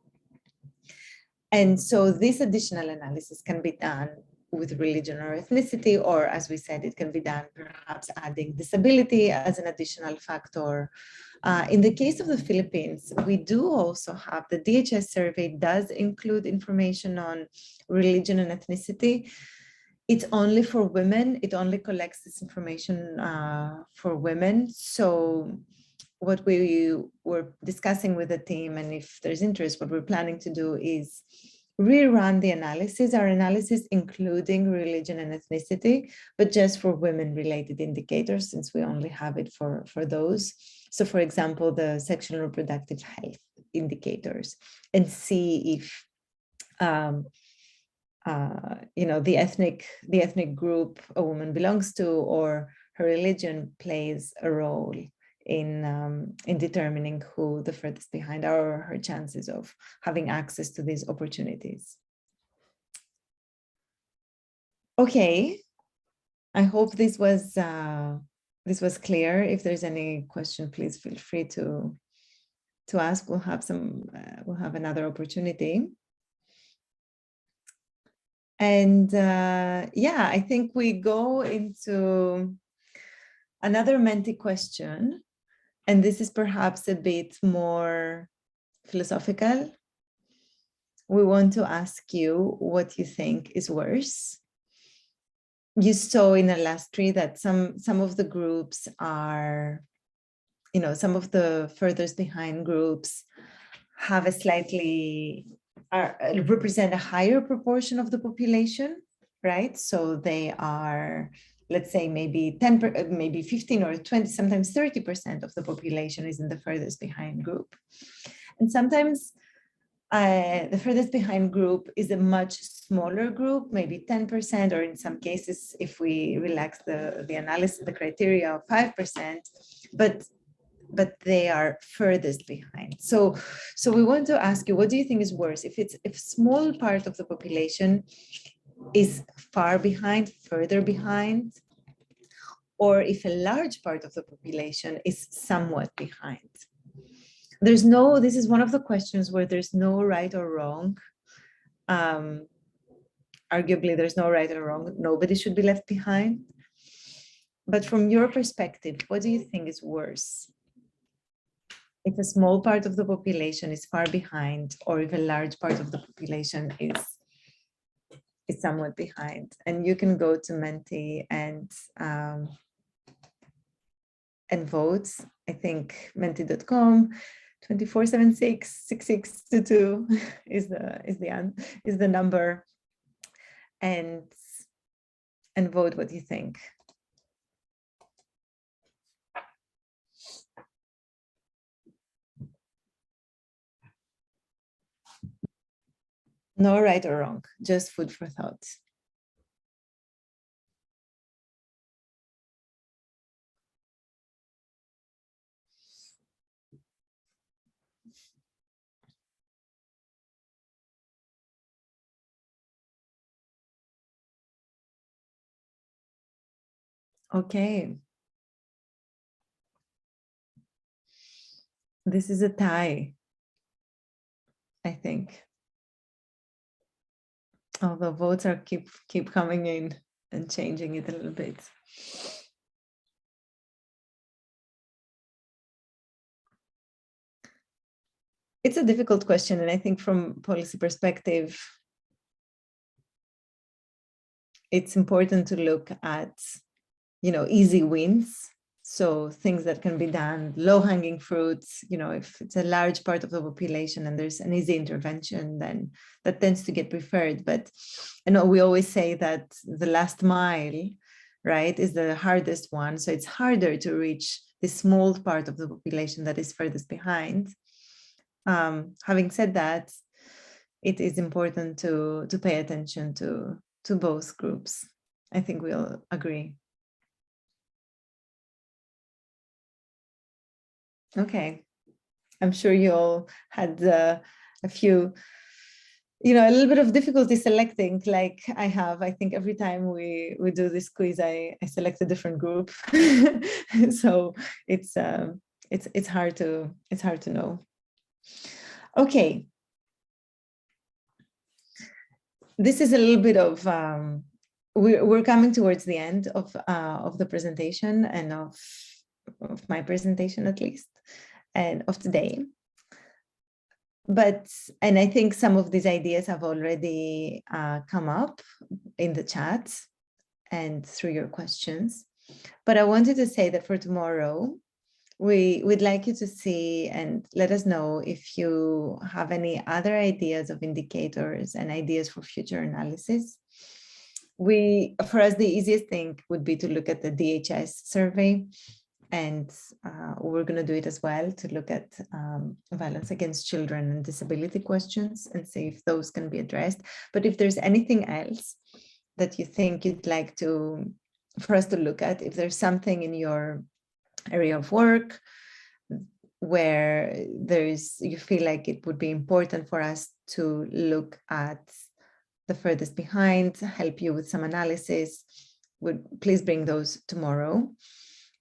And so this additional analysis can be done with religion or ethnicity, or as we said, it can be done perhaps adding disability as an additional factor. In the case of the Philippines, we do also have the DHS survey does include information on religion and ethnicity. It's only for women. It only collects this information for women. So what we were discussing with the team, and if there's interest, what we're planning to do is rerun the analysis, our analysis including religion and ethnicity, but just for women-related indicators, since we only have it for those. So for example, the sexual and reproductive health indicators, and see if the ethnic group a woman belongs to or her religion plays a role in determining who the furthest behind are, or her chances of having access to these opportunities. Okay, I hope this was clear. If there's any question, please feel free to ask. We'll have another opportunity. And yeah, I think we go into another Menti question. And this is perhaps a bit more philosophical. We want to ask you what you think is worse. You saw in the last tree that some of the groups are, some of the furthest behind groups have represent a higher proportion of the population, right? So they are, let's say maybe 10, maybe 15 or 20, sometimes 30% of the population is in the furthest behind group. And sometimes The furthest behind group is a much smaller group, maybe 10%, or in some cases, if we relax the analysis, the criteria of 5%, but they are furthest behind. So we want to ask you, what do you think is worse? If small part of the population is far behind, further behind, or if a large part of the population is somewhat behind? This is one of the questions where there's no right or wrong. Arguably, there's no right or wrong. Nobody should be left behind. But from your perspective, what do you think is worse? If a small part of the population is far behind, or if a large part of the population is somewhat behind? And you can go to Menti and vote. I think menti.com 2476-6622 is the number, and vote what you think. No right or wrong, just food for thought. Okay. This is a tie, I think. Although votes are keep coming in and changing it a little bit. It's a difficult question, and I think from policy perspective, it's important to look at, easy wins. So things that can be done, low-hanging fruits, if it's a large part of the population and there's an easy intervention, then that tends to get preferred. But I know we always say that the last mile, right, is the hardest one. So it's harder to reach the small part of the population that is furthest behind. Having said that, it is important to pay attention to both groups. I think we'll agree. Okay, I'm sure you all had a few, a little bit of difficulty selecting, like I have. I think every time we do this quiz, I select a different group. So it's hard to know. Okay. This is a little bit of, we're coming towards the end of the presentation, and of my presentation at least, and of today. And I think some of these ideas have already come up in the chat and through your questions. But I wanted to say that for tomorrow, we'd like you to see and let us know if you have any other ideas of indicators and ideas for future analysis. For us, the easiest thing would be to look at the DHS survey, and we're going to do it as well to look at violence against children and disability questions and see if those can be addressed. But if there's anything else that you think you'd like for us to look at, if there's something in your area of work where you feel like it would be important for us to look at the furthest behind, help you with some analysis, please bring those tomorrow.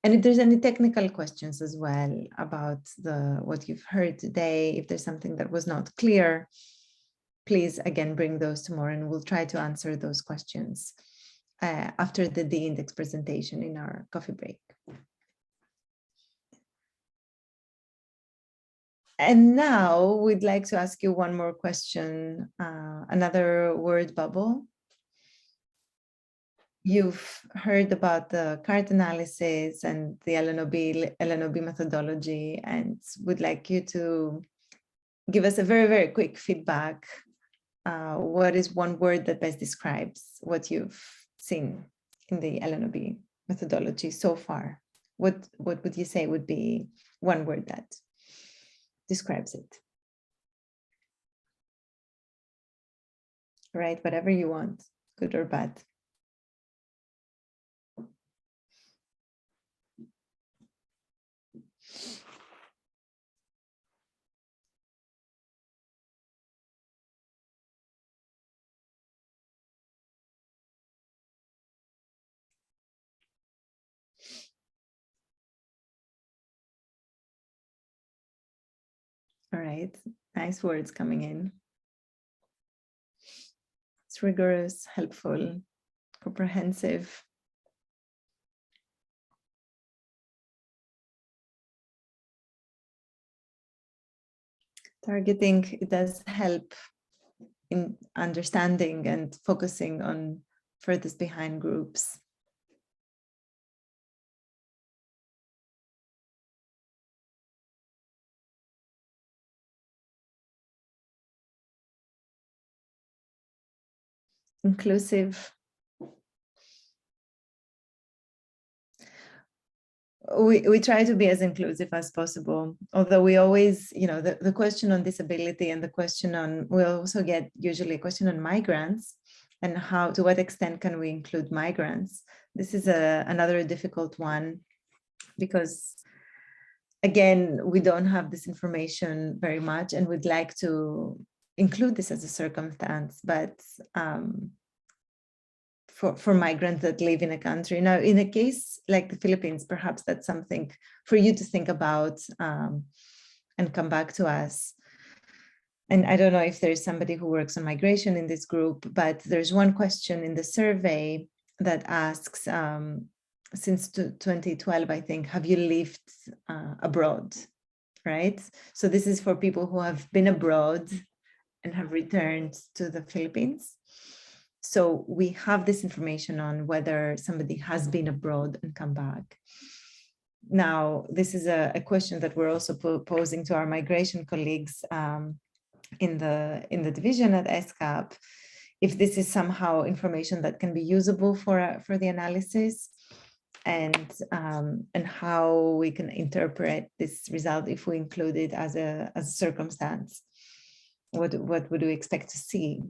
And if there's any technical questions as well about what you've heard today, if there's something that was not clear, please again bring those tomorrow, and we'll try to answer those questions after the D-index presentation in our coffee break. And now we'd like to ask you one more question, another word bubble. You've heard about the CART analysis and the LNOB methodology, and would like you to give us a very, very quick feedback. What is one word that best describes what you've seen in the LNOB methodology so far? What would you say would be one word that describes it? Write whatever you want, good or bad. All right, nice words coming in. It's rigorous, helpful, comprehensive. Targeting, it does help in understanding and focusing on furthest behind groups. Inclusive. We try to be as inclusive as possible, although we always, the question on disability and the question on, we also get usually a question on migrants and how, to what extent can we include migrants? This is another difficult one because, again, we don't have this information very much and we'd like to include this as a circumstance, but for migrants that live in a country. Now, in a case like the Philippines, perhaps that's something for you to think about and come back to us. And I don't know if there's somebody who works on migration in this group, but there's one question in the survey that asks, since 2012, I think, have you lived abroad, right? So this is for people who have been abroad and have returned to the Philippines. So we have this information on whether somebody has been abroad and come back. Now, this is a question that we're also posing to our migration colleagues in the division at ESCAP, if this is somehow information that can be usable for the analysis, and how we can interpret this result if we include it as a circumstance. What would we expect to see?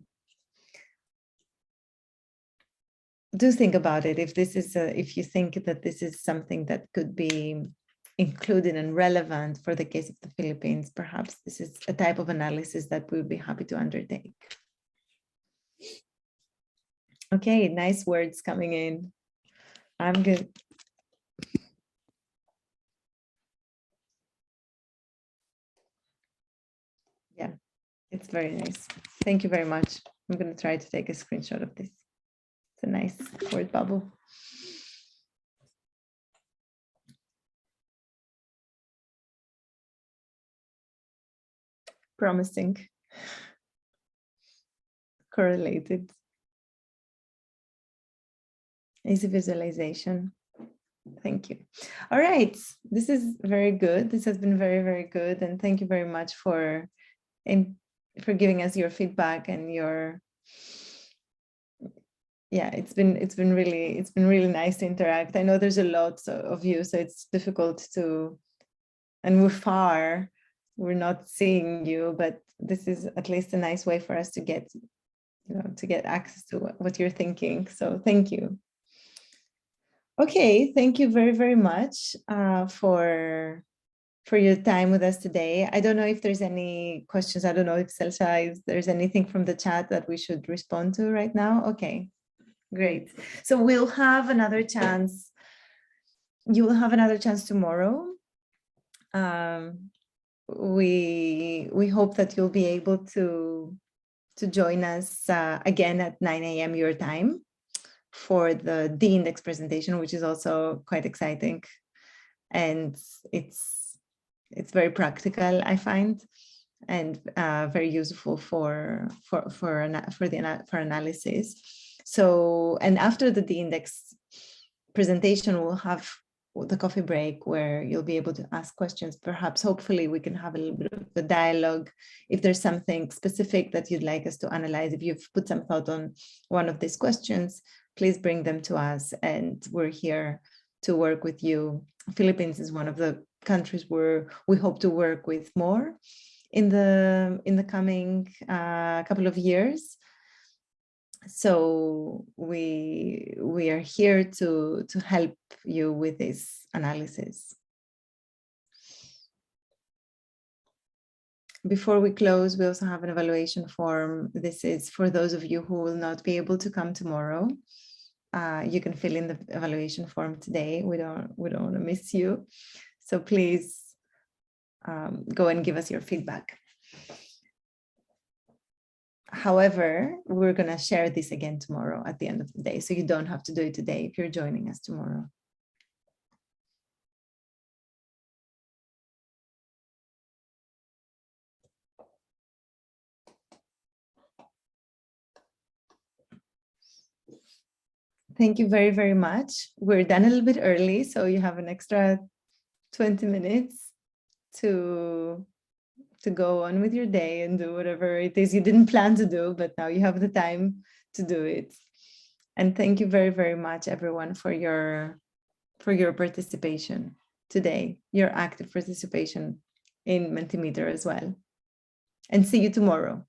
Do think about it. If this is if you think that this is something that could be included and relevant for the case of the Philippines, perhaps this is a type of analysis that we would be happy to undertake. Okay, nice words coming in. I'm good. Yeah, it's very nice. Thank you very much. I'm going to try to take a screenshot of this. It's a nice word bubble. Promising. Correlated. Easy visualization. Thank you. All right, this is very good. This has been very, very good. And thank you very much for giving us your feedback and your, yeah, it's been really nice to interact. I know there's a lot of you, so it's difficult to, and we're far, we're not seeing you, but this is at least a nice way for us to get, to get access to what you're thinking. So thank you. Okay, thank you very, very much for your time with us today. I don't know if there's any questions. I don't know if Celsa, if there's anything from the chat that we should respond to right now. Okay, great. So we'll have another chance. You will have another chance tomorrow. We hope that you'll be able to join us again at 9 a.m. your time for the D-index presentation, which is also quite exciting. And it's very practical, I find, and very useful for analysis. So, and after the D-index presentation, we'll have the coffee break where you'll be able to ask questions. Perhaps, hopefully, we can have a little bit of a dialogue. If there's something specific that you'd like us to analyze, if you've put some thought on one of these questions, please bring them to us, and we're here to work with you. Philippines is one of the countries where we hope to work with more in the coming couple of years. So we are here to help you with this analysis. Before we close, we also have an evaluation form. This is for those of you who will not be able to come tomorrow. You can fill in the evaluation form today. We don't want to miss you. So please go and give us your feedback. However, we're going to share this again tomorrow at the end of the day. So you don't have to do it today if you're joining us tomorrow. Thank you very, very much. We're done a little bit early, so you have an extra 20 minutes to go on with your day and do whatever it is you didn't plan to do, but now you have the time to do it. And thank you very, very much, everyone, for your participation today, your active participation in Mentimeter as well. And see you tomorrow.